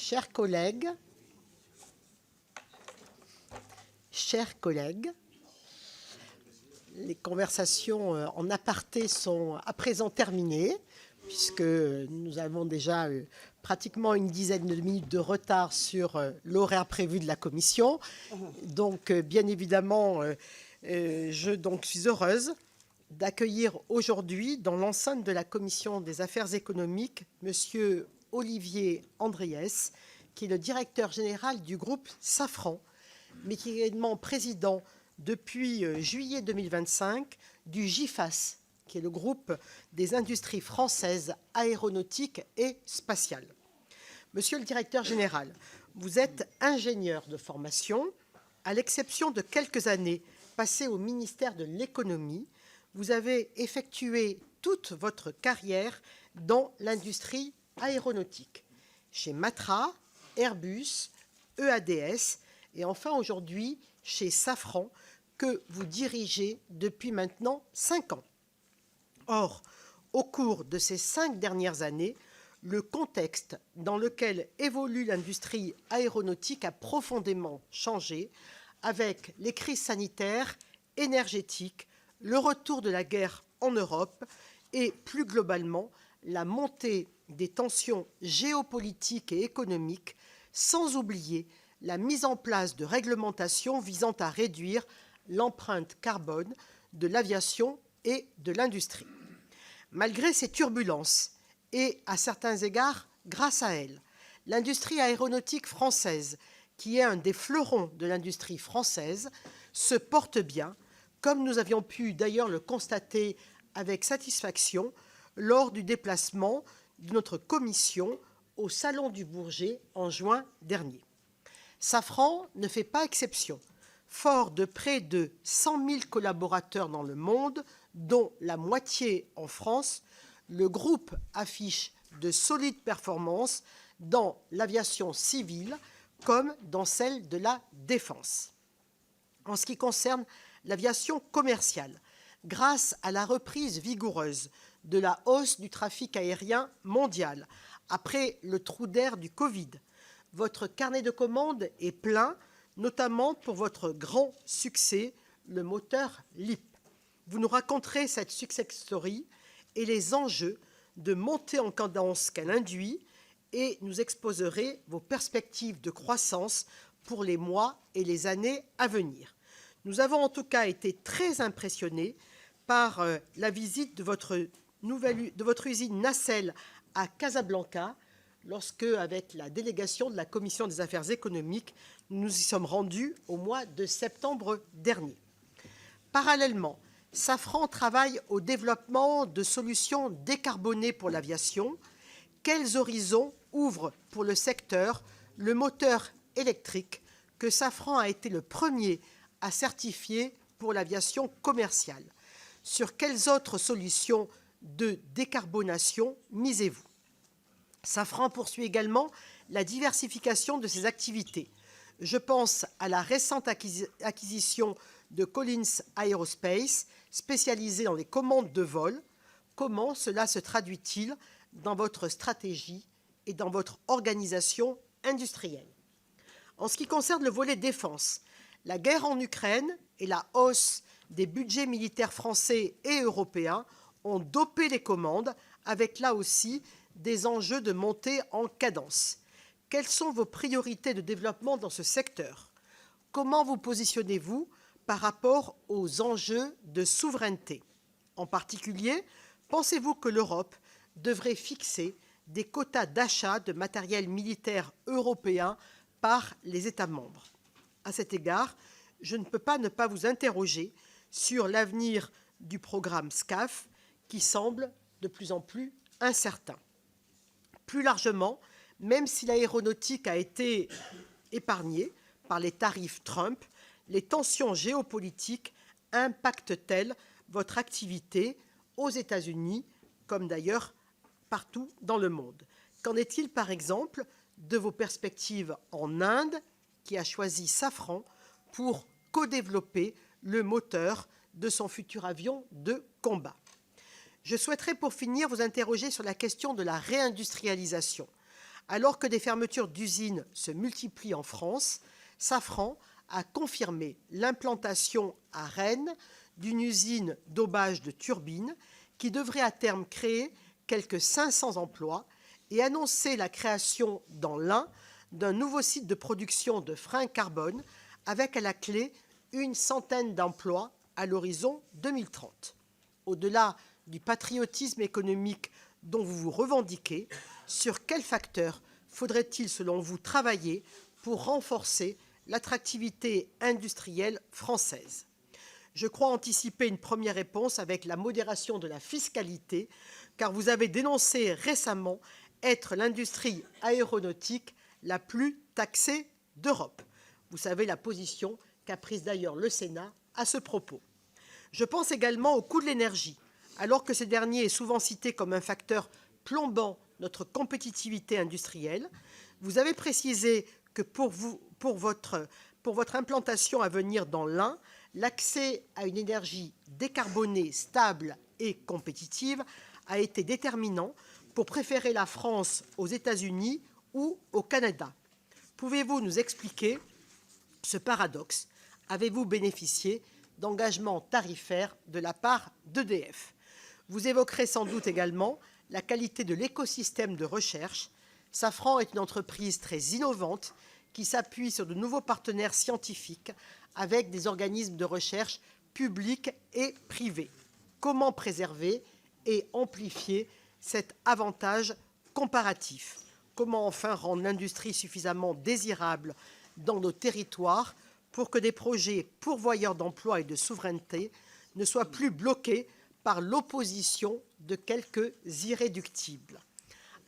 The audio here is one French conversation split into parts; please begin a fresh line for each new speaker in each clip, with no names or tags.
Chers collègues, les conversations en aparté sont à présent terminées, puisque nous avons déjà pratiquement une dizaine de minutes de retard sur l'horaire prévu de la commission. Donc, bien évidemment, je suis heureuse d'accueillir aujourd'hui, dans l'enceinte de la commission des affaires économiques, Monsieur Olivier Andriès, qui est le directeur général du groupe Safran, mais qui est également président depuis juillet 2025 du GIFAS, qui est le groupe des industries françaises aéronautiques et spatiales. Monsieur le directeur général, vous êtes ingénieur de formation. À l'exception de quelques années passées au ministère de l'économie, vous avez effectué toute votre carrière dans l'industrie aéronautique, chez Matra, Airbus, EADS et enfin aujourd'hui chez Safran, que vous dirigez depuis maintenant 5 ans. Or, au cours de ces 5 dernières années, le contexte dans lequel évolue l'industrie aéronautique a profondément changé avec les crises sanitaires, énergétiques, le retour de la guerre en Europe et, plus globalement, la montée des tensions géopolitiques et économiques, sans oublier la mise en place de réglementations visant à réduire l'empreinte carbone de l'aviation et de l'industrie. Malgré ces turbulences, et à certains égards grâce à elles, l'industrie aéronautique française, qui est un des fleurons de l'industrie française, se porte bien, comme nous avions pu d'ailleurs le constater avec satisfaction lors du déplacement de notre commission au Salon du Bourget en juin dernier. Safran ne fait pas exception. Fort de près de 100 000 collaborateurs dans le monde, dont la moitié en France, le groupe affiche de solides performances dans l'aviation civile comme dans celle de la défense. En ce qui concerne l'aviation commerciale, grâce à la reprise vigoureuse de la hausse du trafic aérien mondial après le trou d'air du Covid, votre carnet de commandes est plein, notamment pour votre grand succès, le moteur LEAP. Vous nous raconterez cette success story et les enjeux de montée en cadence qu'elle induit et nous exposerez vos perspectives de croissance pour les mois et les années à venir. Nous avons en tout cas été très impressionnés par la visite de votre usine nacelle à Casablanca, lorsque, avec la délégation de la Commission des affaires économiques, nous y sommes rendus au mois de septembre dernier. Parallèlement, Safran travaille au développement de solutions décarbonées pour l'aviation. Quels horizons ouvre pour le secteur le moteur électrique que Safran a été le premier à certifier pour l'aviation commerciale? Sur quelles autres solutions de décarbonation misez-vous? Safran poursuit également la diversification de ses activités. Je pense à la récente acquisition de Collins Aerospace, spécialisée dans les commandes de vol. Comment cela se traduit-il dans votre stratégie et dans votre organisation industrielle? En ce qui concerne le volet défense, la guerre en Ukraine et la hausse des budgets militaires français et européens ont dopé les commandes, avec là aussi des enjeux de montée en cadence. Quelles sont vos priorités de développement dans ce secteur? Comment vous positionnez-vous par rapport aux enjeux de souveraineté? En particulier, pensez-vous que l'Europe devrait fixer des quotas d'achat de matériel militaire européen par les États membres? À cet égard, je ne peux pas ne pas vous interroger sur l'avenir du programme SCAF, qui semble de plus en plus incertain. Plus largement, même si l'aéronautique a été épargnée par les tarifs Trump, les tensions géopolitiques impactent-elles votre activité aux États-Unis, comme d'ailleurs partout dans le monde? Qu'en est-il, par exemple, de vos perspectives en Inde, qui a choisi Safran pour co-développer le moteur de son futur avion de combat? Je souhaiterais pour finir vous interroger sur la question de la réindustrialisation. Alors que des fermetures d'usines se multiplient en France, Safran a confirmé l'implantation à Rennes d'une usine dopage de turbines qui devrait à terme créer quelques 500 emplois et annoncer la création dans l'Ain d'un nouveau site de production de freins carbone avec à la clé une centaine d'emplois à l'horizon 2030. Au-delà du patriotisme économique dont vous vous revendiquez, sur quels facteurs faudrait-il, selon vous, travailler pour renforcer l'attractivité industrielle française? Je crois anticiper une première réponse avec la modération de la fiscalité, car vous avez dénoncé récemment être l'industrie aéronautique la plus taxée d'Europe. Vous savez la position qu'a prise d'ailleurs le Sénat à ce propos. Je pense également au coût de l'énergie. Alors que ce dernier est souvent cité comme un facteur plombant notre compétitivité industrielle, vous avez précisé que pour votre implantation à venir dans l'Ain, l'accès à une énergie décarbonée, stable et compétitive a été déterminant pour préférer la France aux États-Unis ou au Canada. Pouvez-vous nous expliquer ce paradoxe? Avez-vous bénéficié d'engagements tarifaires de la part d'EDF? Vous évoquerez sans doute également la qualité de l'écosystème de recherche. Safran est une entreprise très innovante qui s'appuie sur de nouveaux partenaires scientifiques avec des organismes de recherche publics et privés. Comment préserver et amplifier cet avantage comparatif? Comment enfin rendre l'industrie suffisamment désirable dans nos territoires pour que des projets pourvoyeurs d'emplois et de souveraineté ne soient plus bloqués par l'opposition de quelques irréductibles?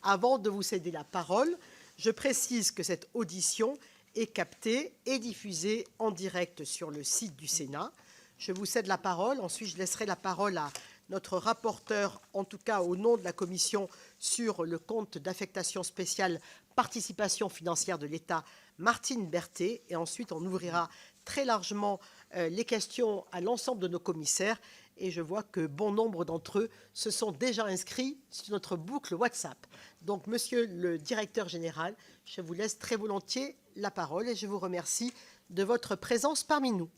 Avant de vous céder la parole, je précise que cette audition est captée et diffusée en direct sur le site du Sénat. Je vous cède la parole. Ensuite, je laisserai la parole à notre rapporteur, en tout cas au nom de la commission, sur le compte d'affectation spéciale participation financière de l'État, Martine Berthet. Et ensuite, on ouvrira très largement les questions à l'ensemble de nos commissaires. Et je vois que bon nombre d'entre eux se sont déjà inscrits sur notre boucle WhatsApp. Donc, monsieur le directeur général, je vous laisse très volontiers la parole et je vous remercie de votre présence parmi nous.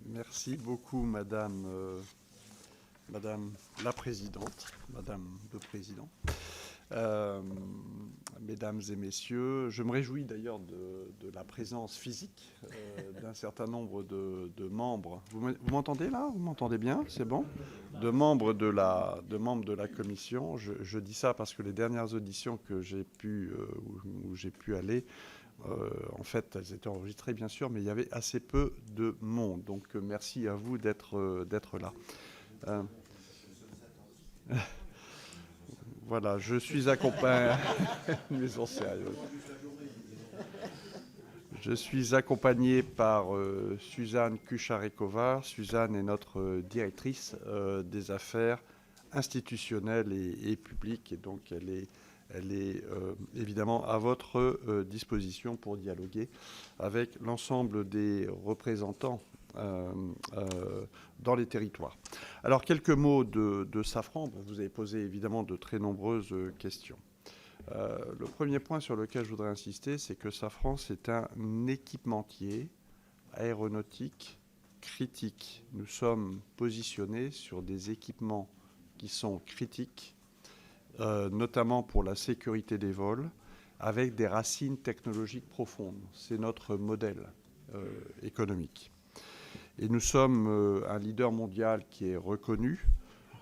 Merci beaucoup, Madame la Présidente, Madame le Président. Mesdames et messieurs, je me réjouis d'ailleurs de la présence physique d'un certain nombre de membres. Vous m'entendez là? Vous m'entendez bien? C'est bon? De membres de la commission. Je dis ça parce que les dernières auditions que où j'ai pu aller, en fait, elles étaient enregistrées bien sûr, mais il y avait assez peu de monde. Donc merci à vous d'être là. Voilà, je suis accompagné. Maison sérieuse. Je suis accompagné par Suzanne Kucharekova. Suzanne est notre directrice des affaires institutionnelles et publiques, et donc elle est évidemment à votre disposition pour dialoguer avec l'ensemble des représentants dans les territoires. Alors, quelques mots de Safran. Vous avez posé évidemment de très nombreuses questions. Le premier point sur lequel je voudrais insister, c'est que Safran, c'est un équipementier aéronautique critique. Nous sommes positionnés sur des équipements qui sont critiques, notamment pour la sécurité des vols, avec des racines technologiques profondes. C'est notre modèle économique. Et nous sommes un leader mondial qui est reconnu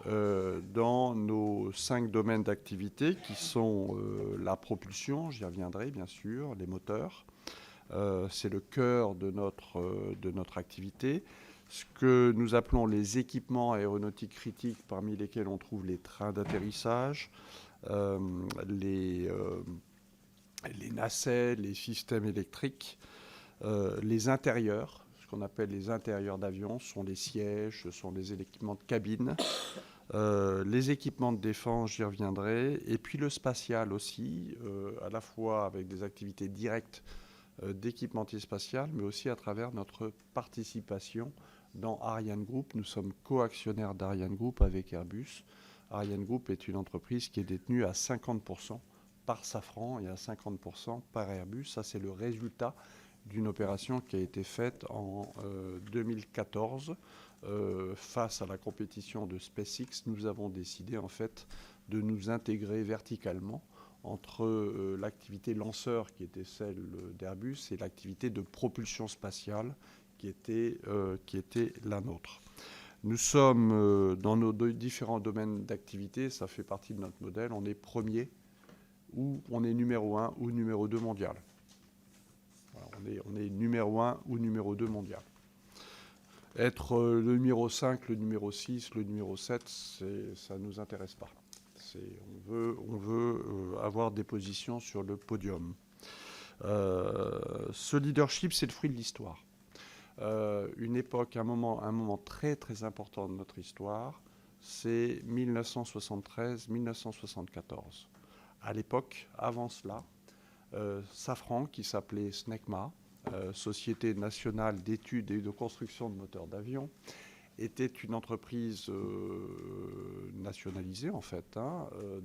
dans nos 5 domaines d'activité qui sont la propulsion, j'y reviendrai bien sûr, les moteurs. C'est le cœur de notre activité. Ce que nous appelons les équipements aéronautiques critiques, parmi lesquels on trouve les trains d'atterrissage, les nacelles, les systèmes électriques, les intérieurs. Ce qu'on appelle les intérieurs d'avion, ce sont les sièges, ce sont les équipements de cabine, les équipements de défense, j'y reviendrai, et puis le spatial aussi, à la fois avec des activités directes d'équipementier spatial, mais aussi à travers notre participation dans Ariane Group. Nous sommes coactionnaires d'Ariane Group avec Airbus. Ariane Group est une entreprise qui est détenue à 50% par Safran et à 50% par Airbus. Ça, c'est le résultat d'une opération qui a été faite en 2014. Face à la compétition de SpaceX, nous avons décidé en fait de nous intégrer verticalement entre l'activité lanceur qui était celle d'Airbus et l'activité de propulsion spatiale qui était la nôtre. Nous sommes dans nos différents domaines d'activité, ça fait partie de notre modèle, on est premier ou on est numéro 1 ou numéro 2 mondial. Voilà, on est numéro 1 ou numéro 2 mondial. Être le numéro 5, le numéro 6, le numéro 7, ça ne nous intéresse pas. On veut avoir des positions sur le podium. Ce leadership, c'est le fruit de l'histoire. Une époque, un moment très très important de notre histoire, c'est 1973-1974. À l'époque, avant cela, Safran, qui s'appelait SNECMA, Société nationale d'études et de construction de moteurs d'avion, était une entreprise nationalisée en fait,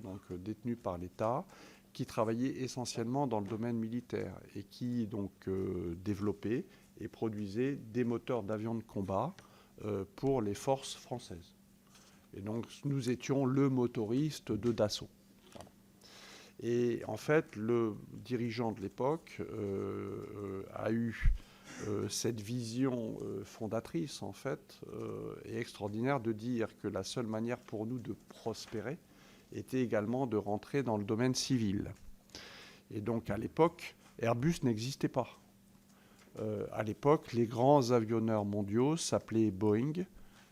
donc détenue par l'État, qui travaillait essentiellement dans le domaine militaire et qui donc développait et produisait des moteurs d'avions de combat pour les forces françaises. Et donc nous étions le motoriste de Dassault. Voilà. Et en fait, le dirigeant de l'époque a eu cette vision fondatrice, en fait, et extraordinaire de dire que la seule manière pour nous de prospérer était également de rentrer dans le domaine civil. Et donc, à l'époque, Airbus n'existait pas. À l'époque, les grands avionneurs mondiaux s'appelaient Boeing,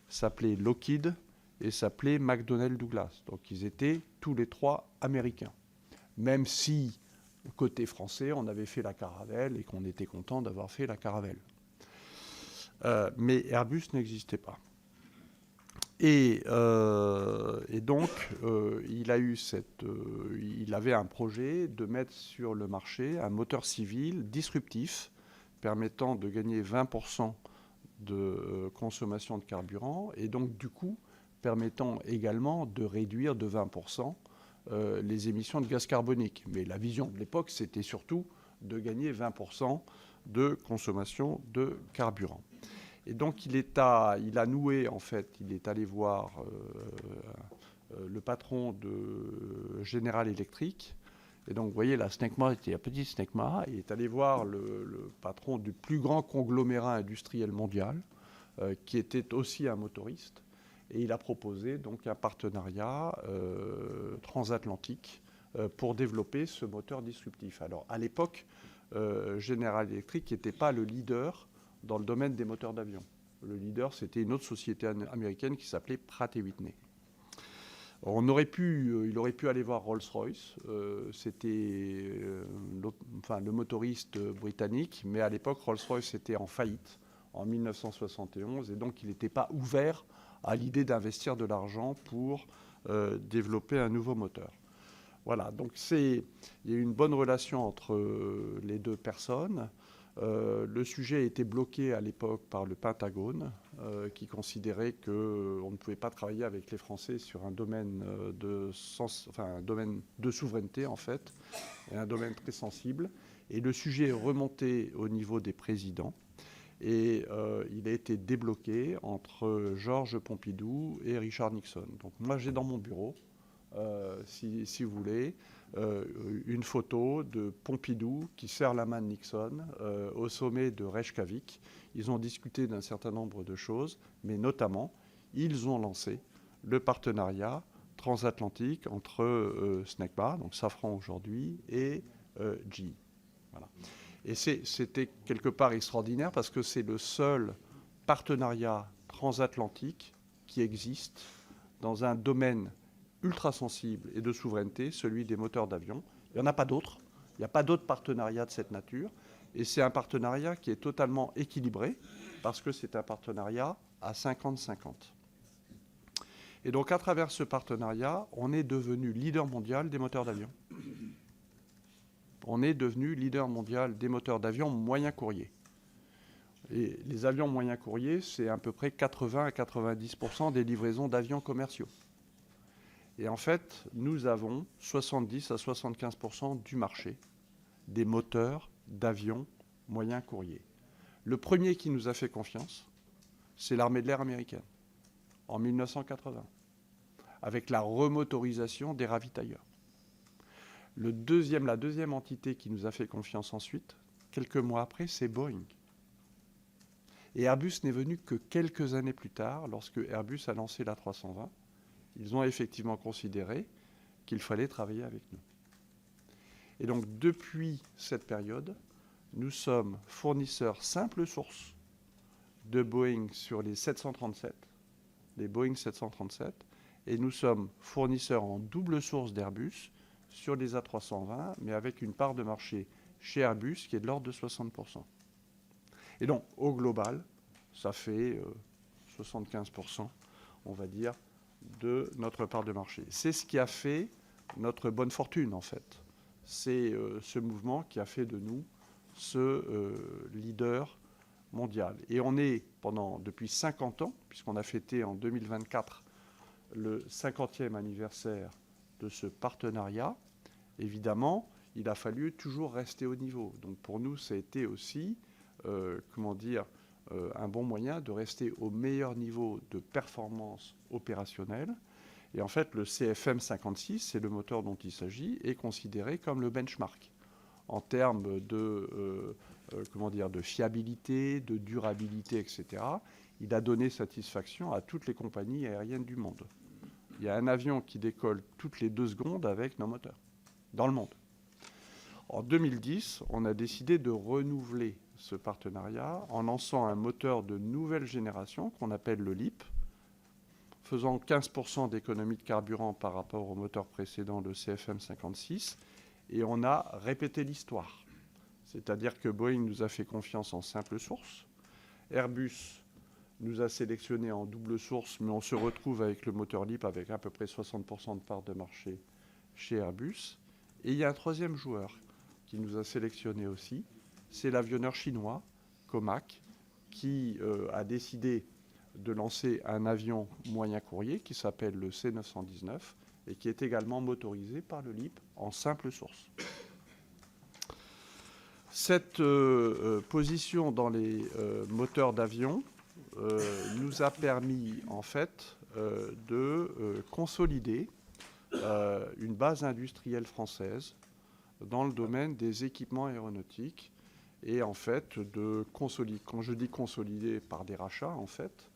s'appelaient Lockheed et s'appelaient McDonnell Douglas. Donc, ils étaient tous les trois américains. Même si, côté français, on avait fait la Caravelle et qu'on était content d'avoir fait la Caravelle. Mais Airbus n'existait pas. Et donc, il avait un projet de mettre sur le marché un moteur civil disruptif permettant de gagner 20% de consommation de carburant et donc, du coup, permettant également de réduire de 20% les émissions de gaz carbonique. Mais la vision de l'époque, c'était surtout de gagner 20% de consommation de carburant. Et donc, il a noué, en fait, il est allé voir le patron de General Electric. Et donc, vous voyez, la SNECMA était un petit SNECMA. Il est allé voir le patron du plus grand conglomérat industriel mondial, qui était aussi un motoriste. Et il a proposé donc un partenariat transatlantique pour développer ce moteur disruptif. Alors, à l'époque, General Electric n'était pas le leader dans le domaine des moteurs d'avion. Le leader, c'était une autre société américaine qui s'appelait Pratt & Whitney. Il aurait pu aller voir Rolls-Royce, c'était le motoriste britannique, mais à l'époque, Rolls-Royce était en faillite en 1971, et donc il n'était pas ouvert à l'idée d'investir de l'argent pour développer un nouveau moteur. Voilà, donc il y a eu une bonne relation entre les deux personnes. Le sujet a été bloqué à l'époque par le Pentagone, qui considérait qu'on ne pouvait pas travailler avec les Français sur un domaine un domaine de souveraineté, en fait, et un domaine très sensible. Et le sujet est remonté au niveau des présidents. Et il a été débloqué entre Georges Pompidou et Richard Nixon. Donc moi, j'ai dans mon bureau, si vous voulez, une photo de Pompidou qui serre la main de Nixon au sommet de Reykjavik. Ils ont discuté d'un certain nombre de choses, mais notamment, ils ont lancé le partenariat transatlantique entre SNECMA, donc Safran aujourd'hui, et GE. Voilà. Et c'était quelque part extraordinaire parce que c'est le seul partenariat transatlantique qui existe dans un domaine ultra sensible et de souveraineté, celui des moteurs d'avion. Il n'y en a pas d'autres. Il n'y a pas d'autres partenariats de cette nature. Et c'est un partenariat qui est totalement équilibré parce que c'est un partenariat à 50-50. Et donc, à travers ce partenariat, on est devenu leader mondial des moteurs d'avion. On est devenu leader mondial des moteurs d'avion moyen courrier. Et les avions moyen courrier, c'est à peu près 80 à 90% des livraisons d'avions commerciaux. Et en fait, nous avons 70 à 75% du marché des moteurs d'avions moyens courriers. Le premier qui nous a fait confiance, c'est l'armée de l'air américaine, en 1980, avec la remotorisation des ravitailleurs. La deuxième entité qui nous a fait confiance ensuite, quelques mois après, c'est Boeing. Et Airbus n'est venu que quelques années plus tard, lorsque Airbus a lancé l'A320. Ils ont effectivement considéré qu'il fallait travailler avec nous. Et donc, depuis cette période, nous sommes fournisseurs simple source de Boeing sur les 737, les Boeing 737, et nous sommes fournisseurs en double source d'Airbus sur les A320, mais avec une part de marché chez Airbus qui est de l'ordre de 60%. Et donc, au global, ça fait 75%, on va dire, de notre part de marché. C'est ce qui a fait notre bonne fortune, en fait. C'est ce mouvement qui a fait de nous ce leader mondial. Et on est, depuis 50 ans, puisqu'on a fêté en 2024 le 50e anniversaire de ce partenariat, évidemment, il a fallu toujours rester au niveau. Donc pour nous, ça a été aussi, un bon moyen de rester au meilleur niveau de performance opérationnelle. Et en fait, le CFM 56, c'est le moteur dont il s'agit, est considéré comme le benchmark en termes de fiabilité, de durabilité, etc. Il a donné satisfaction à toutes les compagnies aériennes du monde. Il y a un avion qui décolle toutes les 2 secondes avec nos moteurs, dans le monde. En 2010, on a décidé de renouveler ce partenariat en lançant un moteur de nouvelle génération qu'on appelle le LEAP, faisant 15% d'économie de carburant par rapport au moteur précédent, le CFM 56, et on a répété l'histoire. C'est-à-dire que Boeing nous a fait confiance en simple source, Airbus nous a sélectionné en double source, mais on se retrouve avec le moteur LEAP avec à peu près 60% de part de marché chez Airbus. Et il y a un troisième joueur qui nous a sélectionné aussi, c'est l'avionneur chinois, Comac, qui a décidé de lancer un avion moyen courrier qui s'appelle le C919 et qui est également motorisé par le LEAP en simple source. Cette position dans les moteurs d'avion nous a permis en fait de consolider une base industrielle française dans le domaine des équipements aéronautiques et en fait de consolider, quand je dis consolider, par des rachats en fait.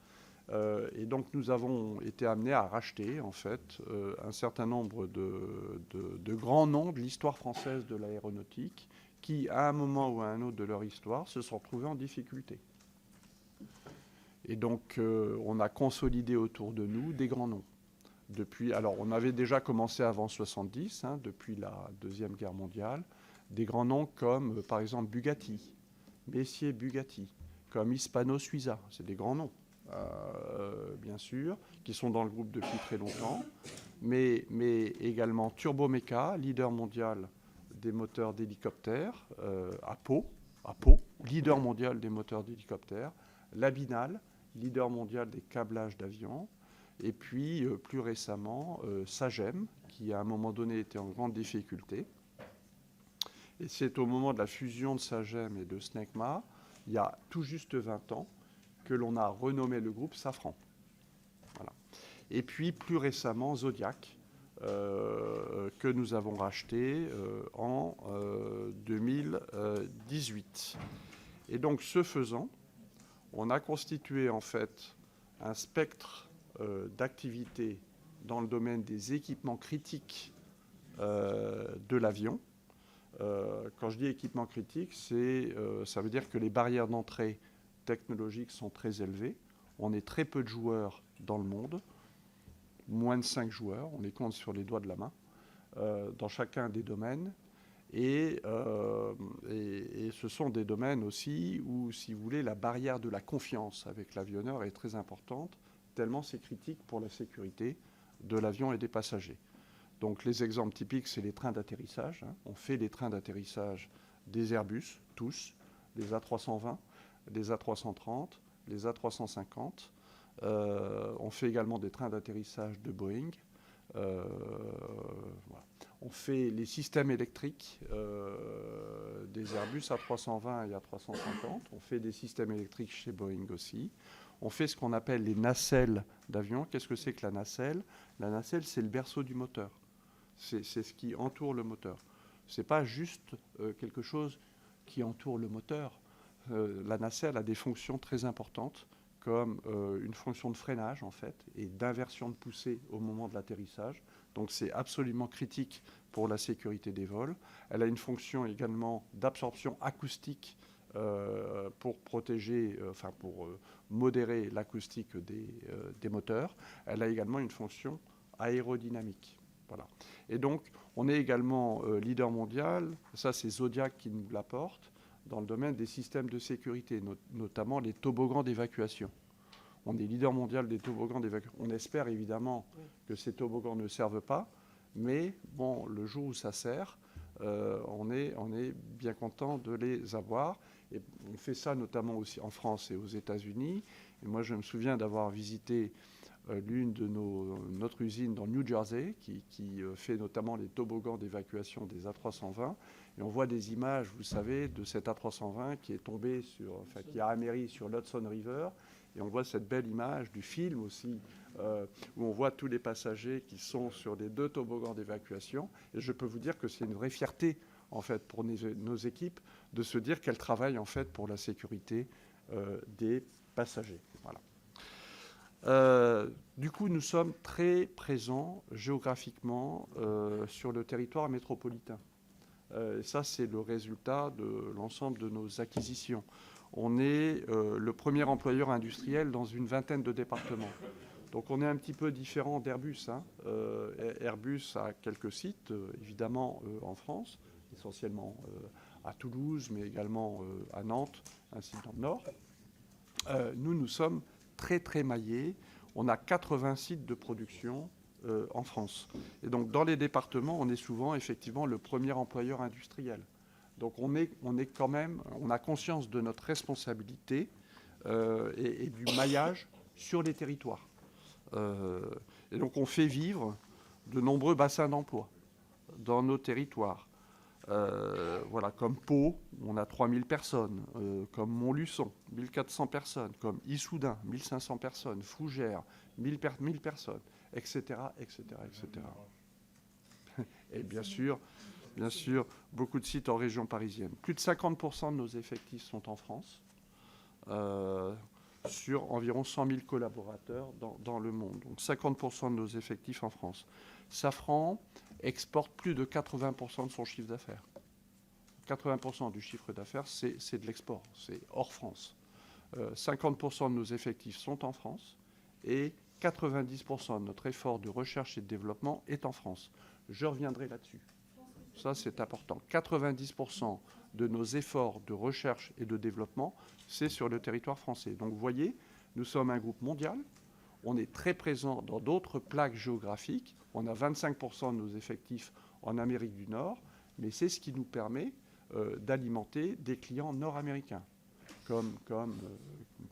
Et donc nous avons été amenés à racheter en fait un certain nombre de grands noms de l'histoire française de l'aéronautique qui, à un moment ou à un autre de leur histoire, se sont retrouvés en difficulté. Et donc on a consolidé autour de nous des grands noms. Alors on avait déjà commencé avant 70, depuis la Deuxième Guerre mondiale, des grands noms comme par exemple Bugatti, Messier Bugatti, comme Hispano-Suiza, c'est des grands noms. Bien sûr, qui sont dans le groupe depuis très longtemps, mais également Turbomeca, leader mondial des moteurs d'hélicoptères, Apo, leader mondial des moteurs d'hélicoptères, Labinal, leader mondial des câblages d'avions, et puis plus récemment Sagem, qui à un moment donné était en grande difficulté. Et c'est au moment de la fusion de Sagem et de Snecma, il y a tout juste 20 ans, que l'on a renommé le groupe Safran. Voilà. Et puis, plus récemment, Zodiac, que nous avons racheté en 2018. Et donc, ce faisant, on a constitué en fait un spectre d'activités dans le domaine des équipements critiques de l'avion. Quand je dis équipement critique, ça veut dire que les barrières d'entrée technologiques sont très élevées. On est très peu de joueurs dans le monde, moins de 5 joueurs, on les compte sur les doigts de la main, dans chacun des domaines. Et ce sont des domaines aussi où, si vous voulez, la barrière de la confiance avec l'avionneur est très importante, tellement c'est critique pour la sécurité de l'avion et des passagers. Donc les exemples typiques, c'est les trains d'atterrissage. On fait les trains d'atterrissage des Airbus, tous, les A320, les A330, les A350. On fait également des trains d'atterrissage de Boeing. Voilà. On fait les systèmes électriques des Airbus A320 et A350. On fait des systèmes électriques chez Boeing aussi. On fait ce qu'on appelle les nacelles d'avion. Qu'est-ce que c'est que la nacelle? La nacelle, c'est le berceau du moteur. C'est ce qui entoure le moteur. Ce n'est pas juste quelque chose qui entoure le moteur. La nacelle a des fonctions très importantes, comme une fonction de freinage, en fait, et d'inversion de poussée au moment de l'atterrissage. Donc c'est absolument critique pour la sécurité des vols. Elle a une fonction également d'absorption acoustique pour protéger, pour modérer l'acoustique des moteurs. Elle a également une fonction aérodynamique. Voilà. Et donc, on est également leader mondial, ça c'est Zodiac qui nous l'apporte, dans le domaine des systèmes de sécurité, notamment les toboggans d'évacuation. On est leader mondial des toboggans d'évacuation. On espère évidemment que ces toboggans ne servent pas, mais bon, le jour où ça sert, on est bien content de les avoir. Et on fait ça notamment aussi en France et aux États-Unis. Et moi, je me souviens d'avoir visité notre usine dans New Jersey, qui fait notamment les toboggans d'évacuation des A320. Et on voit des images, vous savez, de cet A320 qui est tombé qui a améri sur l'Hudson River. Et on voit cette belle image du film aussi, où on voit tous les passagers qui sont sur les 2 toboggans d'évacuation. Et je peux vous dire que c'est une vraie fierté, en fait, pour nos équipes, de se dire qu'elles travaillent, en fait, pour la sécurité des passagers. Voilà. Du coup, nous sommes très présents géographiquement sur le territoire métropolitain. Ça, c'est le résultat de l'ensemble de nos acquisitions. On est le premier employeur industriel dans une vingtaine de départements. Donc on est un petit peu différent d'Airbus. Airbus a quelques sites, évidemment, en France, essentiellement à Toulouse, mais également à Nantes, un site dans le Nord. Nous sommes très, très maillés. On a 80 sites de production en France. Et donc, dans les départements, on est souvent, effectivement, le premier employeur industriel. Donc, on a conscience de notre responsabilité et du maillage sur les territoires. Et donc, on fait vivre de nombreux bassins d'emploi dans nos territoires. Voilà, comme Pau, on a 3000 personnes, comme Montluçon, 1400 personnes, comme Issoudun, 1500 personnes, Fougères, 1000 personnes, etc., etc., etc. Et bien sûr, beaucoup de sites en région parisienne. Plus de 50% de nos effectifs sont en France, sur environ 100 000 collaborateurs dans le monde. Donc 50% de nos effectifs en France. Safran exporte plus de 80% de son chiffre d'affaires. 80% du chiffre d'affaires, c'est de l'export, c'est hors France. 50% de nos effectifs sont en France et 90% de notre effort de recherche et de développement est en France. Je reviendrai là-dessus. Ça, c'est important. 90% de nos efforts de recherche et de développement, c'est sur le territoire français. Donc, vous voyez, nous sommes un groupe mondial. On est très présent dans d'autres plaques géographiques. On a 25% de nos effectifs en Amérique du Nord, mais c'est ce qui nous permet d'alimenter des clients nord-américains, comme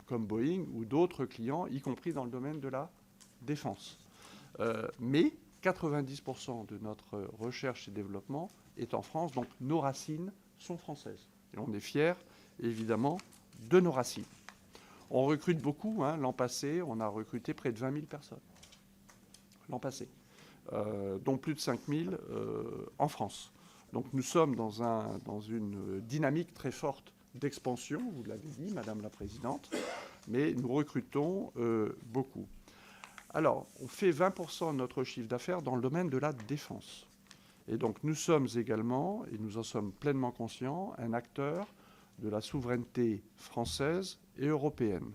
Boeing ou d'autres clients, y compris dans le domaine de la défense. Mais 90% de notre recherche et développement est en France, donc nos racines sont françaises. Et on est fiers, évidemment, de nos racines. On recrute beaucoup. L'an passé, on a recruté près de 20 000 personnes. L'an passé. Dont plus de 5 000 en France. Donc nous sommes dans une dynamique très forte d'expansion, vous l'avez dit, Madame la Présidente, mais nous recrutons beaucoup. Alors, on fait 20% de notre chiffre d'affaires dans le domaine de la défense. Et donc nous sommes également, et nous en sommes pleinement conscients, un acteur de la souveraineté française et européenne.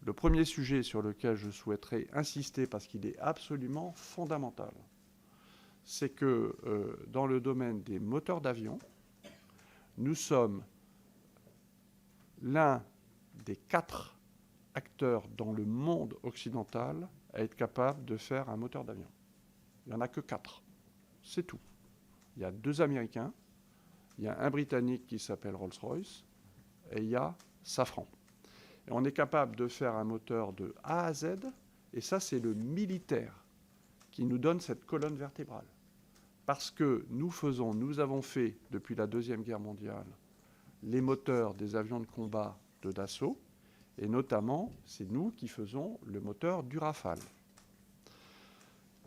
Le premier sujet sur lequel je souhaiterais insister, parce qu'il est absolument fondamental, c'est que dans le domaine des moteurs d'avion, nous sommes l'un des 4 acteurs dans le monde occidental à être capable de faire un moteur d'avion. Il n'y en a que 4. C'est tout. Il y a 2 Américains, il y a un Britannique qui s'appelle Rolls-Royce, et il y a Safran. Et on est capable de faire un moteur de A à Z, et ça, c'est le militaire qui nous donne cette colonne vertébrale. Parce que nous avons fait, depuis la Deuxième Guerre mondiale, les moteurs des avions de combat de Dassault, et notamment, c'est nous qui faisons le moteur du Rafale.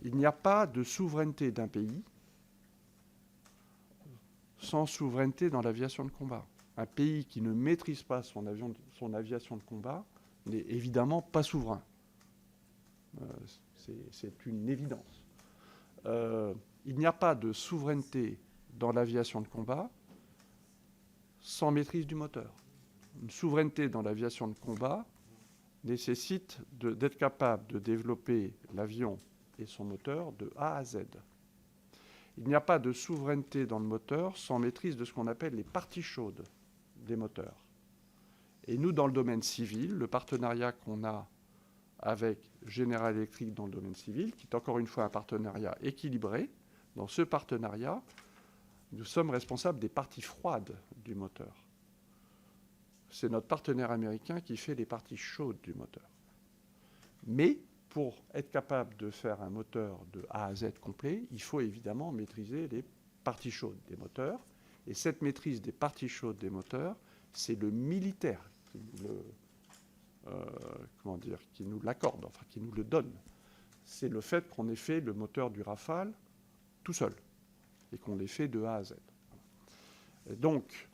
Il n'y a pas de souveraineté d'un pays sans souveraineté dans l'aviation de combat. Un pays qui ne maîtrise pas son aviation de combat n'est évidemment pas souverain. C'est une évidence. Il n'y a pas de souveraineté dans l'aviation de combat sans maîtrise du moteur. Une souveraineté dans l'aviation de combat nécessite d'être capable de développer l'avion et son moteur de A à Z. Il n'y a pas de souveraineté dans le moteur sans maîtrise de ce qu'on appelle les parties chaudes des moteurs. Et nous, dans le domaine civil, le partenariat qu'on a avec General Electric dans le domaine civil, qui est encore une fois un partenariat équilibré, dans ce partenariat, nous sommes responsables des parties froides du moteur. C'est notre partenaire américain qui fait les parties chaudes du moteur. Mais pour être capable de faire un moteur de A à Z complet, il faut évidemment maîtriser les parties chaudes des moteurs. Et cette maîtrise des parties chaudes des moteurs, c'est le militaire qui nous l'accorde, enfin qui nous le donne. C'est le fait qu'on ait fait le moteur du Rafale tout seul et qu'on l'ait fait de A à Z. Et donc,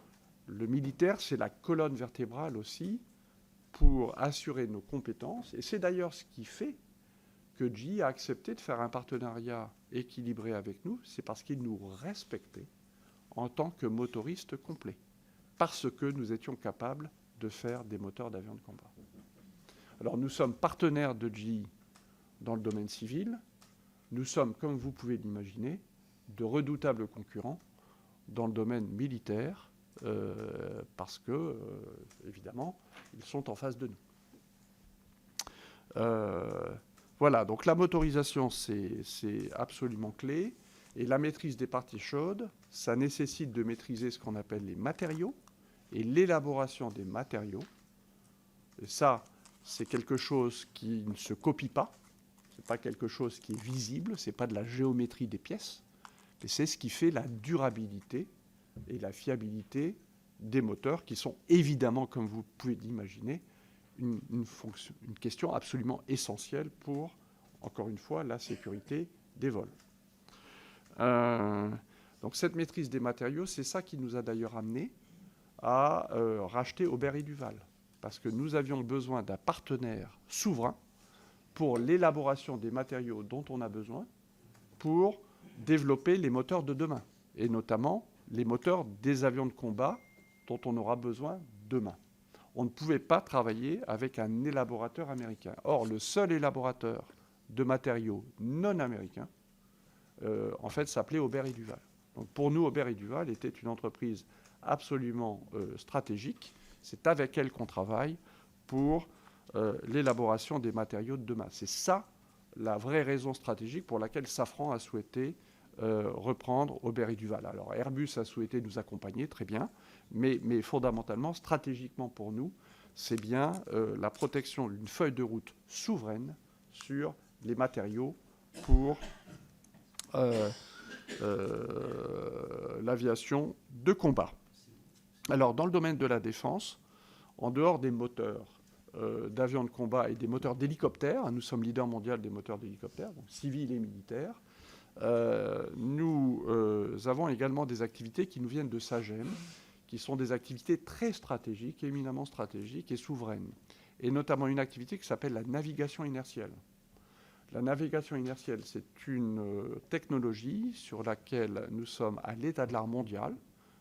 le militaire, c'est la colonne vertébrale aussi pour assurer nos compétences. Et c'est d'ailleurs ce qui fait que GE a accepté de faire un partenariat équilibré avec nous. C'est parce qu'il nous respectait en tant que motoriste complet, parce que nous étions capables de faire des moteurs d'avions de combat. Alors nous sommes partenaires de GE dans le domaine civil. Nous sommes, comme vous pouvez l'imaginer, de redoutables concurrents dans le domaine militaire, parce que, évidemment, ils sont en face de nous. Voilà, donc la motorisation, c'est absolument clé. Et la maîtrise des parties chaudes, ça nécessite de maîtriser ce qu'on appelle les matériaux et l'élaboration des matériaux. Et ça, c'est quelque chose qui ne se copie pas. Ce n'est pas quelque chose qui est visible, ce n'est pas de la géométrie des pièces. Mais c'est ce qui fait la durabilité et la fiabilité des moteurs, qui sont évidemment, comme vous pouvez l'imaginer, une question absolument essentielle pour, encore une fois, la sécurité des vols. Donc cette maîtrise des matériaux, c'est ça qui nous a d'ailleurs amené à racheter Aubert et Duval, parce que nous avions besoin d'un partenaire souverain pour l'élaboration des matériaux dont on a besoin pour développer les moteurs de demain, et notamment les moteurs des avions de combat dont on aura besoin demain. On ne pouvait pas travailler avec un élaborateur américain. Or, le seul élaborateur de matériaux non américains, en fait, s'appelait Aubert et Duval. Donc, pour nous, Aubert et Duval était une entreprise absolument stratégique. C'est avec elle qu'on travaille pour l'élaboration des matériaux de demain. C'est ça la vraie raison stratégique pour laquelle Safran a souhaité reprendre Aubert et Duval. Alors Airbus a souhaité nous accompagner, très bien, mais fondamentalement, stratégiquement pour nous, c'est bien la protection d'une feuille de route souveraine sur les matériaux pour l'aviation de combat. Alors dans le domaine de la défense, en dehors des moteurs d'avions de combat et des moteurs d'hélicoptères, nous sommes leader mondial des moteurs d'hélicoptères, donc civils et militaires. Nous avons également des activités qui nous viennent de Sagem, qui sont des activités très stratégiques, éminemment stratégiques et souveraines, et notamment une activité qui s'appelle la navigation inertielle. La navigation inertielle, c'est une technologie sur laquelle nous sommes à l'état de l'art mondial,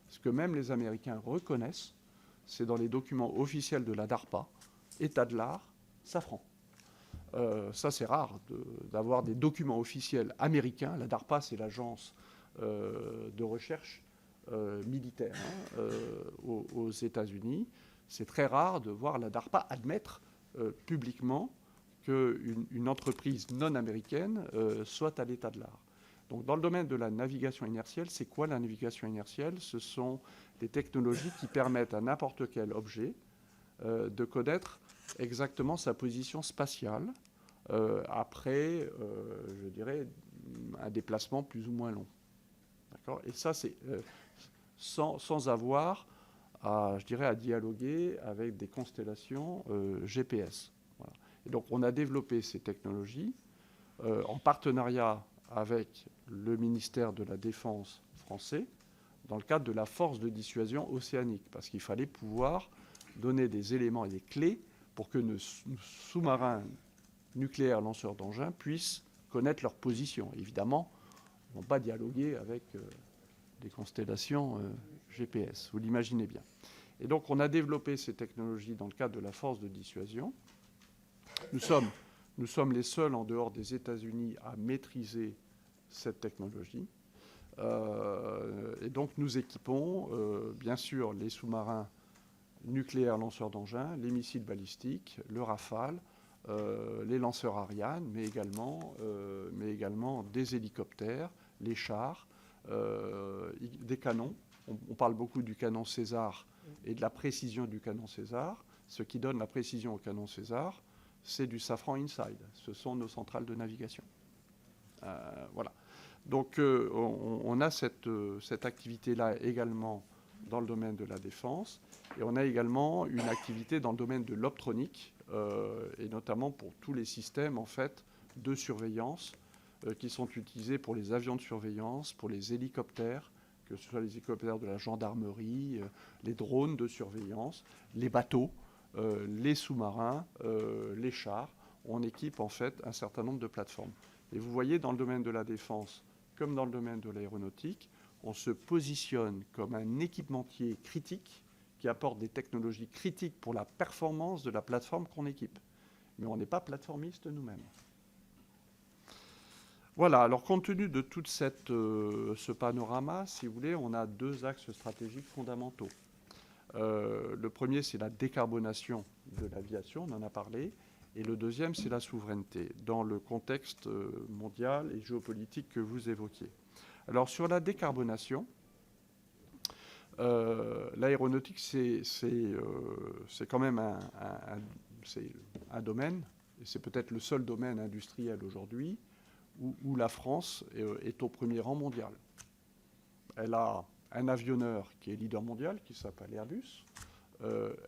ce que même les Américains reconnaissent. C'est dans les documents officiels de la DARPA, état de l'art, Safran. Ça, c'est rare d'avoir des documents officiels américains. La DARPA, c'est l'agence de recherche militaire aux États-Unis. C'est très rare de voir la DARPA admettre publiquement qu'une entreprise non américaine soit à l'état de l'art. Donc, dans le domaine de la navigation inertielle, c'est quoi la navigation inertielle? Ce sont des technologies qui permettent à n'importe quel objet de connaître exactement sa position spatiale après, je dirais, un déplacement plus ou moins long. D'accord ? Et ça, c'est sans avoir je dirais, à dialoguer avec des constellations GPS. Voilà. Et donc, on a développé ces technologies en partenariat avec le ministère de la Défense français dans le cadre de la force de dissuasion océanique, parce qu'il fallait pouvoir donner des éléments et des clés pour que nos sous-marins nucléaires lanceurs d'engins puissent connaître leur position. Évidemment, ils ne vont pas dialoguer avec des constellations GPS, vous l'imaginez bien. Et donc, on a développé ces technologies dans le cadre de la force de dissuasion. Nous sommes les seuls en dehors des États-Unis à maîtriser cette technologie. Et donc, nous équipons, bien sûr, les sous-marins nucléaires lanceurs d'engins, les missiles balistiques, le Rafale, les lanceurs Ariane, mais également des hélicoptères, les chars, des canons. On parle beaucoup du canon César et de la précision du canon César. Ce qui donne la précision au canon César, c'est du Safran Inside. Ce sont nos centrales de navigation. Voilà. Donc, on a cette activité-là également dans le domaine de la défense. Et on a également une activité dans le domaine de l'optronique, et notamment pour tous les systèmes, en fait, de surveillance qui sont utilisés pour les avions de surveillance, pour les hélicoptères, que ce soit les hélicoptères de la gendarmerie, les drones de surveillance, les bateaux, les sous-marins, les chars. On équipe en fait un certain nombre de plateformes. Et vous voyez, dans le domaine de la défense, comme dans le domaine de l'aéronautique, on se positionne comme un équipementier critique qui apporte des technologies critiques pour la performance de la plateforme qu'on équipe. Mais on n'est pas plateformiste nous-mêmes. Voilà, alors compte tenu de tout ce panorama, si vous voulez, on a deux axes stratégiques fondamentaux. Le premier, c'est la décarbonation de l'aviation, on en a parlé, et le deuxième, c'est la souveraineté, dans le contexte mondial et géopolitique que vous évoquiez. Alors sur la décarbonation, l'aéronautique, c'est quand même un domaine, et c'est peut-être le seul domaine industriel aujourd'hui, où la France est au premier rang mondial. Elle a un avionneur qui est leader mondial, qui s'appelle Airbus.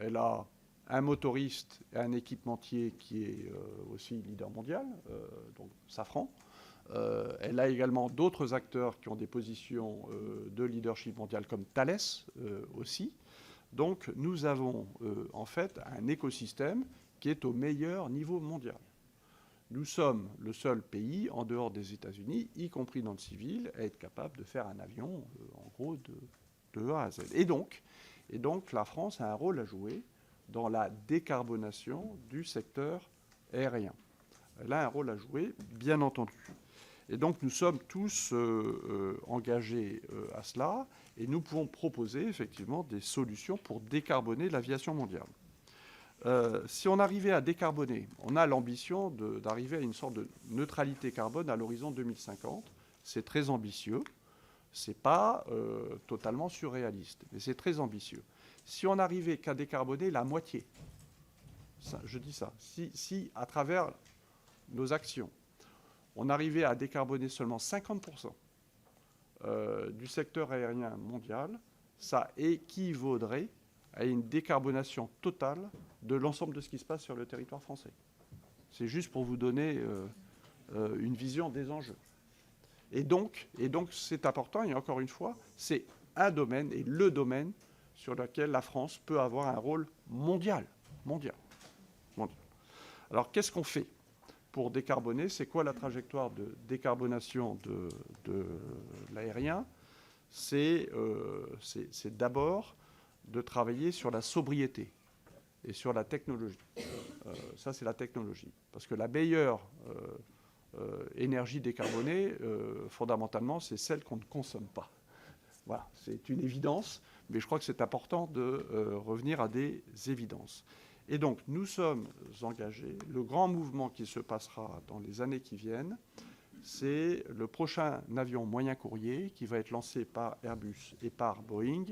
Elle a un motoriste et un équipementier qui est aussi leader mondial, donc Safran. Elle a également d'autres acteurs qui ont des positions de leadership mondial, comme Thales aussi. Donc nous avons en fait un écosystème qui est au meilleur niveau mondial. Nous sommes le seul pays, en dehors des États-Unis, y compris dans le civil, à être capable de faire un avion, en gros, de A à Z. Et donc, la France a un rôle à jouer dans la décarbonation du secteur aérien. Elle a un rôle à jouer, bien entendu. Et donc, nous sommes tous engagés à cela, et nous pouvons proposer, effectivement, des solutions pour décarboner l'aviation mondiale. Si on arrivait à décarboner, on a l'ambition d'arriver à une sorte de neutralité carbone à l'horizon 2050. C'est très ambitieux. Ce n'est pas totalement surréaliste, mais c'est très ambitieux. Si on n'arrivait qu'à décarboner la moitié, je dis ça, si à travers nos actions, on arrivait à décarboner seulement 50% du secteur aérien mondial, ça équivaudrait à une décarbonation totale de l'ensemble de ce qui se passe sur le territoire français. C'est juste pour vous donner une vision des enjeux. Et donc, c'est important, et encore une fois, c'est un domaine, et le domaine sur lequel la France peut avoir un rôle mondial. Alors, qu'est-ce qu'on fait pour décarboner? C'est quoi la trajectoire de décarbonation de l'aérien? C'est d'abord de travailler sur la sobriété et sur la technologie. Ça, c'est la technologie. Parce que la meilleure énergie décarbonée, fondamentalement, c'est celle qu'on ne consomme pas. Voilà, c'est une évidence, mais je crois que c'est important de revenir à des évidences. Et donc, nous sommes engagés. Le grand mouvement qui se passera dans les années qui viennent, c'est le prochain avion moyen courrier qui va être lancé par Airbus et par Boeing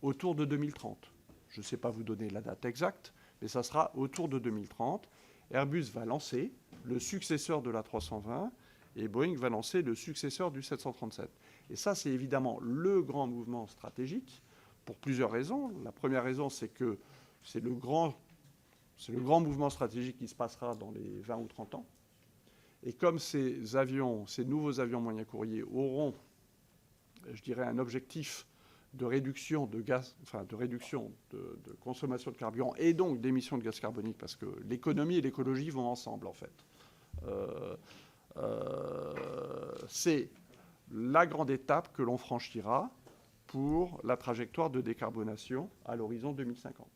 autour de 2030. Je ne sais pas vous donner la date exacte, mais ça sera autour de 2030. Airbus va lancer le successeur de l'A320 et Boeing va lancer le successeur du 737. Et ça, c'est évidemment le grand mouvement stratégique pour plusieurs raisons. La première raison, c'est que c'est le grand mouvement stratégique qui se passera dans les 20 ou 30 ans. Et comme ces nouveaux avions moyens courriers auront, je dirais, un objectif de réduction de gaz, enfin de réduction de consommation de carburant et donc d'émissions de gaz carbonique, parce que l'économie et l'écologie vont ensemble en fait. C'est la grande étape que l'on franchira pour la trajectoire de décarbonation à l'horizon 2050.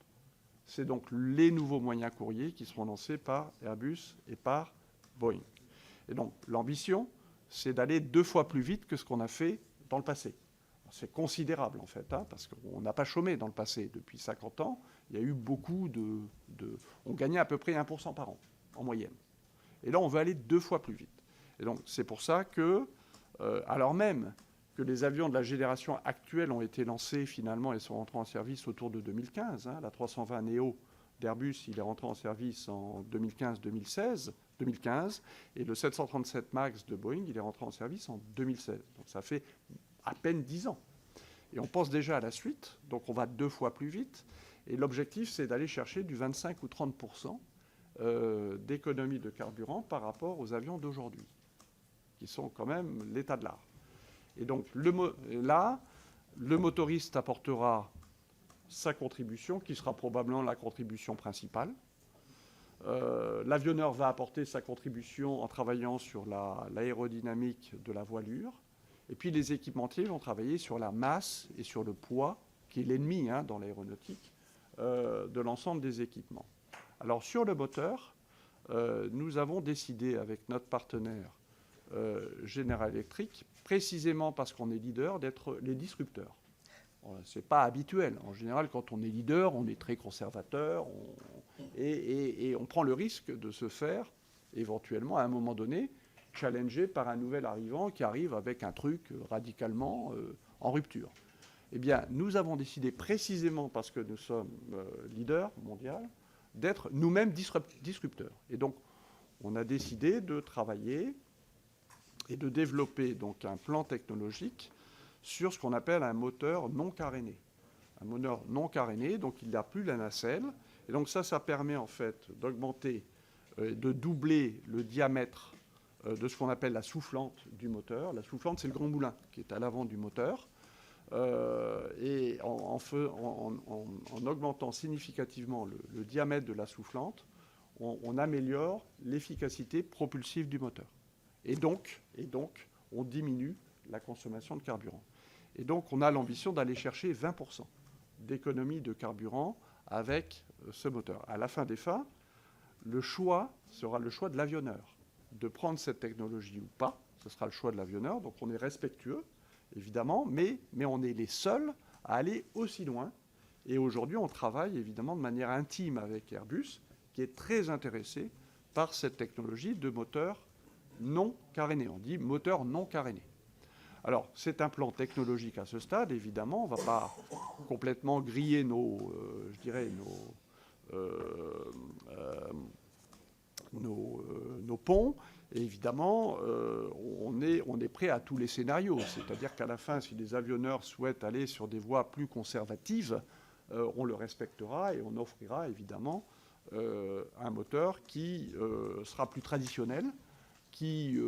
C'est donc les nouveaux moyens courriers qui seront lancés par Airbus et par Boeing. Et donc l'ambition, c'est d'aller 2 fois plus vite que ce qu'on a fait dans le passé. C'est considérable en fait, hein, parce qu'on n'a pas chômé dans le passé. Depuis 50 ans, il y a eu beaucoup on gagnait à peu près 1% par an, en moyenne. Et là, on veut aller 2 fois plus vite. Et donc c'est pour ça que, alors même que les avions de la génération actuelle ont été lancés finalement et sont rentrés en service autour de 2015, hein, la 320 Neo d'Airbus, il est rentré en service en 2015, et le 737 MAX de Boeing, il est rentré en service en 2016. Donc ça fait à peine 10 ans. Et on pense déjà à la suite, donc on va 2 fois plus vite. Et l'objectif, c'est d'aller chercher du 25 ou 30% d'économie de carburant par rapport aux avions d'aujourd'hui, qui sont quand même l'état de l'art. Et donc là, le motoriste apportera sa contribution, qui sera probablement la contribution principale. L'avionneur va apporter sa contribution en travaillant sur l'aérodynamique de la voilure. Et puis les équipementiers vont travailler sur la masse et sur le poids, qui est l'ennemi dans l'aéronautique, de l'ensemble des équipements. Alors sur le moteur, nous avons décidé avec notre partenaire General Electric, précisément parce qu'on est leader, d'être les disrupteurs. Ce n'est pas habituel. En général, quand on est leader, on est très conservateur et on prend le risque de se faire, éventuellement, à un moment donné, challengé par un nouvel arrivant qui arrive avec un truc radicalement en rupture. Eh bien, nous avons décidé, précisément parce que nous sommes leader mondial, d'être nous-mêmes disrupteurs. Et donc, on a décidé de travailler et de développer donc un plan technologique sur ce qu'on appelle un moteur non caréné. Un moteur non caréné, donc il n'a plus la nacelle. Et donc ça permet en fait d'augmenter, de doubler le diamètre de ce qu'on appelle la soufflante du moteur. La soufflante, c'est le grand moulin qui est à l'avant du moteur. Et en augmentant significativement le diamètre de la soufflante, on améliore l'efficacité propulsive du moteur. Et donc, on diminue la consommation de carburant. Et donc, on a l'ambition d'aller chercher 20% d'économie de carburant avec ce moteur. À la fin des fins, le choix sera le choix de l'avionneur. De prendre cette technologie ou pas, ce sera le choix de l'avionneur. Donc, on est respectueux, évidemment, mais on est les seuls à aller aussi loin. Et aujourd'hui, on travaille évidemment de manière intime avec Airbus, qui est très intéressé par cette technologie de moteur non caréné. On dit moteur non caréné. Alors, c'est un plan technologique à ce stade, évidemment. On ne va pas complètement griller nos ponts. Et évidemment, on est prêt à tous les scénarios. C'est-à-dire qu'à la fin, si les avionneurs souhaitent aller sur des voies plus conservatives, on le respectera et on offrira évidemment un moteur qui sera plus traditionnel, qui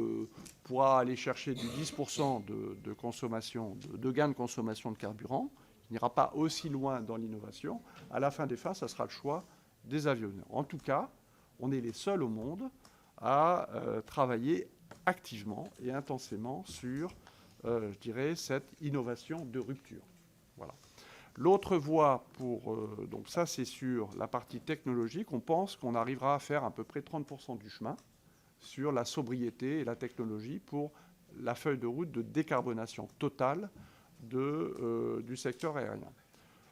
pourra aller chercher du 10% de consommation, de gain de consommation de carburant, qui n'ira pas aussi loin dans l'innovation. À la fin des fins, ça sera le choix des avionneurs. En tout cas, on est les seuls au monde à travailler activement et intensément sur, je dirais, cette innovation de rupture. Voilà. L'autre voie donc ça c'est sur la partie technologique, on pense qu'on arrivera à faire à peu près 30% du chemin sur la sobriété et la technologie pour la feuille de route de décarbonation totale du secteur aérien.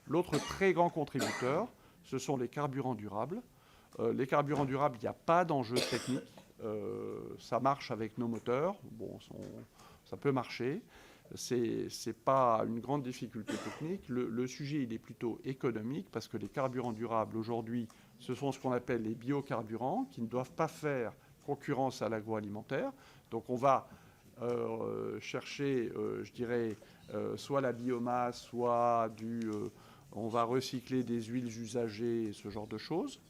L'autre très grand contributeur, ce sont les carburants durables. Les carburants durables, il n'y a pas d'enjeu technique. Ça marche avec nos moteurs. Bon, ça peut marcher. c'est pas une grande difficulté technique. Le sujet, il est plutôt économique parce que les carburants durables, aujourd'hui, ce sont ce qu'on appelle les biocarburants qui ne doivent pas faire concurrence à l'agroalimentaire. Donc on va chercher, je dirais, soit la biomasse, soit on va recycler des huiles usagées, ce genre de choses.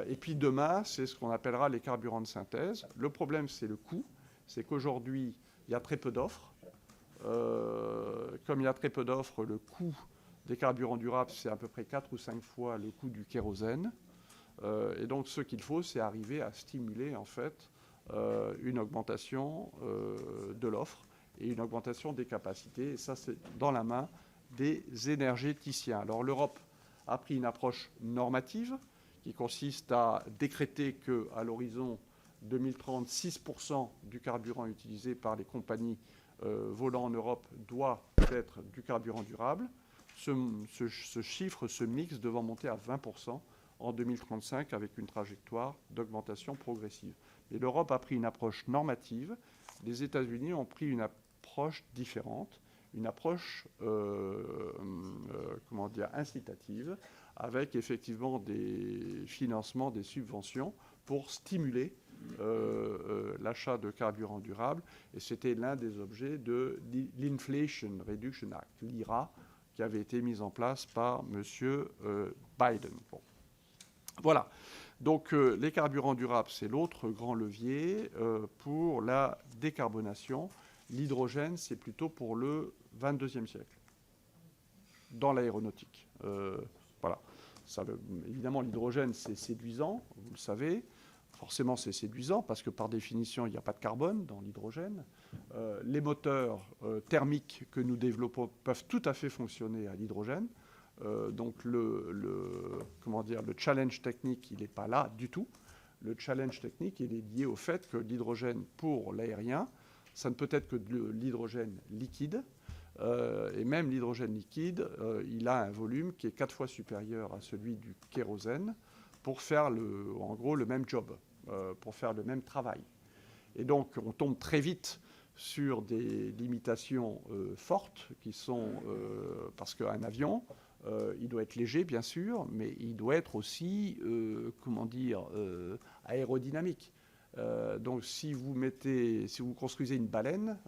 Et puis demain, c'est ce qu'on appellera les carburants de synthèse. Le problème, c'est le coût. C'est qu'aujourd'hui, il y a très peu d'offres. Comme il y a très peu d'offres, le coût des carburants durables, c'est à peu près 4 ou 5 fois le coût du kérosène. Et donc, ce qu'il faut, c'est arriver à stimuler, en fait, une augmentation de l'offre et une augmentation des capacités. Et ça, c'est dans la main des énergéticiens. Alors, l'Europe a pris une approche normative qui consiste à décréter qu'à l'horizon 2030, 6% du carburant utilisé par les compagnies volant en Europe doit être du carburant durable. Ce chiffre, ce mix, devant monter à 20% en 2035 avec une trajectoire d'augmentation progressive. Et l'Europe a pris une approche normative. Les États-Unis ont pris une approche différente, une approche incitative, avec effectivement des financements, des subventions pour stimuler l'achat de carburants durables. Et c'était l'un des objets de l'Inflation Reduction Act, l'IRA, qui avait été mis en place par M. Biden. Bon. Voilà. Donc les carburants durables, c'est l'autre grand levier pour la décarbonation. L'hydrogène, c'est plutôt pour le 22e siècle, dans l'aéronautique. Voilà. Évidemment, l'hydrogène, c'est séduisant, vous le savez. Forcément, c'est séduisant parce que par définition, il n'y a pas de carbone dans l'hydrogène. Les moteurs thermiques que nous développons peuvent tout à fait fonctionner à l'hydrogène. Donc le challenge technique, il n'est pas là du tout. Le challenge technique, il est lié au fait que l'hydrogène pour l'aérien, ça ne peut être que de l'hydrogène liquide. Et même l'hydrogène liquide, il a un volume qui est 4 fois supérieur à celui du kérosène pour faire en gros le même job, pour faire le même travail. Et donc on tombe très vite sur des limitations fortes qui sont parce qu'un avion, il doit être léger bien sûr, mais il doit être aussi aérodynamique. Donc si vous construisez une baleine,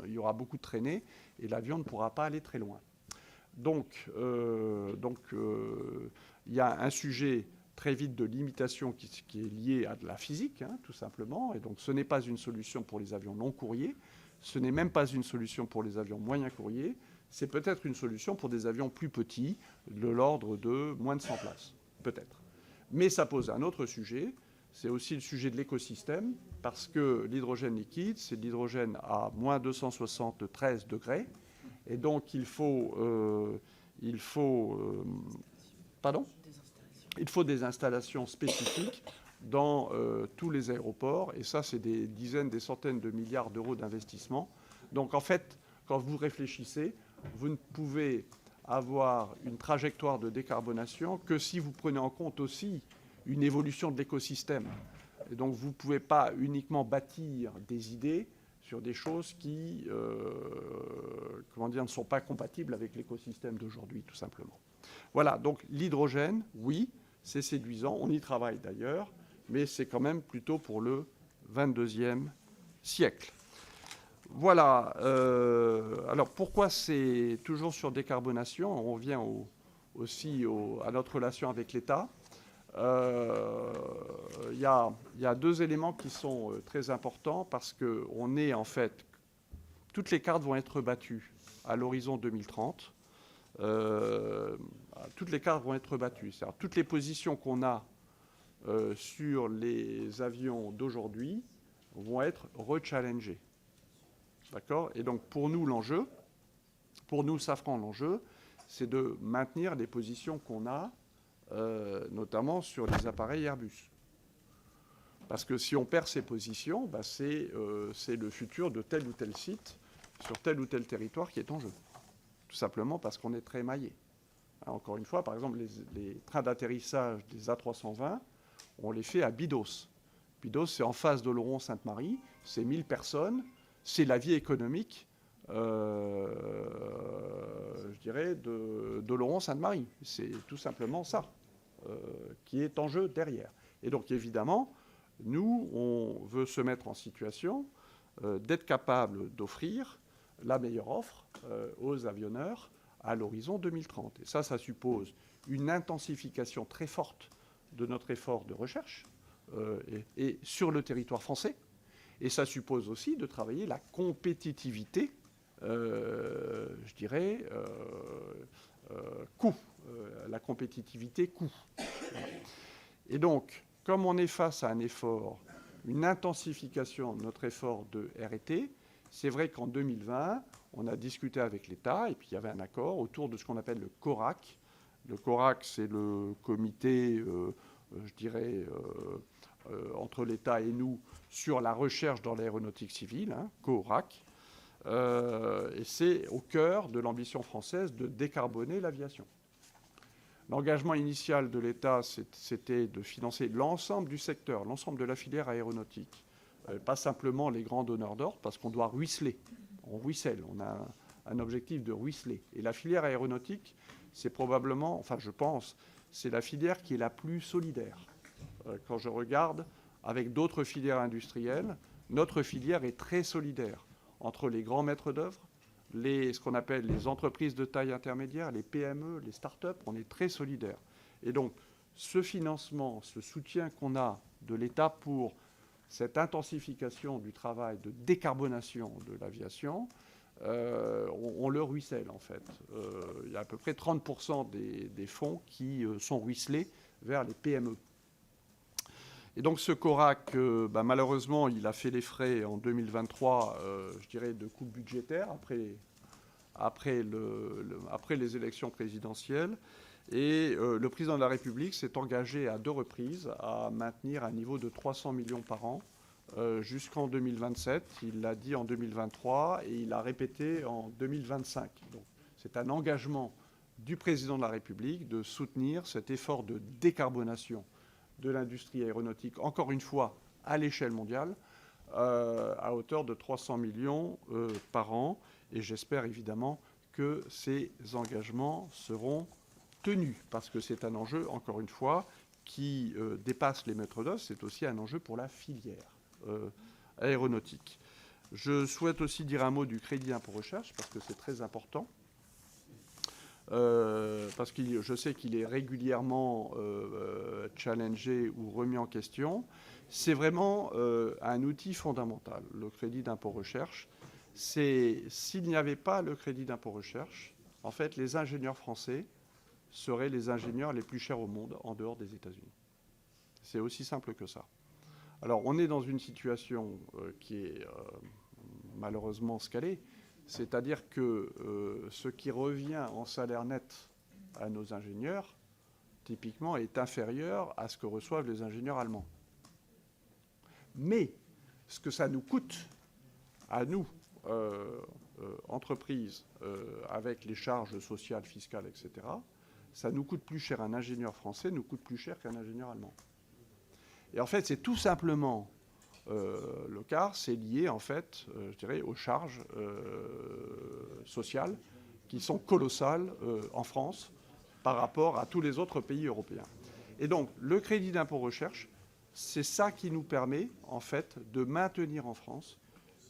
il y aura beaucoup de traînées et l'avion ne pourra pas aller très loin. Donc il y a un sujet très vite de limitation qui est lié à de la physique, tout simplement. Et donc ce n'est pas une solution pour les avions long courriers, ce n'est même pas une solution pour les avions moyens courriers, c'est peut-être une solution pour des avions plus petits, de l'ordre de moins de 100 places, peut-être. Mais ça pose un autre sujet, c'est aussi le sujet de l'écosystème, parce que l'hydrogène liquide, c'est de l'hydrogène à moins 273 degrés, et donc il faut des installations spécifiques dans tous les aéroports, et ça, c'est des dizaines, des centaines de milliards d'euros d'investissement. Donc, en fait, quand vous réfléchissez, vous ne pouvez avoir une trajectoire de décarbonation que si vous prenez en compte aussi une évolution de l'écosystème. Et donc, vous ne pouvez pas uniquement bâtir des idées sur des choses qui ne sont pas compatibles avec l'écosystème d'aujourd'hui, tout simplement. Voilà, donc l'hydrogène, oui, c'est séduisant, on y travaille d'ailleurs, mais c'est quand même plutôt pour le 22e siècle. Voilà, alors pourquoi c'est toujours sur décarbonation? On revient aussi à notre relation avec l'État. Il y a deux éléments qui sont très importants parce que toutes les cartes vont être battues à l'horizon 2030. Toutes les cartes vont être battues. C'est-à-dire toutes les positions qu'on a sur les avions d'aujourd'hui vont être rechallengées. D'accord? Et donc pour nous, Safran, l'enjeu, c'est de maintenir les positions qu'on a, notamment sur les appareils Airbus. Parce que si on perd ces positions, c'est le futur de tel ou tel site sur tel ou tel territoire qui est en jeu. Tout simplement parce qu'on est très émaillé. Encore une fois, par exemple, les trains d'atterrissage des A320, on les fait à Bidos. Bidos, c'est en face d'Oloron-Sainte-Marie, c'est 1000 personnes, c'est la vie économique, je dirais, de Laurent-Sainte-Marie. C'est tout simplement ça qui est en jeu derrière. Et donc, évidemment, nous, on veut se mettre en situation d'être capable d'offrir la meilleure offre aux avionneurs à l'horizon 2030. Et ça suppose une intensification très forte de notre effort de recherche et sur le territoire français. Et ça suppose aussi de travailler la compétitivité, je dirais, coût. La compétitivité coût. Voilà. Et donc, comme on est face à un effort, une intensification de notre effort de R&T, c'est vrai qu'en 2020, on a discuté avec l'État et puis il y avait un accord autour de ce qu'on appelle le CORAC. Le CORAC, c'est le comité, je dirais, entre l'État et nous sur la recherche dans l'aéronautique civile, hein, CORAC. Et c'est au cœur de l'ambition française de décarboner l'aviation. L'engagement initial de l'État, c'était de financer l'ensemble du secteur, l'ensemble de la filière aéronautique. Pas simplement les grands donneurs d'ordre, parce qu'on doit ruisseler. On ruisselle, on a un objectif de ruisseler. Et la filière aéronautique, c'est probablement, enfin je pense, c'est la filière qui est la plus solidaire. Quand je regarde avec d'autres filières industrielles, notre filière est très solidaire entre les grands maîtres d'œuvre, ce qu'on appelle les entreprises de taille intermédiaire, les PME, les start-up, on est très solidaires. Et donc, ce financement, ce soutien qu'on a de l'État pour cette intensification du travail de décarbonation de l'aviation, on le ruisselle, en fait. Il y a à peu près 30% des fonds qui sont ruisselés vers les PME. Et donc ce CORAC, malheureusement, il a fait les frais en 2023, je dirais, de coupes budgétaires après les élections présidentielles. Et le président de la République s'est engagé à 2 reprises à maintenir un niveau de 300 millions par an jusqu'en 2027. Il l'a dit en 2023 et il l'a répété en 2025. Donc c'est un engagement du président de la République de soutenir cet effort de décarbonation de l'industrie aéronautique, encore une fois, à l'échelle mondiale, à hauteur de 300 millions par an. Et j'espère évidemment que ces engagements seront tenus, parce que c'est un enjeu, encore une fois, qui dépasse les maîtres d'œuvre. C'est aussi un enjeu pour la filière aéronautique. Je souhaite aussi dire un mot du crédit d'impôt recherche, parce que c'est très important. Parce que je sais qu'il est régulièrement challengé ou remis en question. C'est vraiment un outil fondamental, le crédit d'impôt recherche. S'il n'y avait pas le crédit d'impôt recherche, en fait, les ingénieurs français seraient les ingénieurs les plus chers au monde en dehors des États-Unis. C'est aussi simple que ça. Alors, on est dans une situation qui est malheureusement scalée. C'est-à-dire que ce qui revient en salaire net à nos ingénieurs, typiquement, est inférieur à ce que reçoivent les ingénieurs allemands. Mais ce que ça nous coûte, à nous, entreprises, avec les charges sociales, fiscales, etc., ça nous coûte plus cher. Un ingénieur français nous coûte plus cher qu'un ingénieur allemand. Et en fait, c'est tout simplement... le quart, c'est lié, en fait, je dirais, aux charges sociales qui sont colossales en France par rapport à tous les autres pays européens. Et donc, le crédit d'impôt recherche, c'est ça qui nous permet, en fait, de maintenir en France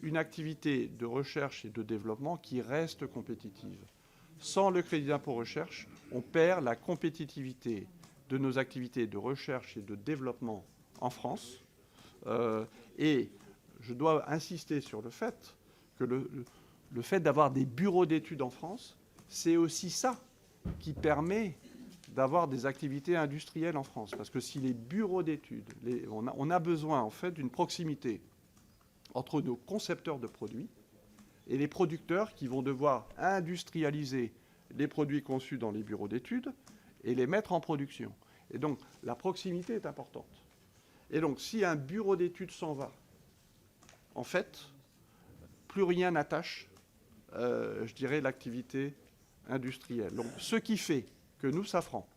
une activité de recherche et de développement qui reste compétitive. Sans le crédit d'impôt recherche, on perd la compétitivité de nos activités de recherche et de développement en France. Et je dois insister sur le fait que le fait d'avoir des bureaux d'études en France, c'est aussi ça qui permet d'avoir des activités industrielles en France. Parce que si les bureaux d'études, on a besoin en fait d'une proximité entre nos concepteurs de produits et les producteurs qui vont devoir industrialiser les produits conçus dans les bureaux d'études et les mettre en production. Et donc la proximité est importante. Et donc, si un bureau d'études s'en va, en fait, plus rien n'attache, je dirais, l'activité industrielle. Donc, ce qui fait que nous, Safran,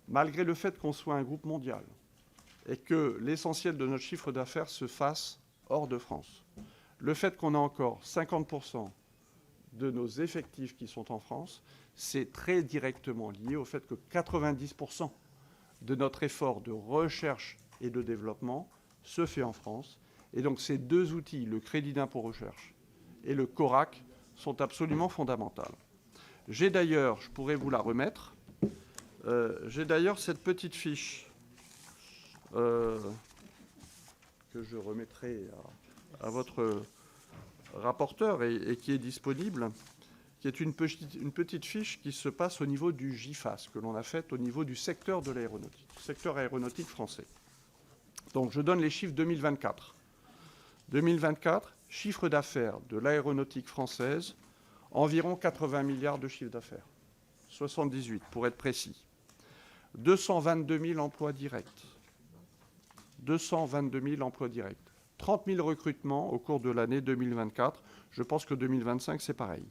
malgré le fait qu'on soit un groupe mondial et que l'essentiel de notre chiffre d'affaires se fasse hors de France, Le fait qu'on a encore 50% de nos effectifs qui sont en France, c'est très directement lié au fait que 90% de notre effort de recherche et de développement se fait en France. Et donc ces deux outils, le crédit d'impôt recherche et le CORAC, sont absolument fondamentaux. J'ai d'ailleurs, je pourrais vous la remettre, j'ai d'ailleurs cette petite fiche que je remettrai à votre rapporteur et qui est disponible, qui est une petite fiche qui se passe au niveau du GIFAS, que l'on a faite au niveau du secteur de l'aéronautique, secteur aéronautique français. Donc je donne les chiffres 2024. 2024, chiffre d'affaires de l'aéronautique française, environ 80 milliards de chiffre d'affaires. 78 pour être précis. 222 000 emplois directs. 222 000 emplois directs. 30 000 recrutements au cours de l'année 2024. Je pense que 2025, c'est pareil.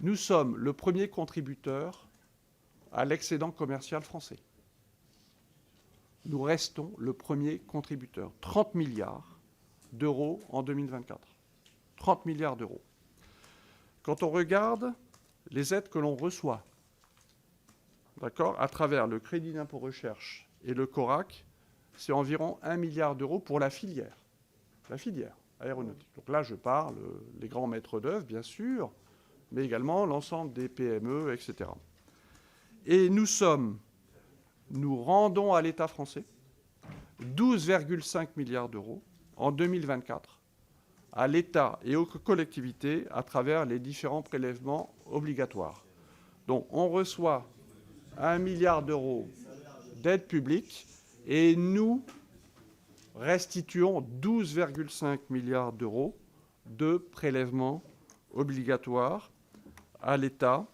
Nous sommes le premier contributeur à l'excédent commercial français. Nous restons le premier contributeur. 30 milliards d'euros en 2024. 30 milliards d'euros. Quand on regarde les aides que l'on reçoit, d'accord, à travers le crédit d'impôt recherche et le CORAC, c'est environ 1 milliard d'euros pour la filière aéronautique. Donc là, je parle les grands maîtres d'œuvre, bien sûr, mais également l'ensemble des PME, etc. Et nous rendons à l'État français 12,5 milliards d'euros en 2024 à l'État et aux collectivités à travers les différents prélèvements obligatoires. Donc on reçoit 1 milliard d'euros d'aide publique et nous restituons 12,5 milliards d'euros de prélèvements obligatoires à l'État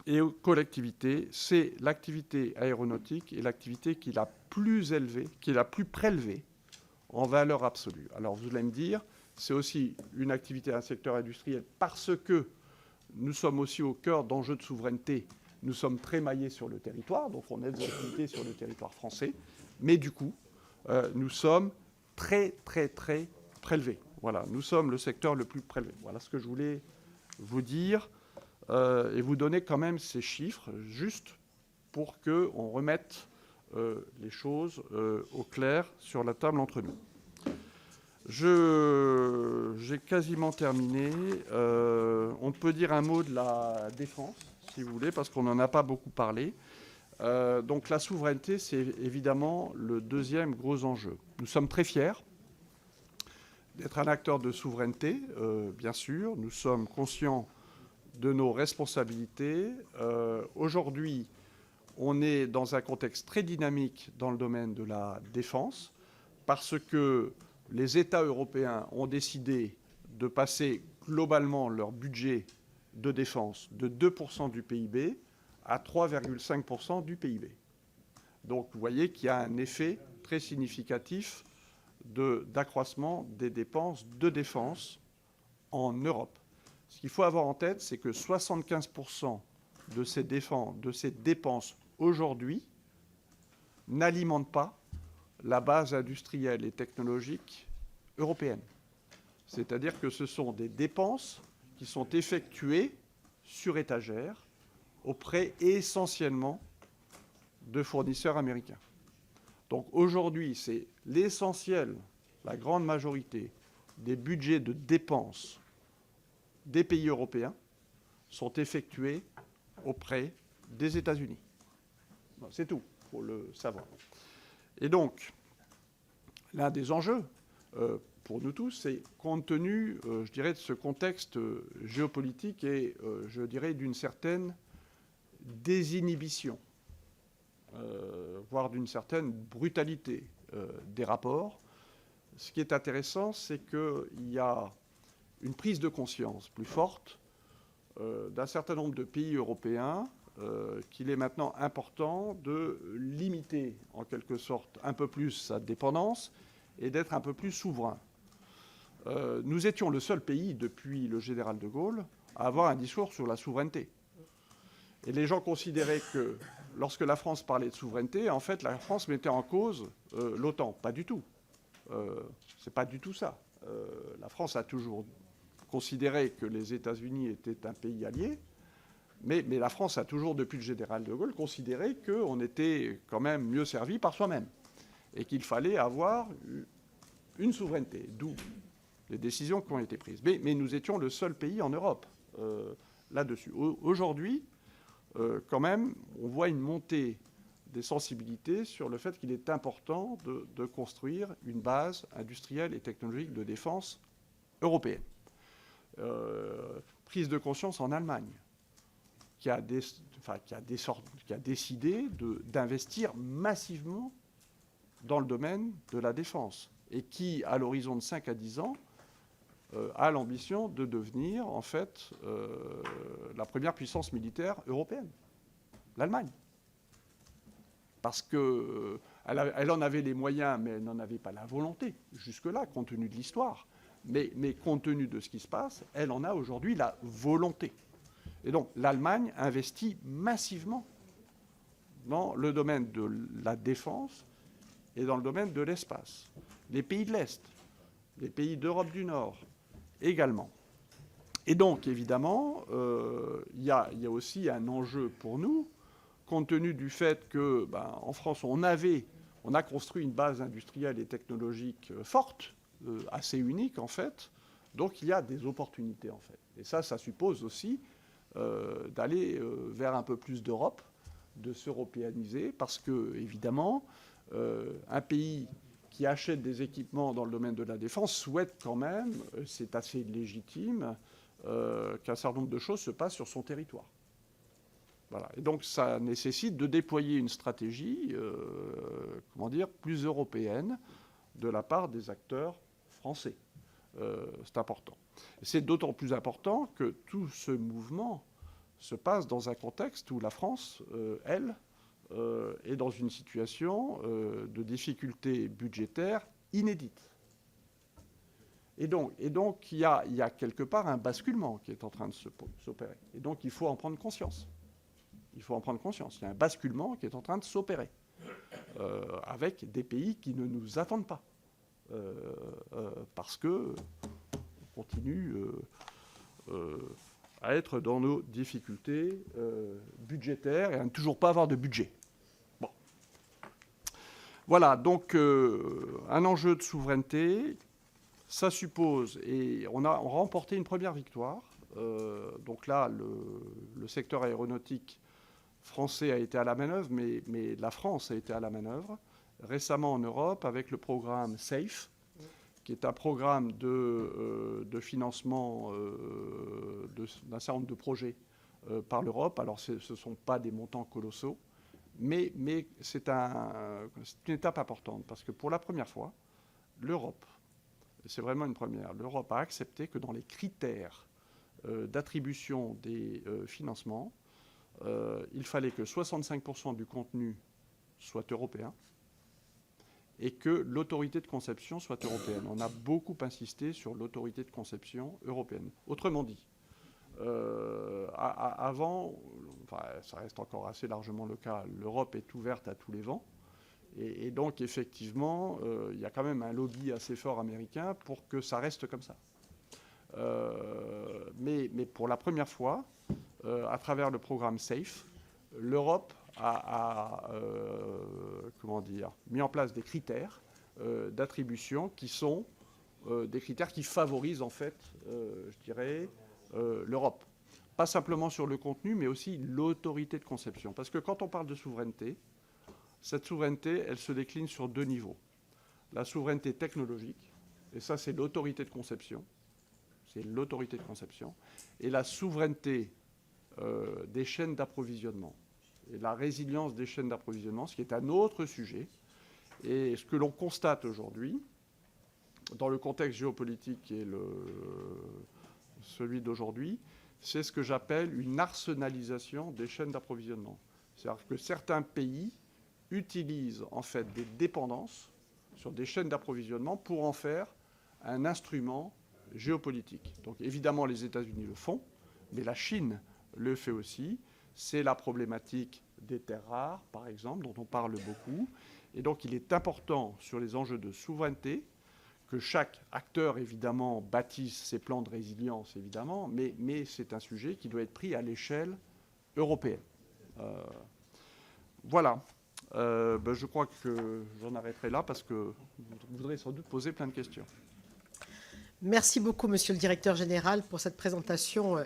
et aux collectivités. C'est l'activité aéronautique et l'activité qui est la plus élevée, qui est la plus prélevée en valeur absolue. Alors vous allez me dire, c'est aussi une activité, un secteur industriel, parce que nous sommes aussi au cœur d'enjeux de souveraineté. Nous sommes très maillés sur le territoire, donc on a des activités sur le territoire français, mais du coup, nous sommes très, très, très prélevés. Voilà, nous sommes le secteur le plus prélevé. Voilà ce que je voulais vous dire et vous donner quand même ces chiffres, juste pour qu'on remette les choses au clair sur la table entre nous. J'ai quasiment terminé. On peut dire un mot de la défense, si vous voulez, parce qu'on n'en a pas beaucoup parlé. Donc la souveraineté, c'est évidemment le deuxième gros enjeu. Nous sommes très fiers d'être un acteur de souveraineté, bien sûr. Nous sommes conscients de nos responsabilités. Aujourd'hui, on est dans un contexte très dynamique dans le domaine de la défense, parce que les États européens ont décidé de passer globalement leur budget de défense de 2% du PIB à 3,5% du PIB. Donc vous voyez qu'il y a un effet très significatif d'accroissement des dépenses de défense en Europe. Ce qu'il faut avoir en tête, c'est que 75% de ces dépenses aujourd'hui n'alimentent pas la base industrielle et technologique européenne. C'est-à-dire que ce sont des dépenses qui sont effectuées sur étagère auprès essentiellement de fournisseurs américains. Donc aujourd'hui, c'est l'essentiel, la grande majorité des budgets de dépenses des pays européens sont effectués auprès des États-Unis. C'est tout, il faut le savoir. Et donc, l'un des enjeux pour nous tous, c'est compte tenu, je dirais, de ce contexte géopolitique et, je dirais, d'une certaine désinhibition, voire d'une certaine brutalité des rapports. Ce qui est intéressant, c'est qu'il y a une prise de conscience plus forte d'un certain nombre de pays européens qu'il est maintenant important de limiter en quelque sorte un peu plus sa dépendance et d'être un peu plus souverain. Nous étions le seul pays depuis le général de Gaulle à avoir un discours sur la souveraineté. Et les gens considéraient que lorsque la France parlait de souveraineté, en fait, la France mettait en cause l'OTAN. Pas du tout. C'est pas du tout ça. La France a toujours considéré que les États-Unis étaient un pays allié, mais la France a toujours, depuis le général de Gaulle, considéré qu'on était quand même mieux servi par soi-même et qu'il fallait avoir une souveraineté, d'où les décisions qui ont été prises. Mais nous étions le seul pays en Europe là-dessus. Aujourd'hui, quand même, on voit une montée des sensibilités sur le fait qu'il est important de construire une base industrielle et technologique de défense européenne. Prise de conscience en Allemagne, qui a décidé d'investir massivement dans le domaine de la défense et qui, à l'horizon de 5 à 10 ans, a l'ambition de devenir, en fait, la première puissance militaire européenne, l'Allemagne. Parce qu'elle en avait les moyens, mais elle n'en avait pas la volonté, jusque-là, compte tenu de l'histoire. Mais compte tenu de ce qui se passe, elle en a aujourd'hui la volonté. Et donc, l'Allemagne investit massivement dans le domaine de la défense et dans le domaine de l'espace. Les pays de l'Est, les pays d'Europe du Nord également. Et donc, évidemment, il y a aussi un enjeu pour nous, compte tenu du fait que, en France, on a construit une base industrielle et technologique forte, assez unique en fait. Donc, il y a des opportunités en fait. Et ça suppose aussi d'aller vers un peu plus d'Europe, de s'européaniser, parce que, évidemment, un pays qui achète des équipements dans le domaine de la défense souhaite quand même, c'est assez légitime, qu'un certain nombre de choses se passent sur son territoire. Voilà. Et donc, ça nécessite de déployer une stratégie, plus européenne de la part des acteurs français. C'est important. C'est d'autant plus important que tout ce mouvement se passe dans un contexte où la France, elle, est dans une situation de difficulté budgétaire inédite. Et donc il y a quelque part un basculement qui est en train de s'opérer. Et donc, il faut en prendre conscience. Il faut en prendre conscience. Il y a un basculement qui est en train de s'opérer avec des pays qui ne nous attendent pas. Parce qu'on continue à être dans nos difficultés budgétaires et à ne toujours pas avoir de budget. Bon. Voilà, donc un enjeu de souveraineté, ça suppose, et on a remporté une première victoire. Donc là, le secteur aéronautique français a été à la manœuvre, mais la France a été à la manœuvre récemment en Europe avec le programme SAFE, qui est un programme de financement d'un certain nombre de projets par l'Europe. Alors, ce ne sont pas des montants colossaux, mais c'est une étape importante, parce que pour la première fois, l'Europe, c'est vraiment une première, l'Europe a accepté que dans les critères d'attribution des financements, il fallait que 65% du contenu soit européen et que l'autorité de conception soit européenne. On a beaucoup insisté sur l'autorité de conception européenne. Autrement dit, avant, ça reste encore assez largement le cas, l'Europe est ouverte à tous les vents. Et donc, effectivement, il y a quand même un lobby assez fort américain pour que ça reste comme ça. Mais pour la première fois, à travers le programme SAFE, l'Europe a mis en place des critères d'attribution qui sont des critères qui favorisent, en fait, l'Europe. Pas simplement sur le contenu, mais aussi l'autorité de conception. Parce que quand on parle de souveraineté, cette souveraineté, elle se décline sur deux niveaux. La souveraineté technologique, et ça, c'est l'autorité de conception. C'est l'autorité de conception. Et la souveraineté des chaînes d'approvisionnement. Et la résilience des chaînes d'approvisionnement, ce qui est un autre sujet. Et ce que l'on constate aujourd'hui, dans le contexte géopolitique qui est celui d'aujourd'hui, c'est ce que j'appelle une arsenalisation des chaînes d'approvisionnement. C'est-à-dire que certains pays utilisent en fait des dépendances sur des chaînes d'approvisionnement pour en faire un instrument géopolitique. Donc évidemment, les États-Unis le font, mais la Chine le fait aussi. C'est la problématique des terres rares, par exemple, dont on parle beaucoup. Et donc il est important, sur les enjeux de souveraineté, que chaque acteur, évidemment, bâtisse ses plans de résilience, évidemment, mais c'est un sujet qui doit être pris à l'échelle européenne. Voilà. Je crois que j'en arrêterai là parce que vous voudrez sans doute poser plein de questions.
Merci beaucoup, Monsieur le Directeur Général, pour cette présentation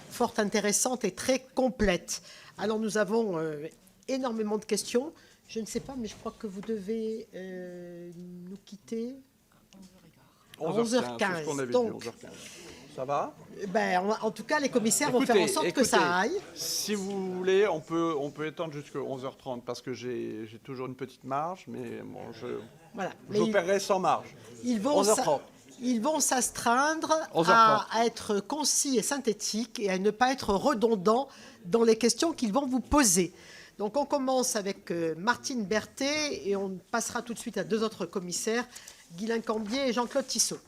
fort intéressante et très complète. Alors, nous avons énormément de questions. Je ne sais pas, mais je crois que vous devez nous quitter à 11h15.
C'est ce qu'on avait dit, 11h15. Ça va ?
En tout cas, les commissaires vont faire en sorte que ça aille.
Si vous voulez, on peut étendre jusqu'à 11h30 parce que j'ai toujours une petite marge, mais bon, j'opérerai sans marge. 11h30.
Ils vont s'astreindre à être concis et synthétiques et à ne pas être redondants dans les questions qu'ils vont vous poser. Donc on commence avec Martine Berthet et on passera tout de suite à deux autres commissaires, Guylain Cambier et Jean-Claude Tissot.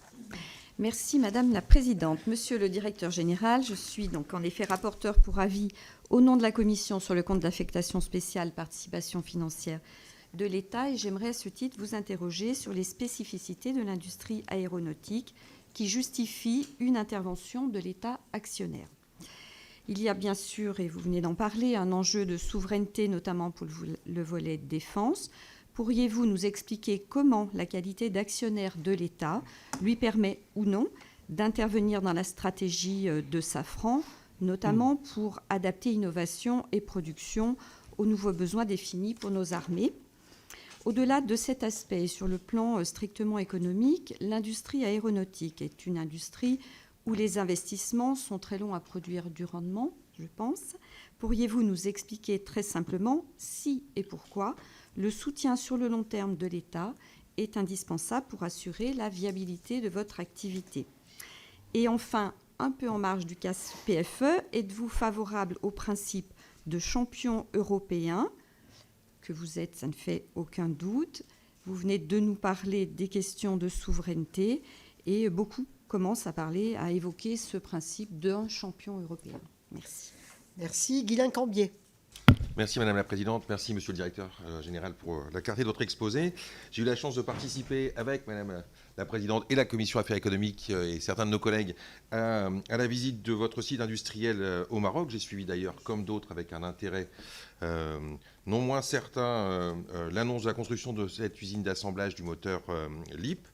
Merci Madame la Présidente. Monsieur le Directeur Général, je suis donc en effet rapporteur pour avis au nom de la Commission sur le compte d'affectation spéciale participation financière de l'État et j'aimerais à ce titre vous interroger sur les spécificités de l'industrie aéronautique qui justifient une intervention de l'État actionnaire. Il y a bien sûr, et vous venez d'en parler, un enjeu de souveraineté, notamment pour le volet défense. Pourriez-vous nous expliquer comment la qualité d'actionnaire de l'État lui permet ou non d'intervenir dans la stratégie de Safran, notamment pour adapter innovation et production aux nouveaux besoins définis pour nos armées ? Au-delà de cet aspect, sur le plan strictement économique, l'industrie aéronautique est une industrie où les investissements sont très longs à produire du rendement, je pense. Pourriez-vous nous expliquer très simplement si et pourquoi le soutien sur le long terme de l'État est indispensable pour assurer la viabilité de votre activité ? Et enfin, un peu en marge du cas PFE, êtes-vous favorable au principe de champion européen que vous êtes, ça ne fait aucun doute. Vous venez de nous parler des questions de souveraineté et beaucoup commencent à évoquer ce principe d'un champion européen. Merci.
Merci. Guylain Cambier.
Merci Madame la Présidente, merci Monsieur le Directeur Général pour la clarté de votre exposé. J'ai eu la chance de participer avec Madame la Présidente et la Commission Affaires économiques et certains de nos collègues à la visite de votre site industriel au Maroc. J'ai suivi d'ailleurs, comme d'autres, avec un intérêt non moins certain, l'annonce de la construction de cette usine d'assemblage du moteur LEAP.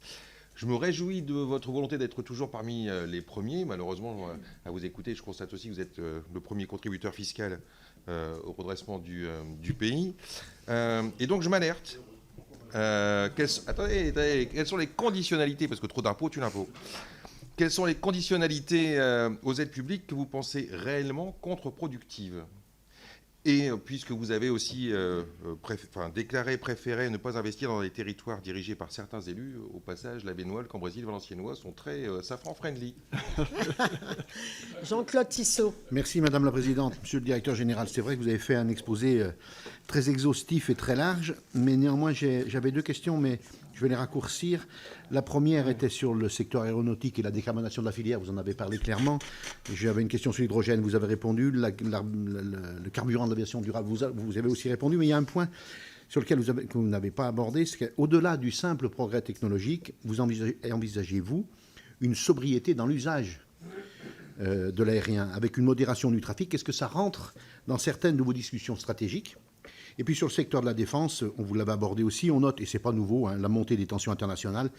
Je me réjouis de votre volonté d'être toujours parmi les premiers. Malheureusement, à vous écouter, je constate aussi que vous êtes le premier contributeur fiscal au redressement du pays. Et donc, je m'alerte. Attendez, quelles sont les conditionnalités, parce que trop d'impôts tue l'impôt. Quelles sont les conditionnalités aux aides publiques que vous pensez réellement contre-productives ? Et puisque vous avez aussi déclaré préférer ne pas investir dans des territoires dirigés par certains élus, au passage, la Bénois, le Cambrésis, le Valenciennois sont très Safran-friendly.
Jean-Claude Tissot.
Merci Madame la Présidente. Monsieur le Directeur Général, c'est vrai que vous avez fait un exposé très exhaustif et très large, mais néanmoins j'avais deux questions, mais je vais les raccourcir. La première était sur le secteur aéronautique et la décarbonation de la filière. Vous en avez parlé clairement. J'avais une question sur l'hydrogène. Vous avez répondu. Le carburant de l'aviation durable, vous avez aussi répondu. Mais il y a un point sur lequel que vous n'avez pas abordé. C'est qu'au-delà du simple progrès technologique, vous envisagez-vous une sobriété dans l'usage de l'aérien avec une modération du trafic? Est-ce que ça rentre dans certaines de vos discussions stratégiques? Et puis sur le secteur de la défense, on vous l'avait abordé aussi, on note, et ce n'est pas nouveau, la montée des tensions internationales,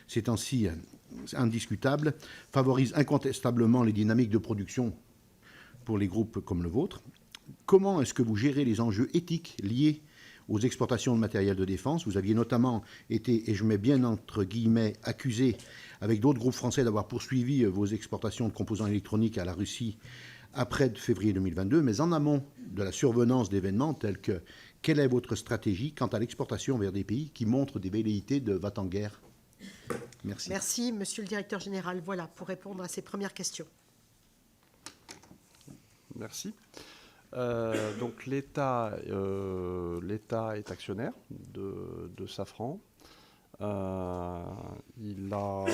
ces temps-ci indiscutable, favorise incontestablement les dynamiques de production pour les groupes comme le vôtre. Comment est-ce que vous gérez les enjeux éthiques liés aux exportations de matériel de défense? Vous aviez notamment été, et je mets bien entre guillemets, accusé avec d'autres groupes français d'avoir poursuivi vos exportations de composants électroniques à la Russie après février 2022, mais en amont de la survenance d'événements tels que quelle est votre stratégie quant à l'exportation vers des pays qui montrent des velléités de va-t-en-guerre? Merci.
Merci, Monsieur le Directeur Général. Voilà, pour répondre à ces premières questions.
Merci. Donc l'État est actionnaire de Safran. Il a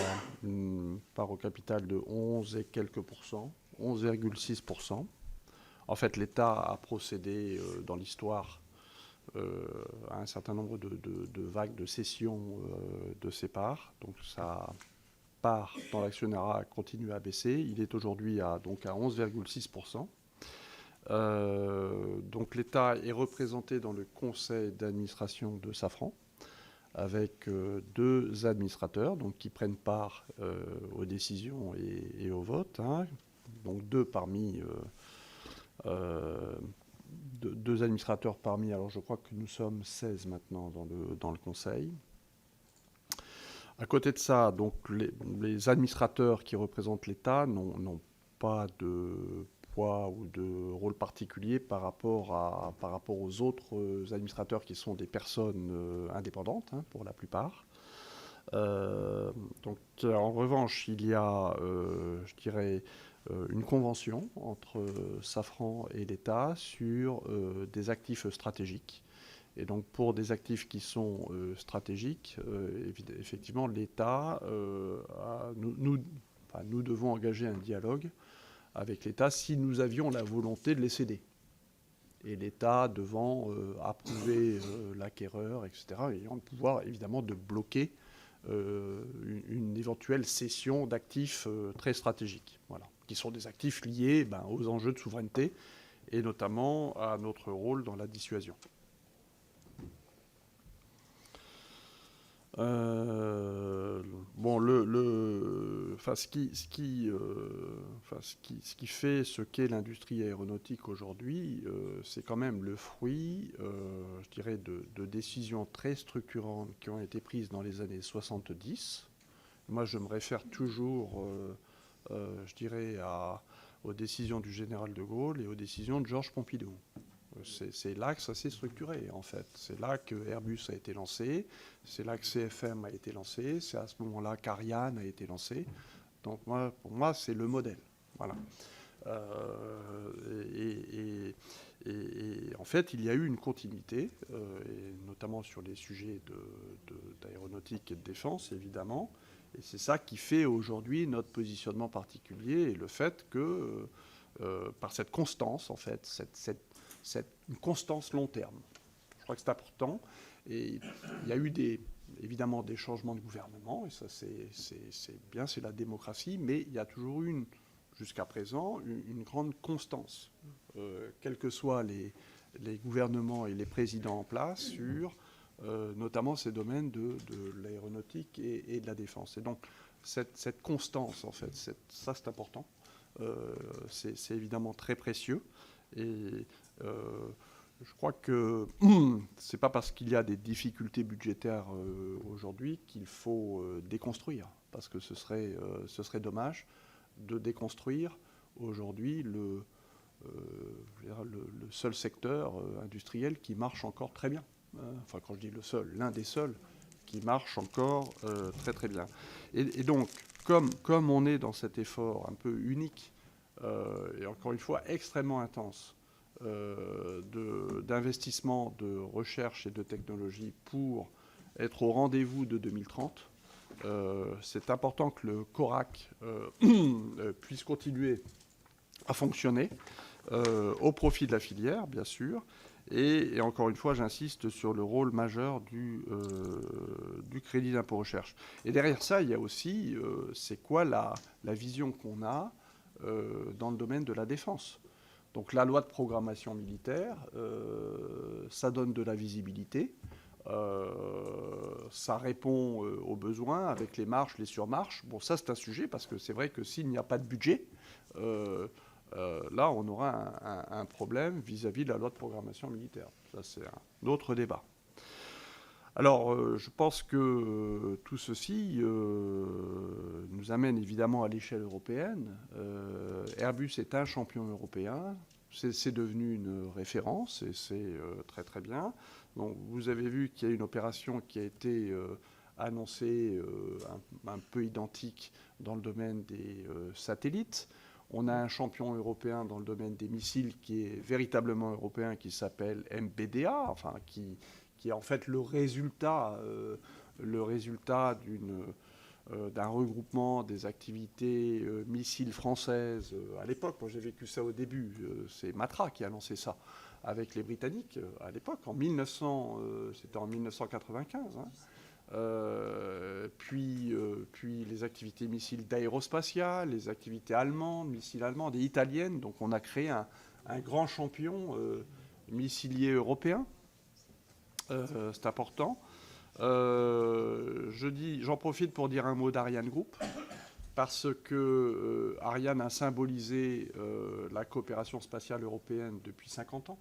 une part au capital de 11 et quelques pourcents, 11,6%. En fait, l'État a procédé dans l'histoire un certain nombre de vagues de cession de ses parts. Donc sa part dans l'actionnariat a continué à baisser. Il est aujourd'hui à 11,6%. Donc l'État est représenté dans le conseil d'administration de Safran avec 2 administrateurs donc, qui prennent part aux décisions et au vote. Hein. Donc 2 parmi... 2 administrateurs parmi, alors je crois que nous sommes 16 maintenant dans le conseil. À côté de ça, donc les administrateurs qui représentent l'État n'ont pas de poids ou de rôle particulier par rapport aux autres administrateurs qui sont des personnes indépendantes, hein, pour la plupart. Donc, en revanche, il y a, je dirais, une convention entre Safran et l'État sur des actifs stratégiques. Et donc pour des actifs qui sont stratégiques, effectivement, l'État, nous devons engager un dialogue avec l'État si nous avions la volonté de les céder. Et l'État devant approuver l'acquéreur, etc., ayant le pouvoir évidemment de bloquer une éventuelle cession d'actifs très stratégiques, voilà, qui sont des actifs liés aux enjeux de souveraineté et notamment à notre rôle dans la dissuasion. Ce qui fait ce qu'est l'industrie aéronautique aujourd'hui, c'est quand même le fruit, je dirais, de décisions très structurantes qui ont été prises dans les années 70. Moi, je me réfère toujours, je dirais, aux décisions du général de Gaulle et aux décisions de Georges Pompidou. C'est là que ça s'est structuré, en fait. C'est là que Airbus a été lancé, c'est là que CFM a été lancé, c'est à ce moment-là qu'Ariane a été lancé. Donc, pour moi, c'est le modèle. Voilà. Et en fait, il y a eu une continuité, et notamment sur les sujets d'aéronautique et de défense, évidemment. Et c'est ça qui fait aujourd'hui notre positionnement particulier et le fait que, par cette constance, en fait, une constance long terme. Je crois que c'est important. Et il y a eu évidemment des changements de gouvernement, et ça c'est bien, c'est la démocratie, mais il y a toujours eu, jusqu'à présent, une grande constance, quels que soient les gouvernements et les présidents en place, sur notamment ces domaines de l'aéronautique et de la défense. Et donc cette constance, en fait, ça c'est important. C'est évidemment très précieux. Et je crois que c'est pas parce qu'il y a des difficultés budgétaires aujourd'hui qu'il faut déconstruire, parce que ce serait dommage de déconstruire aujourd'hui le seul secteur industriel qui marche encore très bien. Enfin, quand je dis le seul, l'un des seuls qui marche encore très très bien. Et donc, comme on est dans cet effort un peu unique, et encore une fois extrêmement intense, d'investissement de recherche et de technologie pour être au rendez-vous de 2030, c'est important que le CORAC puisse continuer à fonctionner au profit de la filière, bien sûr. Et encore une fois, j'insiste sur le rôle majeur du crédit d'impôt recherche. Et derrière ça, il y a aussi, c'est quoi la vision qu'on a dans le domaine de la défense. Donc la loi de programmation militaire, ça donne de la visibilité, ça répond aux besoins avec les marches, les surmarches. Bon, ça c'est un sujet parce que c'est vrai que s'il n'y a pas de budget, là on aura un problème vis-à-vis de la loi de programmation militaire. Ça c'est un autre débat. Alors, je pense que tout ceci nous amène évidemment à l'échelle européenne. Airbus est un champion européen, c'est devenu une référence et c'est très très bien. Donc, vous avez vu qu'il y a une opération qui a été annoncée un peu identique dans le domaine des satellites. On a un champion européen dans le domaine des missiles qui est véritablement européen, qui s'appelle MBDA, enfin qui est en fait le résultat d'un regroupement des activités missiles françaises à l'époque. Moi, j'ai vécu ça au début. C'est Matra qui a lancé ça. avec les Britanniques à l'époque, c'était en 1995. Puis les activités missiles d'aérospatial, les activités allemandes, missiles allemandes et italiennes. Donc on a créé un grand champion missilier européen. C'est important. J'en profite pour dire un mot d'Ariane Group, parce que Ariane a symbolisé la coopération spatiale européenne depuis 50 ans.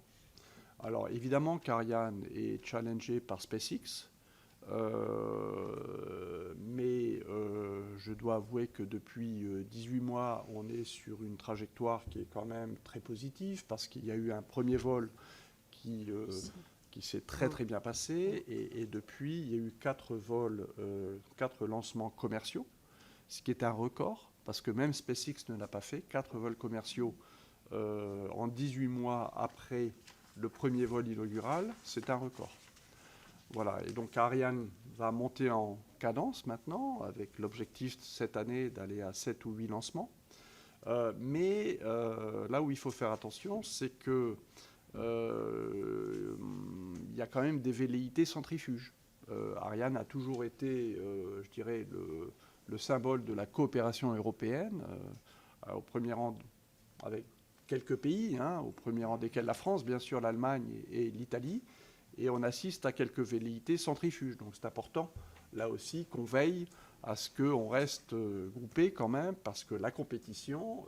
Alors évidemment qu'Ariane est challengée par SpaceX, mais je dois avouer que depuis 18 mois, on est sur une trajectoire qui est quand même très positive, parce qu'il y a eu un premier vol qui s'est très très bien passé, et depuis, il y a eu 4 lancements commerciaux, ce qui est un record, parce que même SpaceX ne l'a pas fait, 4 vols commerciaux en 18 mois après le premier vol inaugural, c'est un record. Voilà, et donc Ariane va monter en cadence maintenant, avec l'objectif cette année d'aller à 7 ou 8 lancements. Mais là où il faut faire attention, c'est que il y a quand même des velléités centrifuges. Ariane a toujours été, je dirais, le symbole de la coopération européenne, au premier rang avec quelques pays, au premier rang desquels la France, bien sûr, l'Allemagne et l'Italie. Et on assiste à quelques velléités centrifuges. Donc c'est important, là aussi, qu'on veille à ce qu'on reste groupé quand même, parce que la compétition,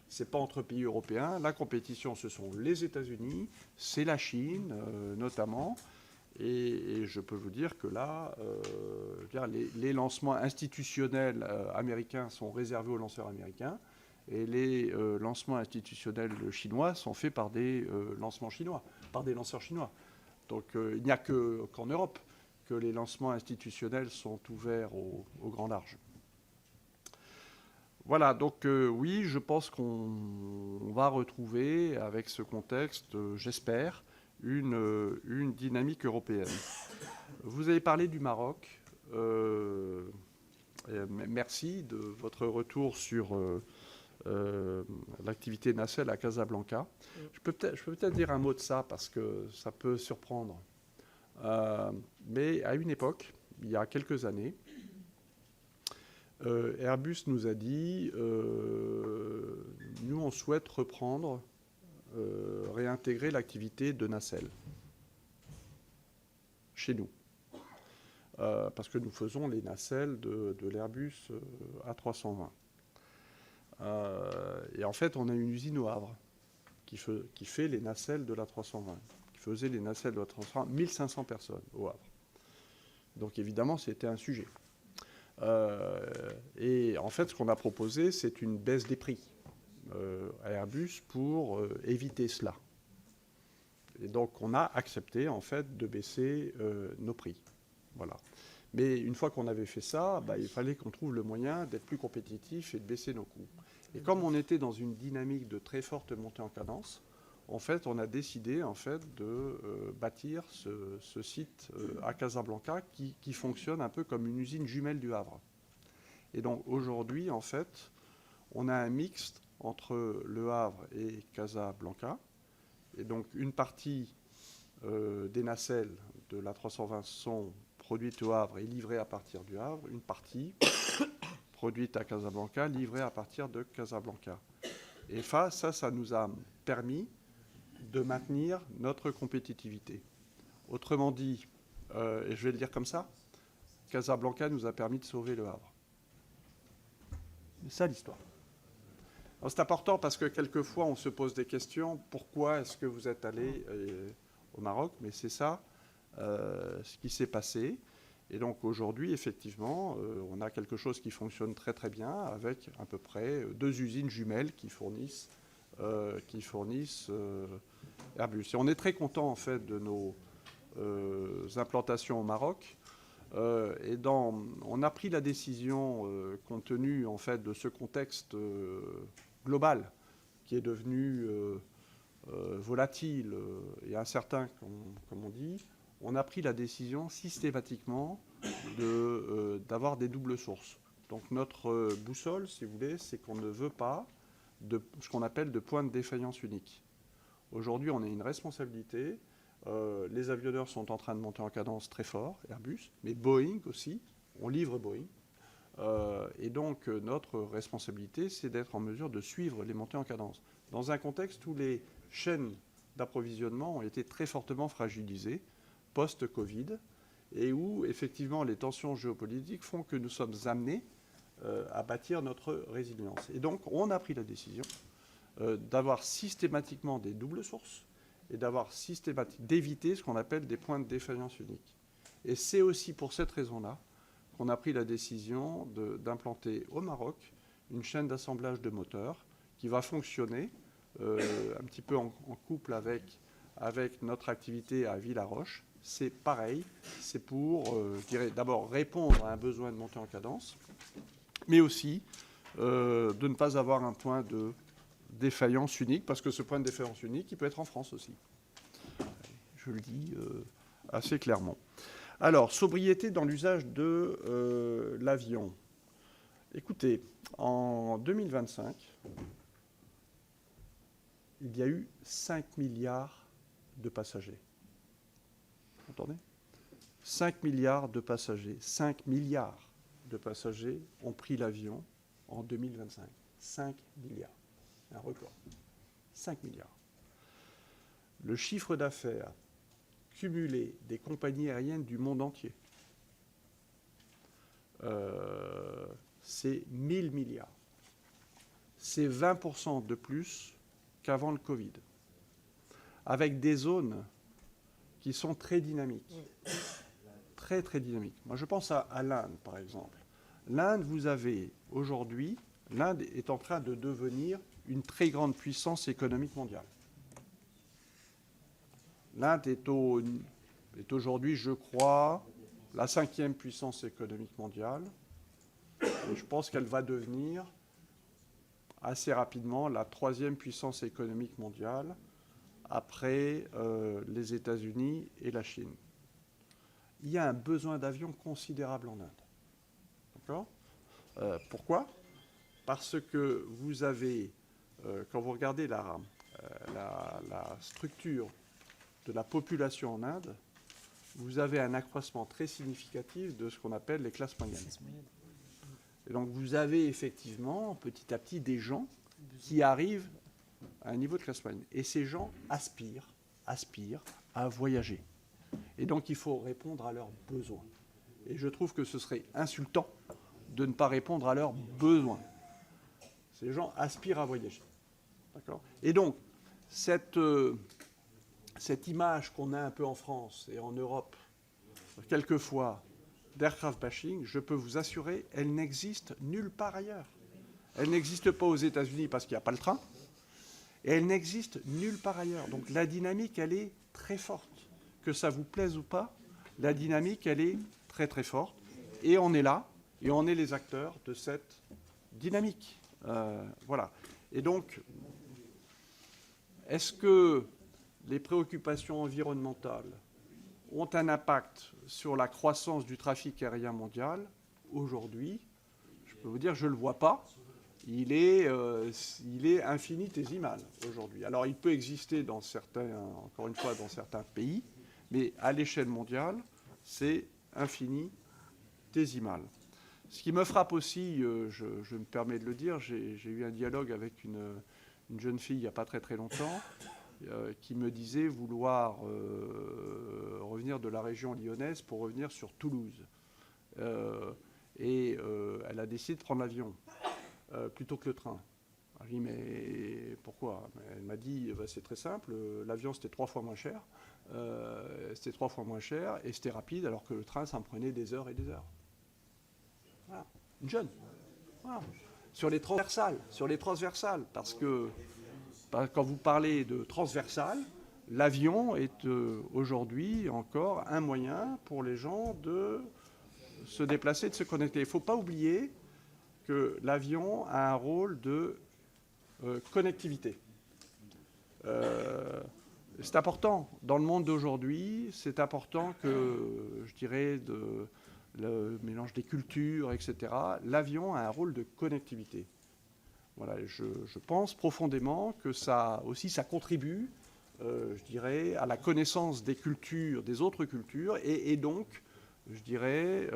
c'est pas entre pays européens. La compétition, ce sont les États-Unis, c'est la Chine, notamment. Et je peux vous dire que là, les lancements institutionnels américains sont réservés aux lanceurs américains, et les lancements institutionnels chinois sont faits par des lancements chinois, par des lanceurs chinois. Donc il n'y a qu'en Europe que les lancements institutionnels sont ouverts au grand large. Voilà, donc oui, je pense qu'on va retrouver avec ce contexte, j'espère, une dynamique européenne. Vous avez parlé du Maroc. Merci de votre retour sur l'activité nacelle à Casablanca. Je peux peut-être dire un mot de ça, parce que ça peut surprendre. Mais à une époque, il y a quelques années, Airbus nous a dit nous, on souhaite reprendre, réintégrer l'activité de nacelle chez nous. Parce que nous faisons les nacelles de l'Airbus A320. Et en fait, on a une usine au Havre qui fait les nacelles de l'A320, qui faisait les nacelles de l'A320, 1500 personnes au Havre. Donc évidemment, c'était un sujet. Et en fait, ce qu'on a proposé, c'est une baisse des prix à Airbus pour éviter cela. Et donc, on a accepté, en fait, de baisser nos prix. Voilà. Mais une fois qu'on avait fait ça, il fallait qu'on trouve le moyen d'être plus compétitif et de baisser nos coûts. Et comme on était dans une dynamique de très forte montée en cadence, en fait, on a décidé, en fait, de bâtir ce site à Casablanca qui fonctionne un peu comme une usine jumelle du Havre. Et donc, aujourd'hui, en fait, on a un mixte entre Le Havre et Casablanca. Et donc, une partie des nacelles de l'A320 sont produites au Havre et livrées à partir du Havre. Une partie produite à Casablanca, livrée à partir de Casablanca. Et ça nous a permis de maintenir notre compétitivité. Autrement dit, et je vais le dire comme ça, Casablanca nous a permis de sauver Le Havre. C'est ça l'histoire. C'est important parce que quelquefois on se pose des questions. Pourquoi est-ce que vous êtes allé au Maroc? Mais c'est ça ce qui s'est passé. Et donc aujourd'hui, effectivement, on a quelque chose qui fonctionne très très bien avec à peu près 2 usines jumelles qui fournissent Airbus. Et on est très content en fait de nos implantations au Maroc. On a pris la décision, compte tenu en fait de ce contexte global qui est devenu volatile et incertain, comme on dit, on a pris la décision systématiquement d'avoir des doubles sources. Donc notre boussole, si vous voulez, c'est qu'on ne veut pas de ce qu'on appelle de point de défaillance unique. Aujourd'hui, on a une responsabilité. Les avionneurs sont en train de monter en cadence très fort, Airbus, mais Boeing aussi. On livre Boeing. Et donc, notre responsabilité, c'est d'être en mesure de suivre les montées en cadence. Dans un contexte où les chaînes d'approvisionnement ont été très fortement fragilisées, post-Covid, et où, effectivement, les tensions géopolitiques font que nous sommes amenés à bâtir notre résilience. Et donc, on a pris la décision d'avoir systématiquement des doubles sources et d'éviter ce qu'on appelle des points de défaillance uniques. Et c'est aussi pour cette raison-là qu'on a pris la décision d'implanter au Maroc une chaîne d'assemblage de moteurs qui va fonctionner un petit peu en couple avec notre activité à Villaroche. C'est pareil, c'est pour, je dirais, d'abord répondre à un besoin de montée en cadence, mais aussi de ne pas avoir un point de défaillance unique, parce que ce point de défaillance unique, il peut être en France aussi. Je le dis assez clairement. Alors, sobriété dans l'usage de l'avion. Écoutez, en 2025, il y a eu 5 milliards de passagers. Vous entendez ? 5 milliards de passagers. 5 milliards de passagers ont pris l'avion en 2025. 5 milliards. Un record. 5 milliards. Le chiffre d'affaires cumulé des compagnies aériennes du monde entier, c'est 1000 milliards. C'est 20% de plus qu'avant le Covid. Avec des zones qui sont très dynamiques. Très, très dynamiques. Moi, je pense à l'Inde, par exemple. L'Inde, vous avez aujourd'hui, l'Inde est en train de devenir une très grande puissance économique mondiale. L'Inde est aujourd'hui, je crois, la 5e puissance économique mondiale. Et je pense qu'elle va devenir assez rapidement la 3e puissance économique mondiale après les États-Unis et la Chine. Il y a un besoin d'avions considérable en Inde. D'accord ? Pourquoi ? Parce que vous avez, quand vous regardez la structure de la population en Inde, vous avez un accroissement très significatif de ce qu'on appelle les classes moyennes. Et donc vous avez effectivement petit à petit des gens qui arrivent à un niveau de classe moyenne. Et ces gens aspirent à voyager. Et donc il faut répondre à leurs besoins. Et je trouve que ce serait insultant de ne pas répondre à leurs besoins. Ces gens aspirent à voyager. D'accord ? Et donc, cette image qu'on a un peu en France et en Europe, quelquefois, d'aircraft bashing, je peux vous assurer, elle n'existe nulle part ailleurs. Elle n'existe pas aux États-Unis parce qu'il n'y a pas le train, et elle n'existe nulle part ailleurs. Donc la dynamique, elle est très forte. Que ça vous plaise ou pas, la dynamique, elle est très très forte. Et on est là, et on est les acteurs de cette dynamique. Voilà. Et donc, est-ce que les préoccupations environnementales ont un impact sur la croissance du trafic aérien mondial? Aujourd'hui, je peux vous dire, je ne le vois pas. Il est infinitésimal aujourd'hui. Alors, il peut exister dans certains, encore une fois, dans certains pays, mais à l'échelle mondiale, c'est infinitésimal. Ce qui me frappe aussi, je me permets de le dire, j'ai eu un dialogue avec une jeune fille il n'y a pas très très longtemps, qui me disait vouloir revenir de la région lyonnaise pour revenir sur Toulouse. Elle a décidé de prendre l'avion plutôt que le train. Je lui ai dit, mais pourquoi ? Elle m'a dit, c'est très simple, l'avion c'était 3 fois moins cher, et c'était rapide, alors que le train, ça me prenait des heures et des heures. Voilà. Une jeune. Voilà. Sur les transversales, parce que quand vous parlez de transversal, l'avion est aujourd'hui encore un moyen pour les gens de se déplacer, de se connecter. Il ne faut pas oublier que l'avion a un rôle de connectivité. C'est important. Dans le monde d'aujourd'hui, c'est important que, je dirais, le mélange des cultures, etc. L'avion a un rôle de connectivité. Voilà, je pense profondément que ça aussi, ça contribue je dirais, à la connaissance des cultures, des autres cultures, et donc, je dirais,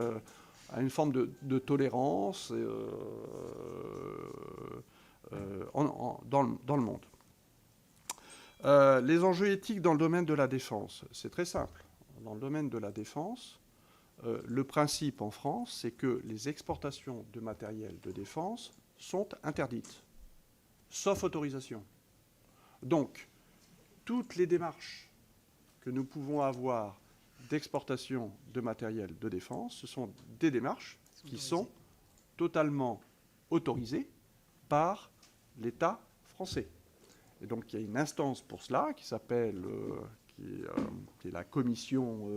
à une forme de tolérance dans le monde. Les enjeux éthiques dans le domaine de la défense, c'est très simple. Dans le domaine de la défense, le principe en France, c'est que les exportations de matériel de défense sont interdites, sauf autorisation. Donc, toutes les démarches que nous pouvons avoir d'exportation de matériel de défense, ce sont des démarches qui sont totalement autorisées par l'État français. Et donc, il y a une instance pour cela qui s'appelle, qui est la commission,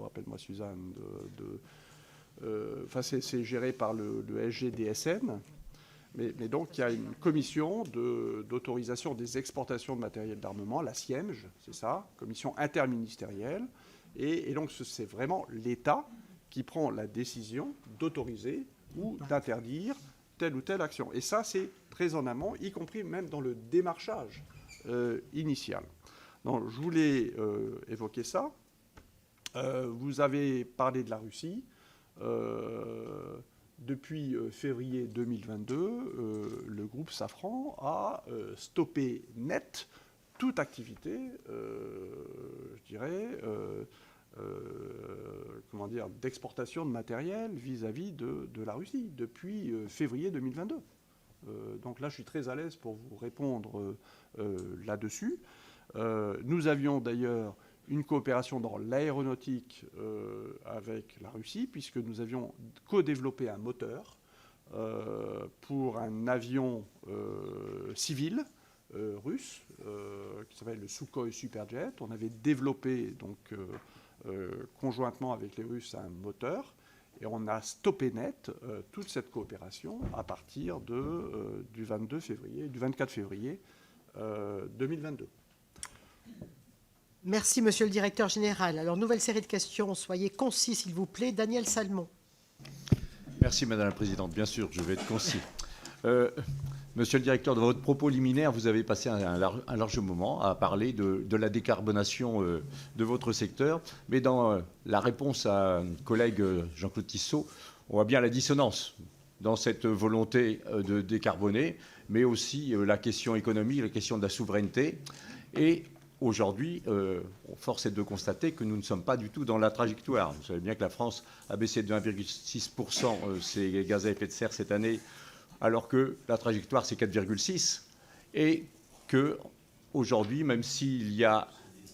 rappelle-moi Suzanne, c'est géré par le SGDSN. Mais donc, il y a une commission d'autorisation des exportations de matériel d'armement, la CIEMG, c'est ça, commission interministérielle. Et donc, c'est vraiment l'État qui prend la décision d'autoriser ou d'interdire telle ou telle action. Et ça, c'est très en amont, y compris même dans le démarchage initial. Donc, je voulais évoquer ça. Vous avez parlé de la Russie. Depuis février 2022, le groupe Safran a stoppé net toute activité, je dirais, d'exportation de matériel vis-à-vis de la Russie depuis février 2022. Donc là, je suis très à l'aise pour vous répondre là-dessus. Nous avions d'ailleurs une coopération dans l'aéronautique avec la Russie, puisque nous avions co-développé un moteur pour un avion civil russe qui s'appelle le Sukhoi Superjet. On avait développé donc conjointement avec les Russes un moteur, et on a stoppé net toute cette coopération à partir du 24 février 2022.
Merci, Monsieur le Directeur Général. Alors, nouvelle série de questions. Soyez concis, s'il vous plaît. Daniel Salmon.
Merci, Madame la Présidente. Bien sûr, je vais être concis. Monsieur le Directeur, dans votre propos liminaire, vous avez passé un large moment à parler de la décarbonation de votre secteur. Mais dans la réponse à un collègue, Jean-Claude Tissot, on voit bien la dissonance dans cette volonté de décarboner, mais aussi la question économique, la question de la souveraineté. Et aujourd'hui, force est de constater que nous ne sommes pas du tout dans la trajectoire. Vous savez bien que la France a baissé de 1,6% ses gaz à effet de serre cette année, alors que la trajectoire, c'est 4,6%. Et qu'aujourd'hui, même s'il y a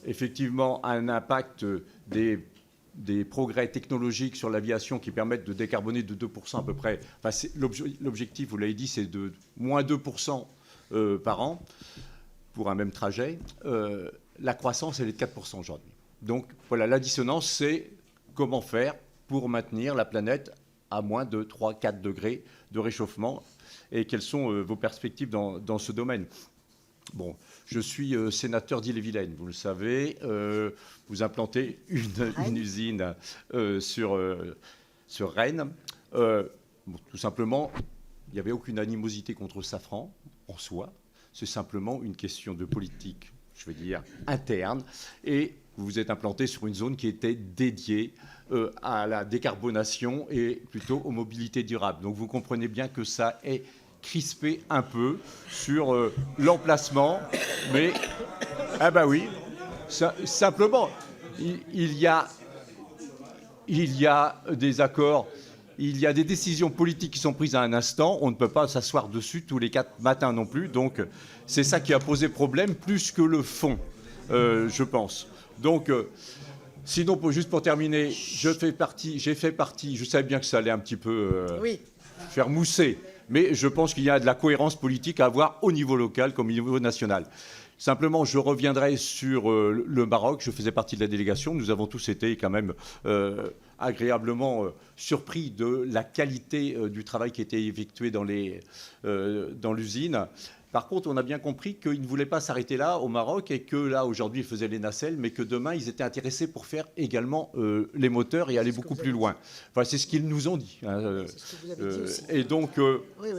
effectivement un impact des progrès technologiques sur l'aviation qui permettent de décarboner de 2% à peu près, enfin, l'objectif, vous l'avez dit, c'est de moins 2% par an, pour un même trajet, la croissance, elle est de 4% aujourd'hui. Donc voilà, la dissonance, c'est comment faire pour maintenir la planète à moins de 3-4 degrés de réchauffement, et quelles sont vos perspectives dans ce domaine. Bon, je suis sénateur d'Ille-et-Vilaine, vous le savez, vous implantez une usine sur Rennes. Tout simplement, il n'y avait aucune animosité contre Safran en soi. C'est simplement une question de politique, je veux dire, interne. Et vous vous êtes implanté sur une zone qui était dédiée à la décarbonation et plutôt aux mobilités durables. Donc vous comprenez bien que ça est crispé un peu sur l'emplacement. Mais, ah ben oui, simplement, il y a des accords. Il y a des décisions politiques qui sont prises à un instant. On ne peut pas s'asseoir dessus tous les 4 matins non plus. Donc, c'est ça qui a posé problème plus que le fond, je pense. Donc, sinon, juste pour terminer, j'ai fait partie, je savais bien que ça allait un petit peu faire mousser, mais je pense qu'il y a de la cohérence politique à avoir au niveau local comme au niveau national. Simplement, je reviendrai sur le Maroc. Je faisais partie de la délégation. Nous avons tous été quand même agréablement surpris de la qualité du travail qui était effectué dans l'usine. Par contre, on a bien compris qu'ils ne voulaient pas s'arrêter là, au Maroc, et que là, aujourd'hui, ils faisaient les nacelles, mais que demain, ils étaient intéressés pour faire également les moteurs et aller beaucoup plus loin. Enfin, c'est ce qu'ils nous ont dit. Hein,
c'est ce que vous avez dit aussi.
et donc,
Oui.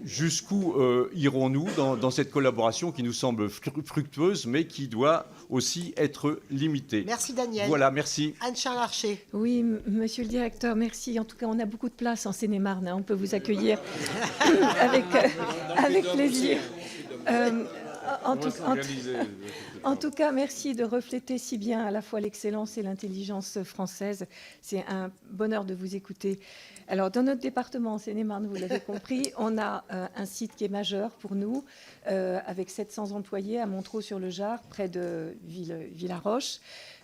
jusqu'où irons-nous dans cette collaboration qui nous semble fructueuse, mais qui doit aussi être limitée?
Merci Daniel.
Voilà, merci.
Anne-Charles Archer.
Oui, monsieur le directeur, merci. En tout cas, on a beaucoup de place en Seine-et-Marne. Hein. On peut vous accueillir avec plaisir. En tout cas, merci de refléter si bien à la fois l'excellence et l'intelligence française. C'est un bonheur de vous écouter. Alors, dans notre département, en Seine-et-Marne, vous l'avez compris, on a un site qui est majeur pour nous, avec 700 employés à Montreux-sur-le-Jard, près de Villaroche.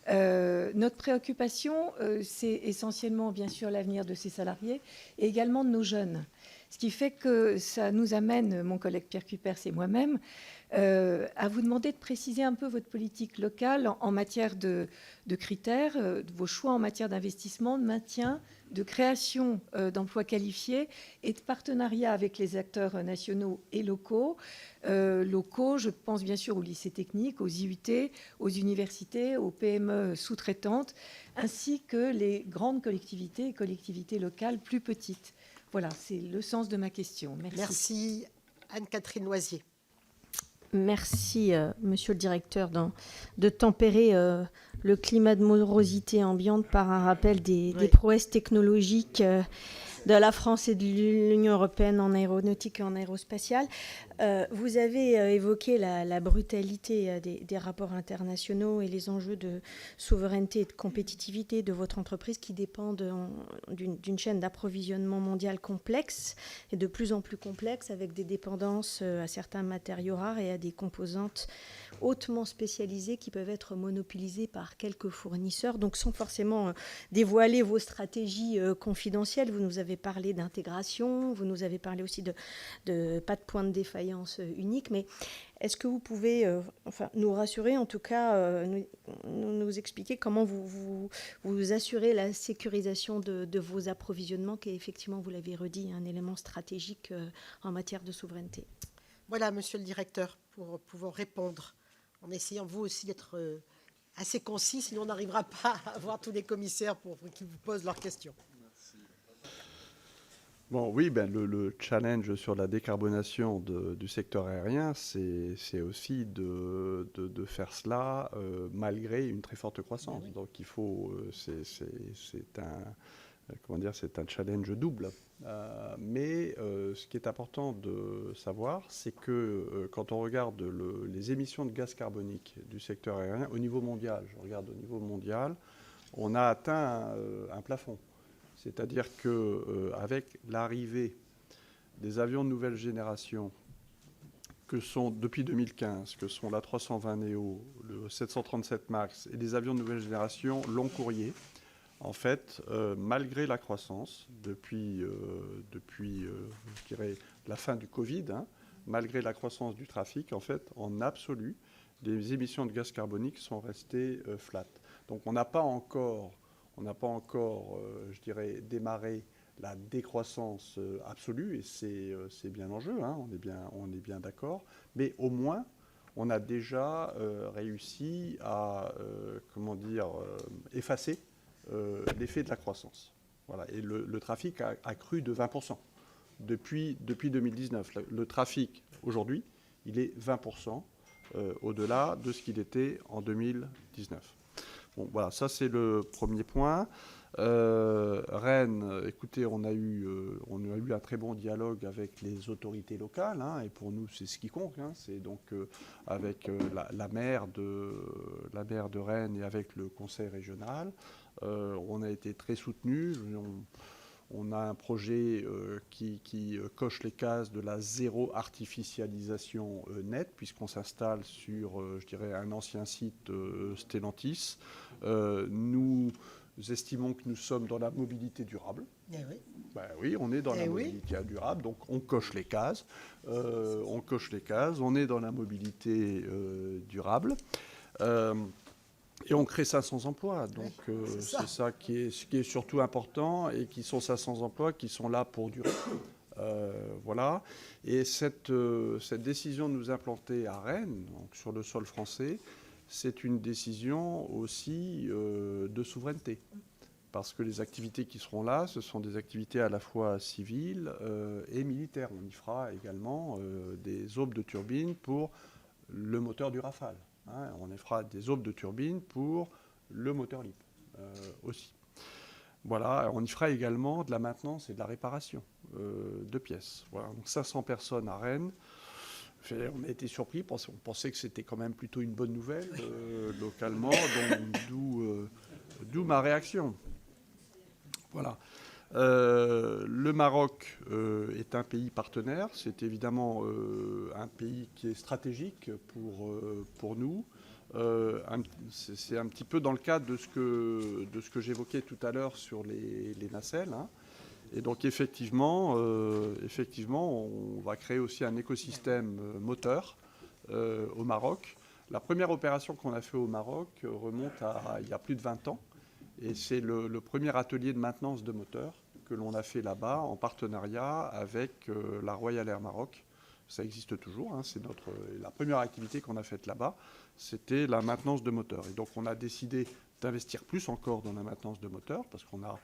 Notre préoccupation, c'est essentiellement, bien sûr, l'avenir de ces salariés et également de nos jeunes. Ce qui fait que ça nous amène, mon collègue Pierre Cuypers et moi-même, à vous demander de préciser un peu votre politique locale en matière de critères, vos choix en matière d'investissement, de maintien, de création d'emplois qualifiés et de partenariat avec les acteurs nationaux et locaux. Je pense bien sûr aux lycées techniques, aux IUT, aux universités, aux PME sous-traitantes, ainsi que les grandes collectivités et collectivités locales plus petites. Voilà, c'est le sens de ma question. Merci.
Merci Anne-Catherine Loisier.
Merci, monsieur le directeur, de tempérer le climat de morosité ambiante par un rappel des prouesses technologiques de la France et de l'Union européenne en aéronautique et en aérospatiale. Vous avez évoqué la brutalité des rapports internationaux et les enjeux de souveraineté et de compétitivité de votre entreprise qui dépendent d'une chaîne d'approvisionnement mondiale complexe et de plus en plus complexe, avec des dépendances à certains matériaux rares et à des composantes hautement spécialisées qui peuvent être monopolisées par quelques fournisseurs. Donc sans forcément dévoiler vos stratégies confidentielles, vous nous avez parlé d'intégration, vous nous avez parlé aussi de pas de point de défaillance unique, mais est-ce que vous pouvez nous rassurer, en tout cas nous expliquer comment vous assurez la sécurisation de vos approvisionnements, qui est effectivement, vous l'avez redit, un élément stratégique en matière de souveraineté?
Voilà, monsieur le directeur, pour pouvoir répondre, en essayant vous aussi d'être assez concis, sinon on n'arrivera pas à avoir tous les commissaires pour qu'ils vous posent leurs questions.
Bon, oui, le challenge sur la décarbonation du secteur aérien, c'est aussi de faire cela malgré une très forte croissance. Oui. Donc il faut, c'est un challenge double. Mais ce qui est important de savoir, c'est que quand on regarde les émissions de gaz carbonique du secteur aérien au niveau mondial, on a atteint un plafond. C'est-à-dire qu'avec l'arrivée des avions de nouvelle génération, que sont depuis 2015, que sont l'A320 Neo, le 737 MAX et les avions de nouvelle génération long courrier, en fait, malgré la croissance depuis je dirais, la fin du Covid, malgré la croissance du trafic, en fait, en absolu, les émissions de gaz carbonique sont restées flat. Donc on n'a pas encore, je dirais, démarré la décroissance absolue, et c'est bien en jeu, on est bien d'accord, mais au moins, on a déjà réussi à, effacer l'effet de la croissance. Voilà. Et le trafic a cru de 20% depuis 2019. Le trafic, aujourd'hui, il est 20% au-delà de ce qu'il était en 2019. Bon, voilà, ça c'est le premier point. Rennes, écoutez, on a eu un très bon dialogue avec les autorités locales, et pour nous c'est ce qui compte. C'est donc avec la maire de Rennes et avec le conseil régional. On a été très soutenus. On a un projet qui coche les cases de la zéro artificialisation nette, puisqu'on s'installe sur, je dirais, un ancien site Stellantis. Nous estimons que nous sommes dans la mobilité durable.
Eh oui.
Ben oui, on est dans la mobilité durable, donc on coche les cases. On est dans la mobilité durable. Et on crée 500 emplois, donc c'est ça qui est surtout important, et qui sont 500 emplois qui sont là pour durer. Voilà. Et cette décision de nous implanter à Rennes, donc sur le sol français, c'est une décision aussi de souveraineté. Parce que les activités qui seront là, ce sont des activités à la fois civiles et militaires. On y fera également des aubes de turbines pour le moteur du Rafale. Hein. On y fera des aubes de turbines pour le moteur LEAP aussi. Voilà, on y fera également de la maintenance et de la réparation de pièces. Voilà, donc 500 personnes à Rennes. On a été surpris, on pensait que c'était quand même plutôt une bonne nouvelle localement, d'où ma réaction. Voilà. Le Maroc est un pays partenaire. C'est évidemment un pays qui est stratégique pour nous. C'est un petit peu dans le cadre de ce que j'évoquais tout à l'heure sur les nacelles. Hein. Et donc effectivement, on va créer aussi un écosystème moteur au Maroc. La première opération qu'on a fait au Maroc remonte à il y a plus de 20 ans. Et c'est le premier atelier de maintenance de moteurs que l'on a fait là-bas en partenariat avec la Royal Air Maroc. Ça existe toujours, hein, c'est la première activité qu'on a faite là-bas, c'était la maintenance de moteurs. Et donc on a décidé d'investir plus encore dans la maintenance de moteurs parce qu'on a,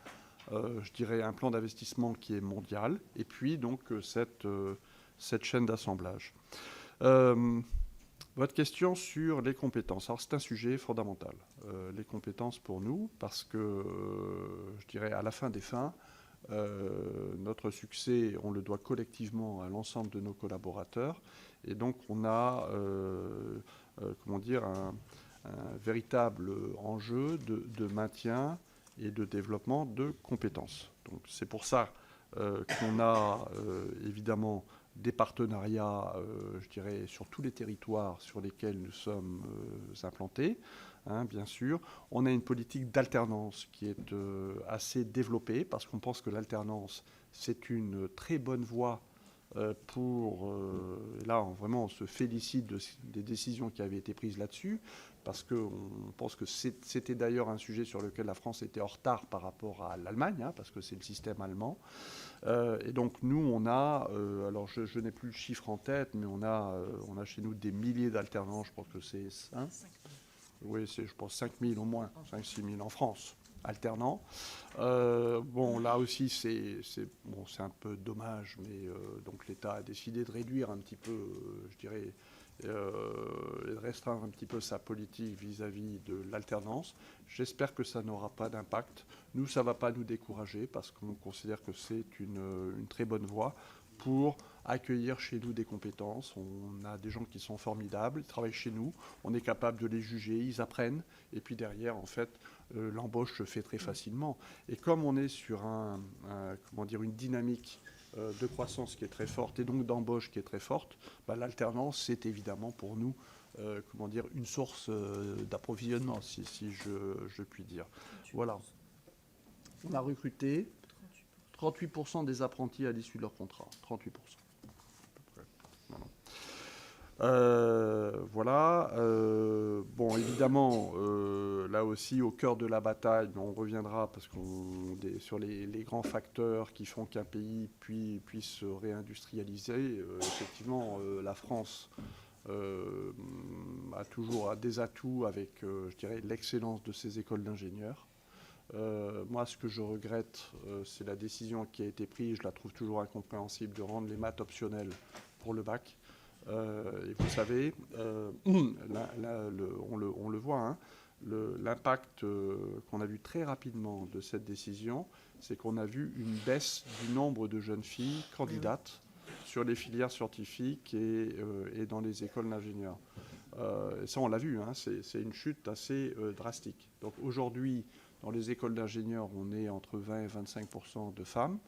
je dirais, un plan d'investissement qui est mondial et puis donc cette chaîne d'assemblage. Votre question sur les compétences. Alors c'est un sujet fondamental, les compétences pour nous, parce que, je dirais, à la fin des fins, notre succès, on le doit collectivement à l'ensemble de nos collaborateurs. Et donc on a, comment dire, un véritable enjeu de maintien et de développement de compétences. Donc c'est pour ça qu'on a évidemment des partenariats, je dirais, sur tous les territoires sur lesquels nous sommes implantés, hein, bien sûr. On a une politique d'alternance qui est assez développée parce qu'on pense que l'alternance, c'est une très bonne voie pour... là, vraiment, on se félicite des décisions qui avaient été prises là-dessus parce qu'on pense que c'était d'ailleurs un sujet sur lequel la France était en retard par rapport à l'Allemagne, hein, parce que c'est le système allemand. Et donc nous, on a, alors je n'ai plus le chiffre en tête, mais on a chez nous des milliers d'alternants, je pense que c'est... Hein, oui, c'est je pense 5 000 au moins, 5-6 000 en France, alternants. Bon, là aussi, c'est un peu dommage, mais donc l'État a décidé de réduire un petit peu, je dirais, et de restreindre un petit peu sa politique vis-à-vis de l'alternance. J'espère que ça n'aura pas d'impact. Nous, ça ne va pas nous décourager parce qu'on considère que c'est une très bonne voie pour accueillir chez nous des compétences. On a des gens qui sont formidables, ils travaillent chez nous, on est capable de les juger, ils apprennent, et puis derrière, en fait, l'embauche se fait très facilement. Et comme on est sur comment dire, une dynamique de croissance qui est très forte et donc d'embauche qui est très forte, bah, l'alternance, c'est évidemment pour nous comment dire, une source d'approvisionnement, si je puis dire. Voilà. On a recruté 38% des apprentis à l'issue de leur contrat. 38%. Voilà. Bon, évidemment, là aussi, au cœur de la bataille, on reviendra parce qu'on sur les grands facteurs qui font qu'un pays puisse se réindustrialiser. Effectivement, la France a toujours des atouts avec, je dirais, l'excellence de ses écoles d'ingénieurs. Moi, ce que je regrette, c'est la décision qui a été prise, je la trouve toujours incompréhensible, de rendre les maths optionnelles pour le bac. Et vous savez, on le voit, hein, l'impact qu'on a vu très rapidement de cette décision, c'est qu'on a vu une baisse du nombre de jeunes filles candidates sur les filières scientifiques et dans les écoles d'ingénieurs. Ça, on l'a vu, hein, c'est une chute assez drastique. Donc aujourd'hui, dans les écoles d'ingénieurs, on est entre 20 et 25% de femmes.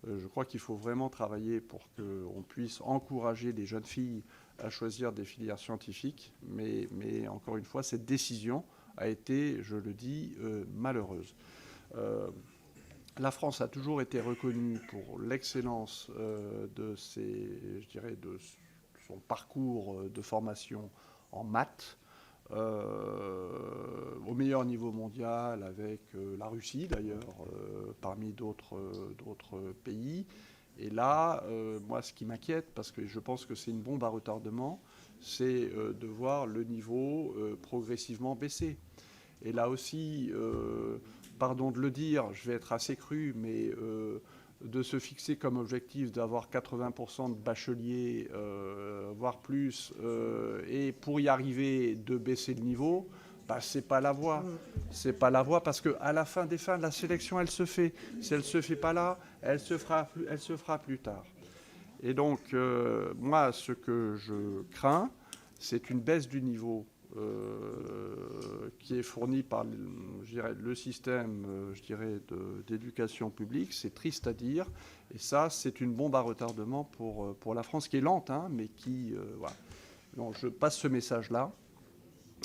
Je crois qu'il faut vraiment travailler pour qu'on puisse encourager les jeunes filles à choisir des filières scientifiques. Mais encore une fois, cette décision a été, je le dis, malheureuse. La France a toujours été reconnue pour l'excellence de son parcours de formation en maths. Au meilleur niveau mondial avec la Russie d'ailleurs, parmi d'autres pays. Et là, moi, ce qui m'inquiète, parce que je pense que c'est une bombe à retardement, c'est de voir le niveau progressivement baisser. Et là aussi, pardon de le dire, je vais être assez cru, mais de se fixer comme objectif d'avoir 80% de bacheliers, voire plus, et pour y arriver, de baisser le niveau, bah, c'est pas la voie. C'est pas la voie parce qu'à la fin des fins, la sélection, elle se fait. Si elle ne se fait pas là, elle se fera plus tard. Et donc, moi, ce que je crains, c'est une baisse du niveau qui est fourni par le système d'éducation publique. C'est triste à dire. Et ça, c'est une bombe à retardement pour la France, qui est lente, hein, mais qui... voilà. Donc, je passe ce message-là.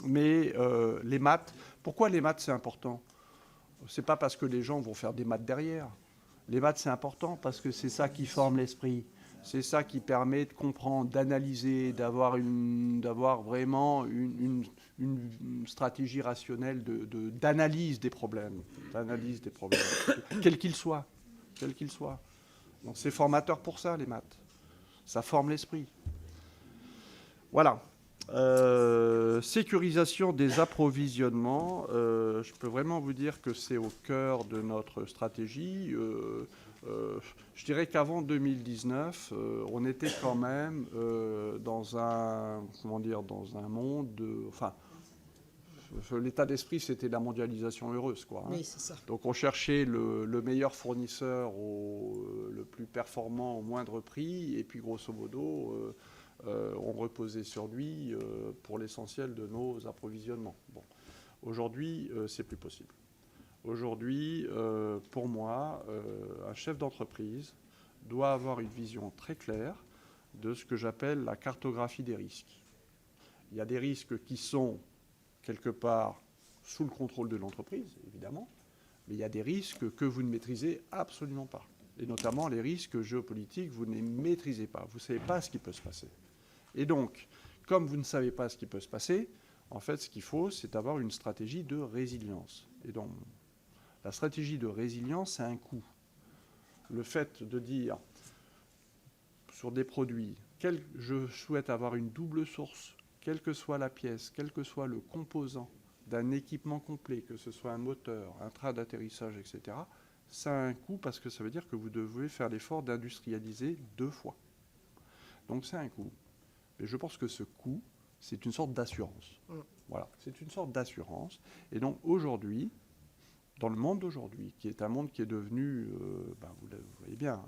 Mais les maths, pourquoi les maths, c'est important? C'est pas parce que les gens vont faire des maths derrière. Les maths, c'est important parce que c'est ça qui forme l'esprit. C'est ça qui permet de comprendre, d'analyser, d'avoir vraiment une stratégie rationnelle d'analyse des problèmes. Quels qu'ils soient. Donc c'est formateur pour ça, les maths. Ça forme l'esprit. Voilà. Sécurisation des approvisionnements. Je peux vraiment vous dire que c'est au cœur de notre stratégie. Je dirais qu'avant 2019, on était quand même dans un monde de... Enfin, l'état d'esprit, c'était la mondialisation heureuse, quoi. Hein.
Oui, c'est ça.
Donc on cherchait le meilleur fournisseur, le plus performant au moindre prix, et puis grosso modo, on reposait sur lui pour l'essentiel de nos approvisionnements. Bon. Aujourd'hui, c'est plus possible. Aujourd'hui, pour moi, un chef d'entreprise doit avoir une vision très claire de ce que j'appelle la cartographie des risques. Il y a des risques qui sont quelque part sous le contrôle de l'entreprise, évidemment, mais il y a des risques que vous ne maîtrisez absolument pas. Et notamment les risques géopolitiques, vous ne les maîtrisez pas. Vous ne savez pas ce qui peut se passer. Et donc, comme vous ne savez pas ce qui peut se passer, en fait, ce qu'il faut, c'est avoir une stratégie de résilience. Et donc, la stratégie de résilience, c'est un coût. Le fait de dire, sur des produits, je souhaite avoir une double source, quelle que soit la pièce, quel que soit le composant d'un équipement complet, que ce soit un moteur, un train d'atterrissage, etc., ça a un coût parce que ça veut dire que vous devez faire l'effort d'industrialiser 2 fois. Donc c'est un coût. Et je pense que ce coût, c'est une sorte d'assurance. Voilà, c'est une sorte d'assurance. Et donc aujourd'hui, dans le monde d'aujourd'hui, qui est un monde qui est devenu, vous voyez bien,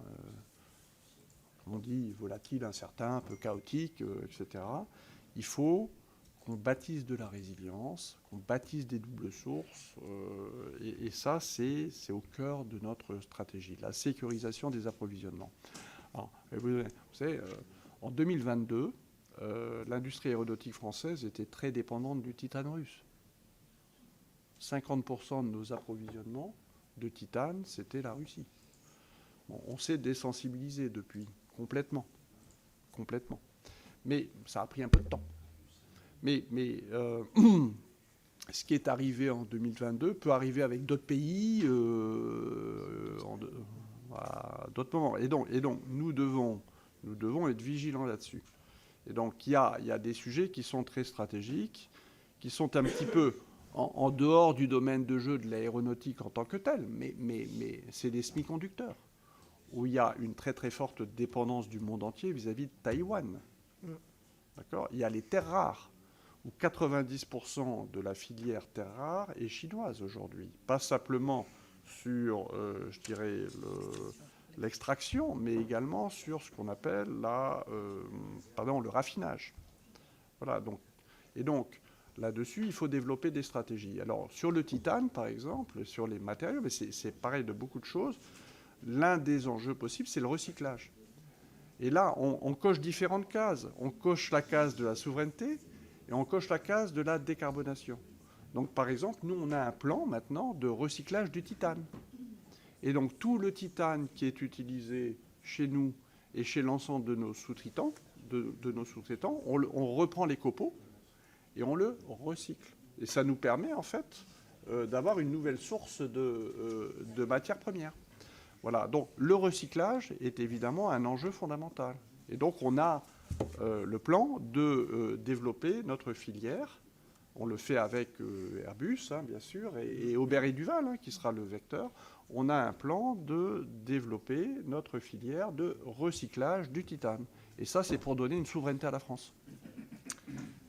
on dit volatile, incertain, un peu chaotique, etc., il faut qu'on bâtisse de la résilience, qu'on bâtisse des doubles sources, et ça, c'est au cœur de notre stratégie, la sécurisation des approvisionnements. Alors, vous savez, en 2022, l'industrie aéronautique française était très dépendante du titane russe. 50% de nos approvisionnements de titane, c'était la Russie. Bon, on s'est désensibilisé depuis, complètement. Mais ça a pris un peu de temps. Mais ce qui est arrivé en 2022 peut arriver avec d'autres pays à d'autres moments. Et donc nous devons être vigilants là-dessus. Et donc il y a des sujets qui sont très stratégiques, qui sont un petit peu en dehors du domaine de jeu de l'aéronautique en tant que tel, mais c'est des semi-conducteurs, où il y a une très très forte dépendance du monde entier vis-à-vis de Taïwan. D'accord ? Il y a les terres rares, où 90% de la filière terres rares est chinoise aujourd'hui. Pas simplement sur, l'extraction, mais également sur ce qu'on appelle le raffinage. Voilà, donc, là-dessus, il faut développer des stratégies. Alors, sur le titane, par exemple, sur les matériaux, mais c'est pareil de beaucoup de choses, l'un des enjeux possibles, c'est le recyclage. Et là, on coche différentes cases. On coche la case de la souveraineté et on coche la case de la décarbonation. Donc, par exemple, nous, on a un plan maintenant de recyclage du titane. Et donc, tout le titane qui est utilisé chez nous et chez l'ensemble de nos sous-traitants, on reprend les copeaux et on le recycle. Et ça nous permet, en fait, d'avoir une nouvelle source de matières premières. Voilà, donc le recyclage est évidemment un enjeu fondamental. Et donc on a le plan de développer notre filière. On le fait avec Airbus, hein, bien sûr, et Aubert et Duval, hein, qui sera le vecteur. On a un plan de développer notre filière de recyclage du titane. Et ça, c'est pour donner une souveraineté à la France.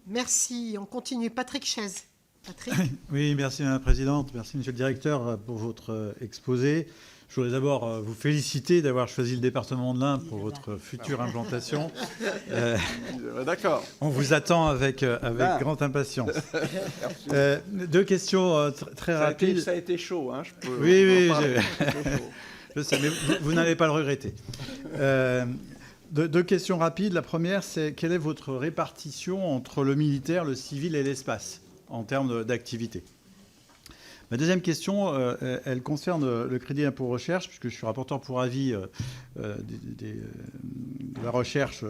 Merci. On continue. Patrick Chaise. Patrick.
Oui, merci Madame la Présidente. Merci Monsieur le Directeur pour votre exposé. Je voudrais d'abord vous féliciter d'avoir choisi le département de l'Ain pour votre future implantation.
D'accord.
On vous attend avec grande impatience. Deux questions très rapides.
Ça a été chaud, hein, je peux.
Oui. Je sais, mais vous n'allez pas le regretter. Deux questions rapides. La première, c'est quelle est votre répartition entre le militaire, le civil et l'espace en termes d'activité? Ma deuxième question, elle concerne le crédit d'impôt recherche, puisque je suis rapporteur pour avis de la recherche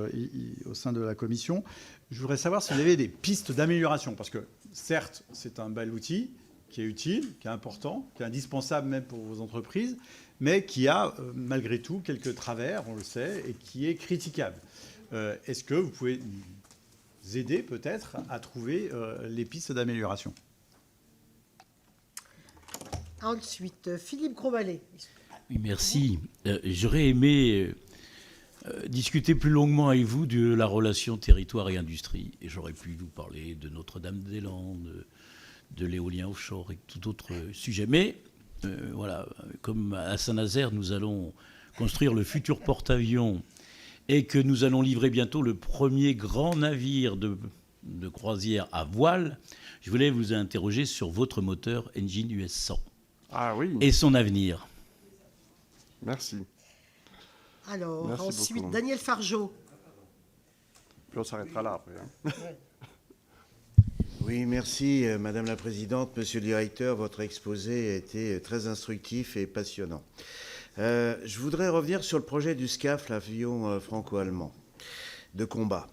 au sein de la commission. Je voudrais savoir si vous avez des pistes d'amélioration, parce que certes, c'est un bel outil qui est utile, qui est important, qui est indispensable même pour vos entreprises, mais qui a malgré tout quelques travers, on le sait, et qui est critiquable. Est-ce que vous pouvez nous aider peut-être à trouver les pistes d'amélioration?
Ensuite, Philippe Grosvalet.
Oui, merci. J'aurais aimé discuter plus longuement avec vous de la relation territoire et industrie. Et j'aurais pu vous parler de Notre-Dame-des-Landes, de l'éolien offshore et tout autre sujet. Mais voilà, comme à Saint-Nazaire, nous allons construire le futur porte-avions et que nous allons livrer bientôt le premier grand navire de croisière à voile, je voulais vous interroger sur votre moteur Engine US 100.
Ah oui.
Et son avenir.
Merci.
Alors,
Merci
ensuite,
beaucoup.
Daniel Fargeot.
Puis on s'arrêtera là après. Hein.
Oui, merci Madame la Présidente. Monsieur le Directeur, votre exposé a été très instructif et passionnant. Je voudrais revenir sur le projet du SCAF, l'avion franco-allemand de combat,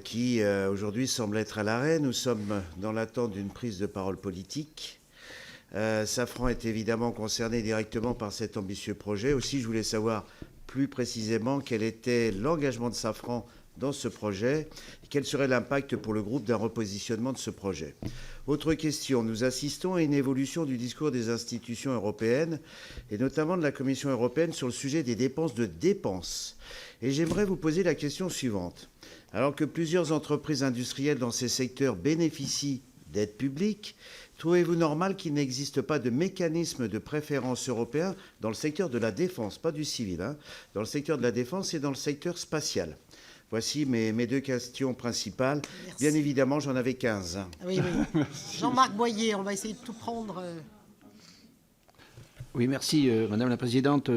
qui aujourd'hui semble être à l'arrêt. Nous sommes dans l'attente d'une prise de parole politique. Safran est évidemment concerné directement par cet ambitieux projet. Aussi, je voulais savoir plus précisément quel était l'engagement de Safran dans ce projet et quel serait l'impact pour le groupe d'un repositionnement de ce projet. Autre question, nous assistons à une évolution du discours des institutions européennes et notamment de la Commission européenne sur le sujet des dépenses de dépenses. Et j'aimerais vous poser la question suivante. Alors que plusieurs entreprises industrielles dans ces secteurs bénéficient d'aides publiques, trouvez-vous normal qu'il n'existe pas de mécanisme de préférence européen dans le secteur de la défense, pas du civil, hein, dans le secteur de la défense et dans le secteur spatial? Voici mes deux questions principales. Merci. Bien évidemment, j'en avais 15.
Oui. Jean-Marc Boyer, on va essayer de tout prendre.
Oui, merci Madame la Présidente.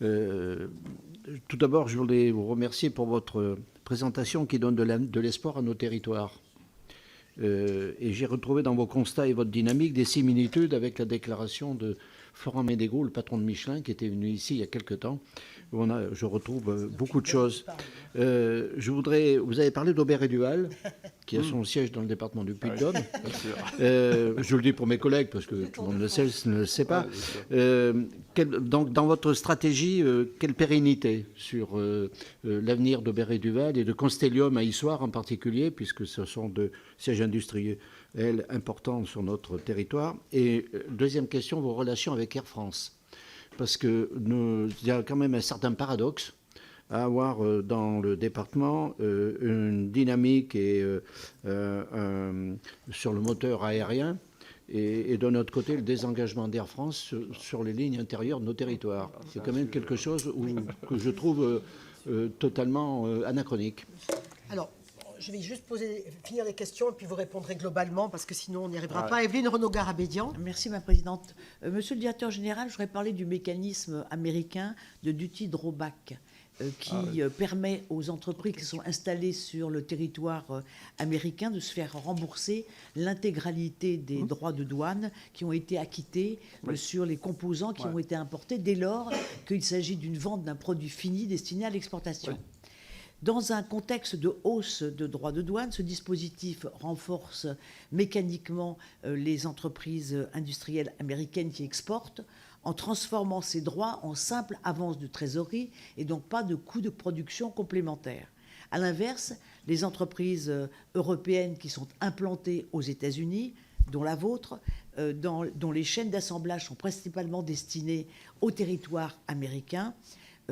Tout d'abord, je voulais vous remercier pour votre présentation qui donne de l'espoir à nos territoires. Et j'ai retrouvé dans vos constats et votre dynamique des similitudes avec la déclaration de Florent Médégaud, le patron de Michelin, qui était venu ici il y a quelque temps. Je retrouve beaucoup de choses. Vous avez parlé d'Aubert et Duval, qui a son siège dans le département du Puy-de-Dôme. Je le dis pour mes collègues, parce que tout le monde ne le sait pas. Donc, dans votre stratégie, quelle pérennité sur l'avenir d'Aubert et Duval et de Constellium à Issoire en particulier, puisque ce sont deux sièges industriels importants sur notre territoire. Et deuxième question, vos relations avec Air France. Parce qu'il y a quand même un certain paradoxe à avoir dans le département une dynamique sur le moteur aérien et de notre côté le désengagement d'Air France sur les lignes intérieures de nos territoires. C'est quand même quelque chose que je trouve totalement anachronique.
Alors, je vais juste finir les questions et puis vous répondrez globalement parce que sinon on n'y arrivera pas. Evelyne Renaud-Garabédian.
Merci ma présidente. Monsieur le directeur général, je voudrais parler du mécanisme américain de duty drawback qui permet aux entreprises qui sont installées sur le territoire américain de se faire rembourser l'intégralité des droits de douane qui ont été acquittés sur les composants qui ont été importés dès lors qu'il s'agit d'une vente d'un produit fini destiné à l'exportation. Dans un contexte de hausse de droits de douane, ce dispositif renforce mécaniquement les entreprises industrielles américaines qui exportent en transformant ces droits en simple avance de trésorerie et donc pas de coûts de production complémentaires. À l'inverse, les entreprises européennes qui sont implantées aux États-Unis, dont la vôtre, dont les chaînes d'assemblage sont principalement destinées au territoire américain,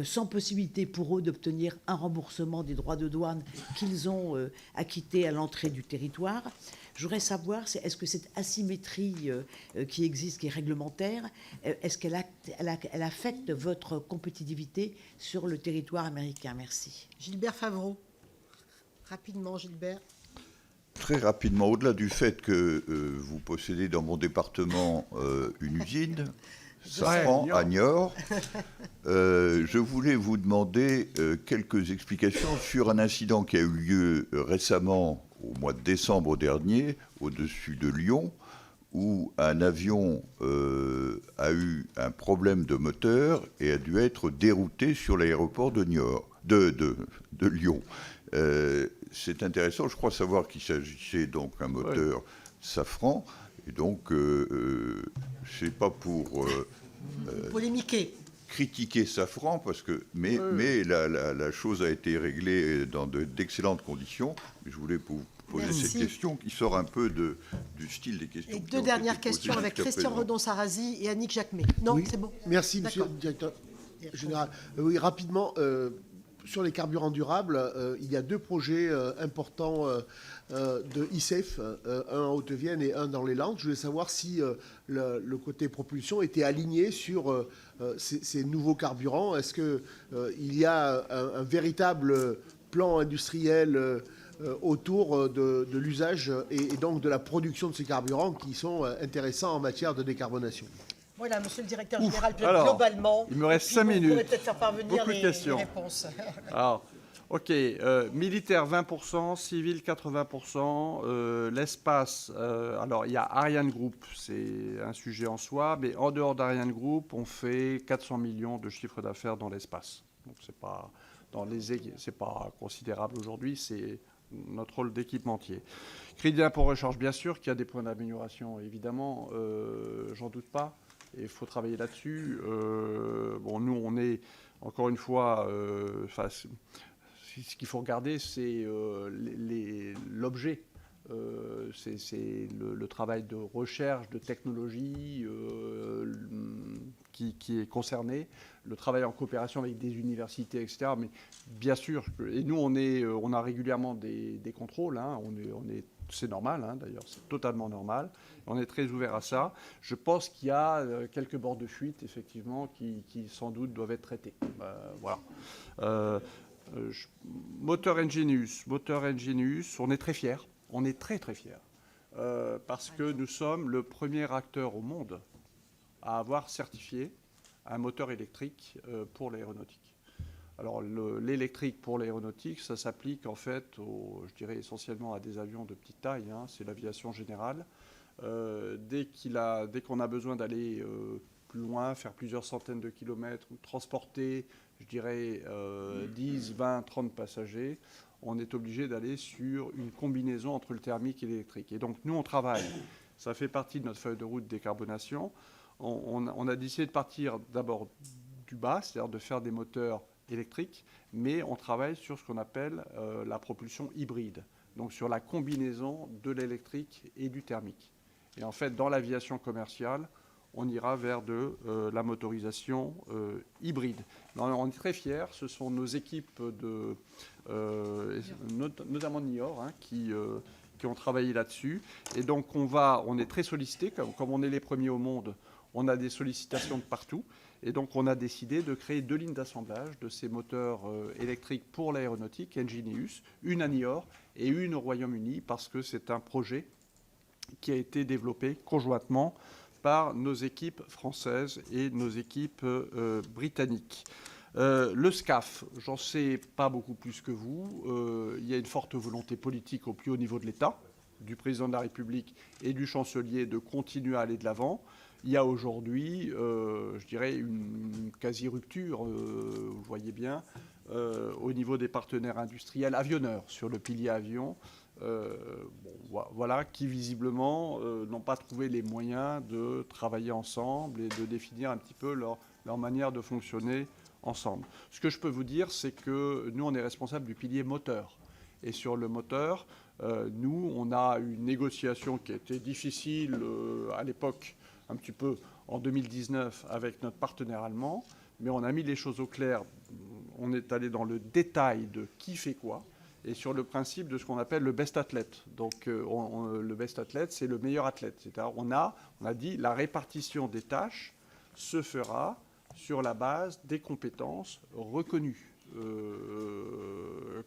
sans possibilité pour eux d'obtenir un remboursement des droits de douane qu'ils ont acquittés à l'entrée du territoire. Je voudrais savoir, est-ce que cette asymétrie qui existe, qui est réglementaire, est-ce qu'elle affecte votre compétitivité sur le territoire américain? Merci.
Gilbert Favreau. Rapidement, Gilbert.
Très rapidement, au-delà du fait que vous possédez dans mon département une usine, Safran, à Niort, je voulais vous demander quelques explications sur un incident qui a eu lieu récemment, au mois de décembre dernier, au-dessus de Lyon, où un avion a eu un problème de moteur et a dû être dérouté sur l'aéroport de Lyon. C'est intéressant, je crois savoir qu'il s'agissait donc d'un moteur Safran, et donc c'est pas pour
polémiquer,
critiquer Safran, mais la chose a été réglée dans d'excellentes conditions. Je voulais vous poser cette question qui sort un peu du style des questions.
Et deux dernières questions avec Christian Redon-Sarrazy et Annick Jacquemet. Non, oui. C'est bon.
Merci, monsieur le directeur général. Oui, rapidement. Sur les carburants durables, il y a deux projets importants de ICEF, un en Haute-Vienne et un dans les Landes. Je voulais savoir si le côté propulsion était aligné sur ces nouveaux carburants. Est-ce qu'il y a un véritable plan industriel autour de l'usage et donc de la production de ces carburants qui sont intéressants en matière de décarbonation?
Voilà, monsieur le directeur général, globalement.
Il me reste 5 minutes.
Vous pourrez peut-être faire parvenir
les
réponses.
Alors, OK. Militaire 20%, civil 80%. L'espace, alors il y a Ariane Group, c'est un sujet en soi, mais en dehors d'Ariane Group, on fait 400 millions de chiffre d'affaires dans l'espace. Donc c'est pas considérable aujourd'hui, c'est notre rôle d'équipementier. Crédit d'impôt recharge, bien sûr, qu'il y a des points d'amélioration, évidemment, j'en doute pas. Et il faut travailler là-dessus. Nous, on est, encore une fois, ce qu'il faut regarder, c'est l'objet. C'est le travail de recherche, de technologie qui est concerné, le travail en coopération avec des universités, etc. Mais bien sûr, et nous, on a régulièrement des contrôles. Hein, c'est normal, hein, d'ailleurs, c'est totalement normal. On est très ouvert à ça. Je pense qu'il y a quelques bords de fuite, effectivement, qui sans doute doivent être traités. Voilà. Moteur Engenius, on est très fiers. On est très, très fiers. Parce que nous sommes le premier acteur au monde à avoir certifié un moteur électrique pour l'aéronautique. Alors, l'électrique pour l'aéronautique, ça s'applique en fait, je dirais essentiellement à des avions de petite taille, hein, c'est l'aviation générale. Dès qu'on a besoin d'aller plus loin, faire plusieurs centaines de kilomètres, ou transporter, je dirais, 10, 20, 30 passagers, on est obligé d'aller sur une combinaison entre le thermique et l'électrique. Et donc, nous, on travaille. Ça fait partie de notre feuille de route de décarbonation. On a décidé de partir d'abord du bas, c'est-à-dire de faire des moteurs électriques, mais on travaille sur ce qu'on appelle la propulsion hybride, donc sur la combinaison de l'électrique et du thermique. Et en fait, dans l'aviation commerciale, on ira vers de la motorisation hybride. On est très fiers, ce sont nos équipes, notamment de Niort, hein, qui ont travaillé là-dessus. Et donc, on est très sollicité, comme on est les premiers au monde, on a des sollicitations de partout. Et donc, on a décidé de créer 2 lignes d'assemblage de ces moteurs électriques pour l'aéronautique, Engenius, une à Niort et une au Royaume-Uni, parce que c'est un projet qui a été développé conjointement par nos équipes françaises et nos équipes britanniques. Le SCAF, j'en sais pas beaucoup plus que vous. Il y a une forte volonté politique au plus haut niveau de l'État, du président de la République et du chancelier, de continuer à aller de l'avant. Il y a aujourd'hui, je dirais, une quasi-rupture, vous le voyez bien, au niveau des partenaires industriels avionneurs sur le pilier avion, voilà, qui visiblement n'ont pas trouvé les moyens de travailler ensemble et de définir un petit peu leur manière de fonctionner ensemble. Ce que je peux vous dire, c'est que nous, on est responsable du pilier moteur. Et sur le moteur, nous, on a une négociation qui a été difficile à l'époque, un petit peu en 2019, avec notre partenaire allemand, mais on a mis les choses au clair. On est allé dans le détail de qui fait quoi, et sur le principe de ce qu'on appelle le best athlète. Donc le best athlète, c'est le meilleur athlète. C'est-à-dire on a dit la répartition des tâches se fera sur la base des compétences reconnues,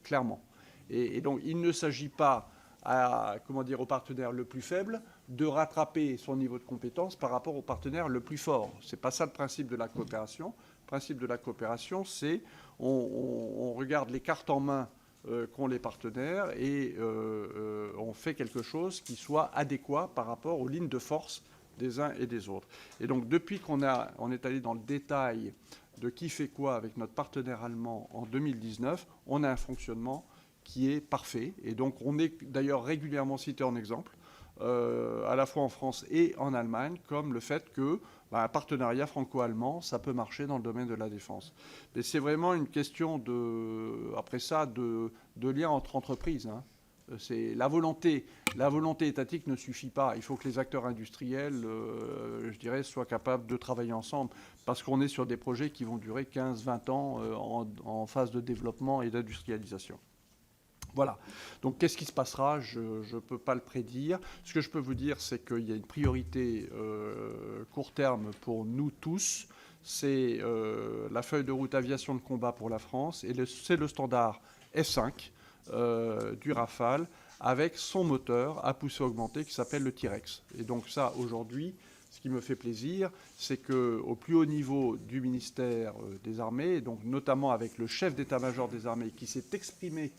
clairement. Et donc il ne s'agit pas au partenaire le plus faible de rattraper son niveau de compétence par rapport au partenaire le plus fort. Ce n'est pas ça le principe de la coopération. Le principe de la coopération, c'est on regarde les cartes en main qu'ont les partenaires et on fait quelque chose qui soit adéquat par rapport aux lignes de force des uns et des autres. Et donc depuis qu'on est allé dans le détail de qui fait quoi avec notre partenaire allemand en 2019, on a un fonctionnement qui est parfait. Et donc on est d'ailleurs régulièrement cité en exemple, à la fois en France et en Allemagne, comme le fait que un partenariat franco-allemand, ça peut marcher dans le domaine de la défense. Mais c'est vraiment une question après ça, de lien entre entreprises. Hein. C'est la volonté étatique ne suffit pas. Il faut que les acteurs industriels, je dirais, soient capables de travailler ensemble, parce qu'on est sur des projets qui vont durer 15-20 ans en phase de développement et d'industrialisation. Voilà. Donc, qu'est-ce qui se passera? Je ne peux pas le prédire. Ce que je peux vous dire, c'est qu'il y a une priorité court terme pour nous tous. C'est la feuille de route aviation de combat pour la France. Et c'est le standard F5 du Rafale avec son moteur à poussée augmentée qui s'appelle le T-Rex. Et donc ça, aujourd'hui, ce qui me fait plaisir, c'est qu'au plus haut niveau du ministère des Armées, donc notamment avec le chef d'état-major des armées qui s'est exprimé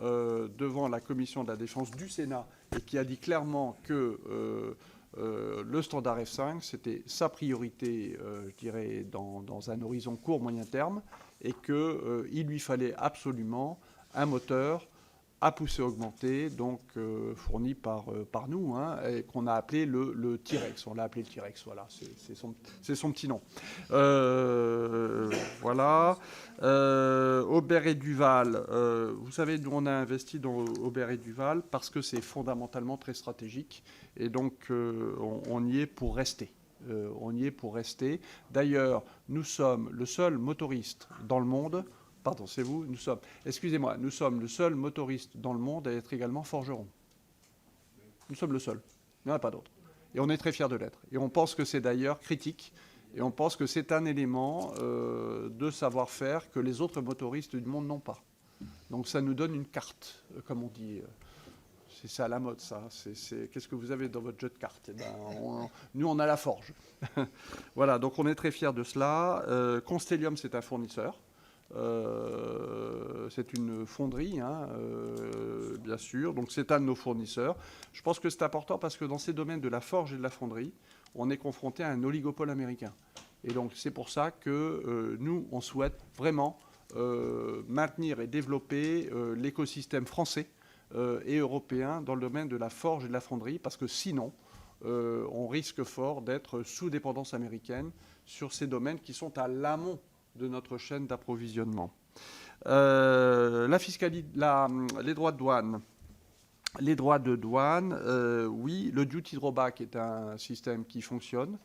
devant la commission de la défense du Sénat et qui a dit clairement que le standard F5, c'était sa priorité, je dirais, dans un horizon court, moyen terme, et qu'il lui fallait absolument un moteur à poussée augmentée, donc fourni par nous, hein, et qu'on a appelé le T-Rex. On l'a appelé le T-Rex, voilà, c'est son petit nom. Voilà. Aubert et Duval, vous savez, nous on a investi dans Aubert et Duval parce que c'est fondamentalement très stratégique, et donc on y est pour rester. On y est pour rester. D'ailleurs, nous sommes le seul motoriste dans le monde. Pardon, c'est vous. Nous sommes le seul motoriste dans le monde à être également forgeron. Nous sommes le seul. Il n'y en a pas d'autre. Et on est très fiers de l'être. Et on pense que c'est d'ailleurs critique. Et on pense que c'est un élément de savoir-faire que les autres motoristes du monde n'ont pas. Donc ça nous donne une carte, comme on dit. C'est ça la mode, ça. Qu'est-ce que vous avez dans votre jeu de cartes? Nous, on a la forge. Voilà, donc on est très fiers de cela. Constellium, c'est un fournisseur. C'est une fonderie, hein, bien sûr. Donc c'est un de nos fournisseurs. Je pense que c'est important parce que dans ces domaines de la forge et de la fonderie, on est confronté à un oligopole américain. Et donc c'est pour ça que nous, on souhaite vraiment maintenir et développer l'écosystème français et européen dans le domaine de la forge et de la fonderie, parce que sinon, on risque fort d'être sous dépendance américaine sur ces domaines qui sont à l'amont de notre chaîne d'approvisionnement. La fiscalité, les droits de douane. Les droits de douane, oui, le duty drawback est un système qui fonctionne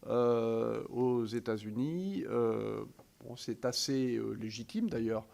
aux États-Unis. Bon, c'est assez légitime d'ailleurs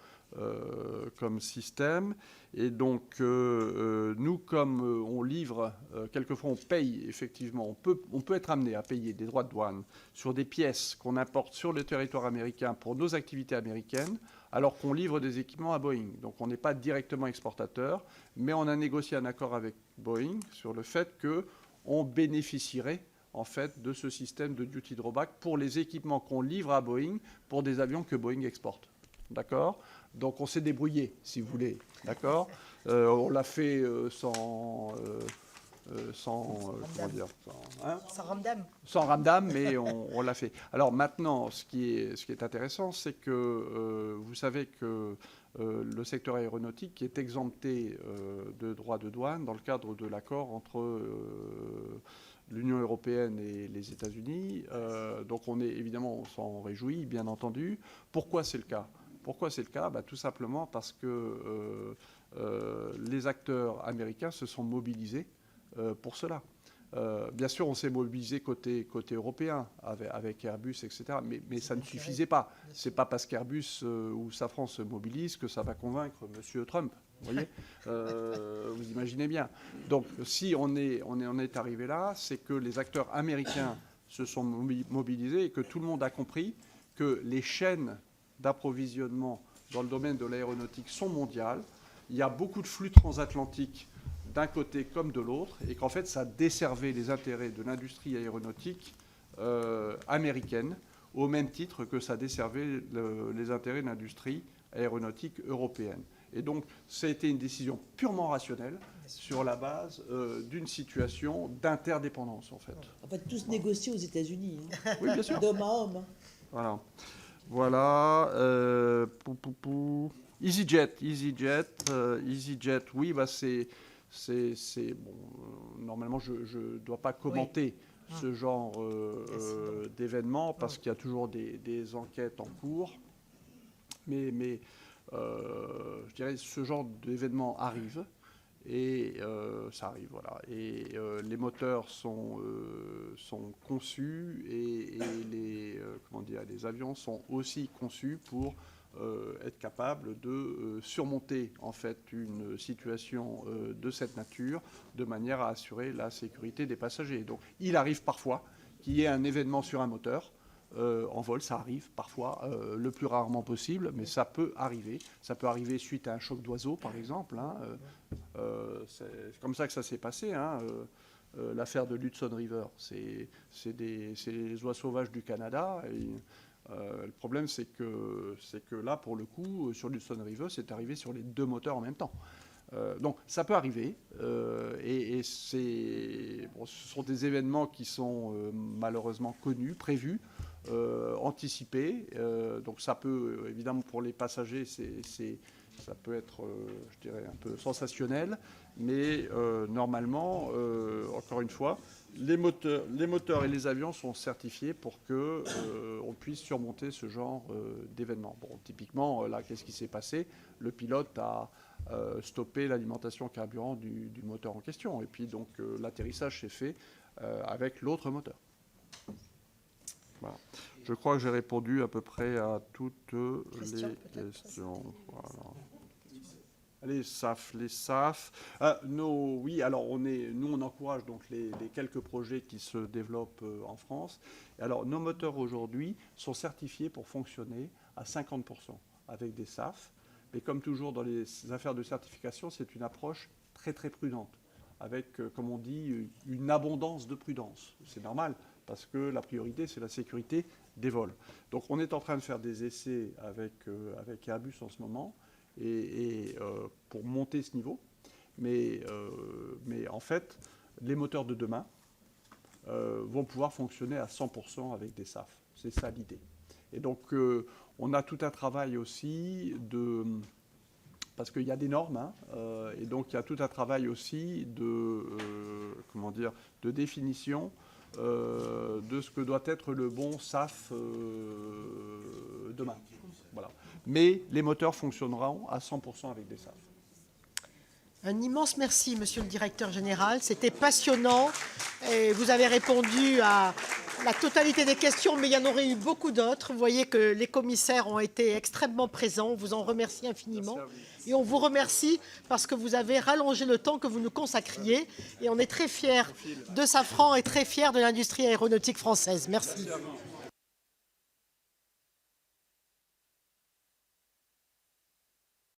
comme système. Et donc, nous, comme on livre, quelquefois on paye, effectivement, on peut être amené à payer des droits de douane sur des pièces qu'on importe sur le territoire américain pour nos activités américaines, alors qu'on livre des équipements à Boeing. Donc, on n'est pas directement exportateur, mais on a négocié un accord avec Boeing sur le fait qu'on bénéficierait en fait de ce système de duty drawback pour les équipements qu'on livre à Boeing pour des avions que Boeing exporte. D'accord ? Donc on s'est débrouillé, si vous voulez. D'accord ? On l'a fait sans sans
sans
ramdam, mais on l'a fait. Alors maintenant, ce qui est intéressant, c'est que vous savez que le secteur aéronautique est exempté de droits de douane dans le cadre de l'accord entre l'Union européenne et les États-Unis. Donc évidemment, on s'en réjouit, bien entendu. Pourquoi c'est le cas ? Tout simplement parce que les acteurs américains se sont mobilisés pour cela. Bien sûr, on s'est mobilisé côté européen avec Airbus, etc. Mais ça ne suffisait pas. Ce n'est pas parce qu'Airbus ou Safran se mobilise que ça va convaincre M. Trump. Vous voyez, vous imaginez bien. Donc, si on est arrivé là, c'est que les acteurs américains se sont mobilisés et que tout le monde a compris que les chaînes d'approvisionnement dans le domaine de l'aéronautique sont mondiales. Il y a beaucoup de flux transatlantiques d'un côté comme de l'autre, et qu'en fait, ça desservait les intérêts de l'industrie aéronautique américaine, au même titre que ça desservait les intérêts de l'industrie aéronautique européenne. Et donc, ça a été une décision purement rationnelle sur la base d'une situation d'interdépendance, en fait.
En fait, tout se négocie aux États-Unis. Hein.
Oui, bien sûr.
D'homme à homme.
Voilà. EasyJet, oui, c'est bon. Normalement, je ne dois pas commenter ce genre d'événement parce qu'il y a toujours des enquêtes en cours. Mais je dirais ce genre d'événement arrive et ça arrive, voilà. Et les moteurs sont conçus et les avions sont aussi conçus pour être capable de surmonter en fait une situation de cette nature de manière à assurer la sécurité des passagers. Donc il arrive parfois qu'il y ait un événement sur un moteur en vol, ça arrive parfois, le plus rarement possible, mais ça peut arriver. Ça peut arriver suite à un choc d'oiseau, par exemple. Hein, c'est comme ça que ça s'est passé. Hein, l'affaire de l'Hudson River, c'est les oies sauvages du Canada. Et, le problème, c'est que là, pour le coup, sur l'Hudson River, c'est arrivé sur les deux moteurs en même temps. Donc, ça peut arriver. Et ce sont des événements qui sont malheureusement connus, prévus, anticipés. Donc, ça peut, évidemment, pour les passagers, ça peut être, je dirais, un peu sensationnel. Mais normalement, encore une fois, les moteurs et les avions sont certifiés pour qu'on puisse surmonter ce genre d'événement. Bon, typiquement, là, qu'est-ce qui s'est passé ? Le pilote a stoppé l'alimentation carburant du moteur en question. Et puis, donc, l'atterrissage s'est fait avec l'autre moteur. Voilà. Je crois que j'ai répondu à peu près à toutes les questions. Voilà. Les SAF. Oui, alors nous on encourage donc les quelques projets qui se développent en France. Et alors nos moteurs aujourd'hui sont certifiés pour fonctionner à 50% avec des SAF. Mais comme toujours dans les affaires de certification, c'est une approche très très prudente, avec, comme on dit, une abondance de prudence. C'est normal, parce que la priorité, c'est la sécurité des vols. Donc on est en train de faire des essais avec Airbus en ce moment, et pour monter ce niveau. Mais en fait, les moteurs de demain vont pouvoir fonctionner à 100% avec des SAF. C'est ça l'idée. Et donc, on a tout un travail aussi parce qu'il y a des normes, hein, et donc il y a tout un travail aussi de définition de ce que doit être le bon SAF demain. Voilà. Mais les moteurs fonctionneront à 100% avec des SAF.
Un immense merci, monsieur le directeur général. C'était passionnant. Et vous avez répondu à la totalité des questions, mais il y en aurait eu beaucoup d'autres. Vous voyez que les commissaires ont été extrêmement présents. On vous en remercie infiniment. Et on vous remercie parce que vous avez rallongé le temps que vous nous consacriez. Et on est très fiers de Safran et très fiers de l'industrie aéronautique française. Merci.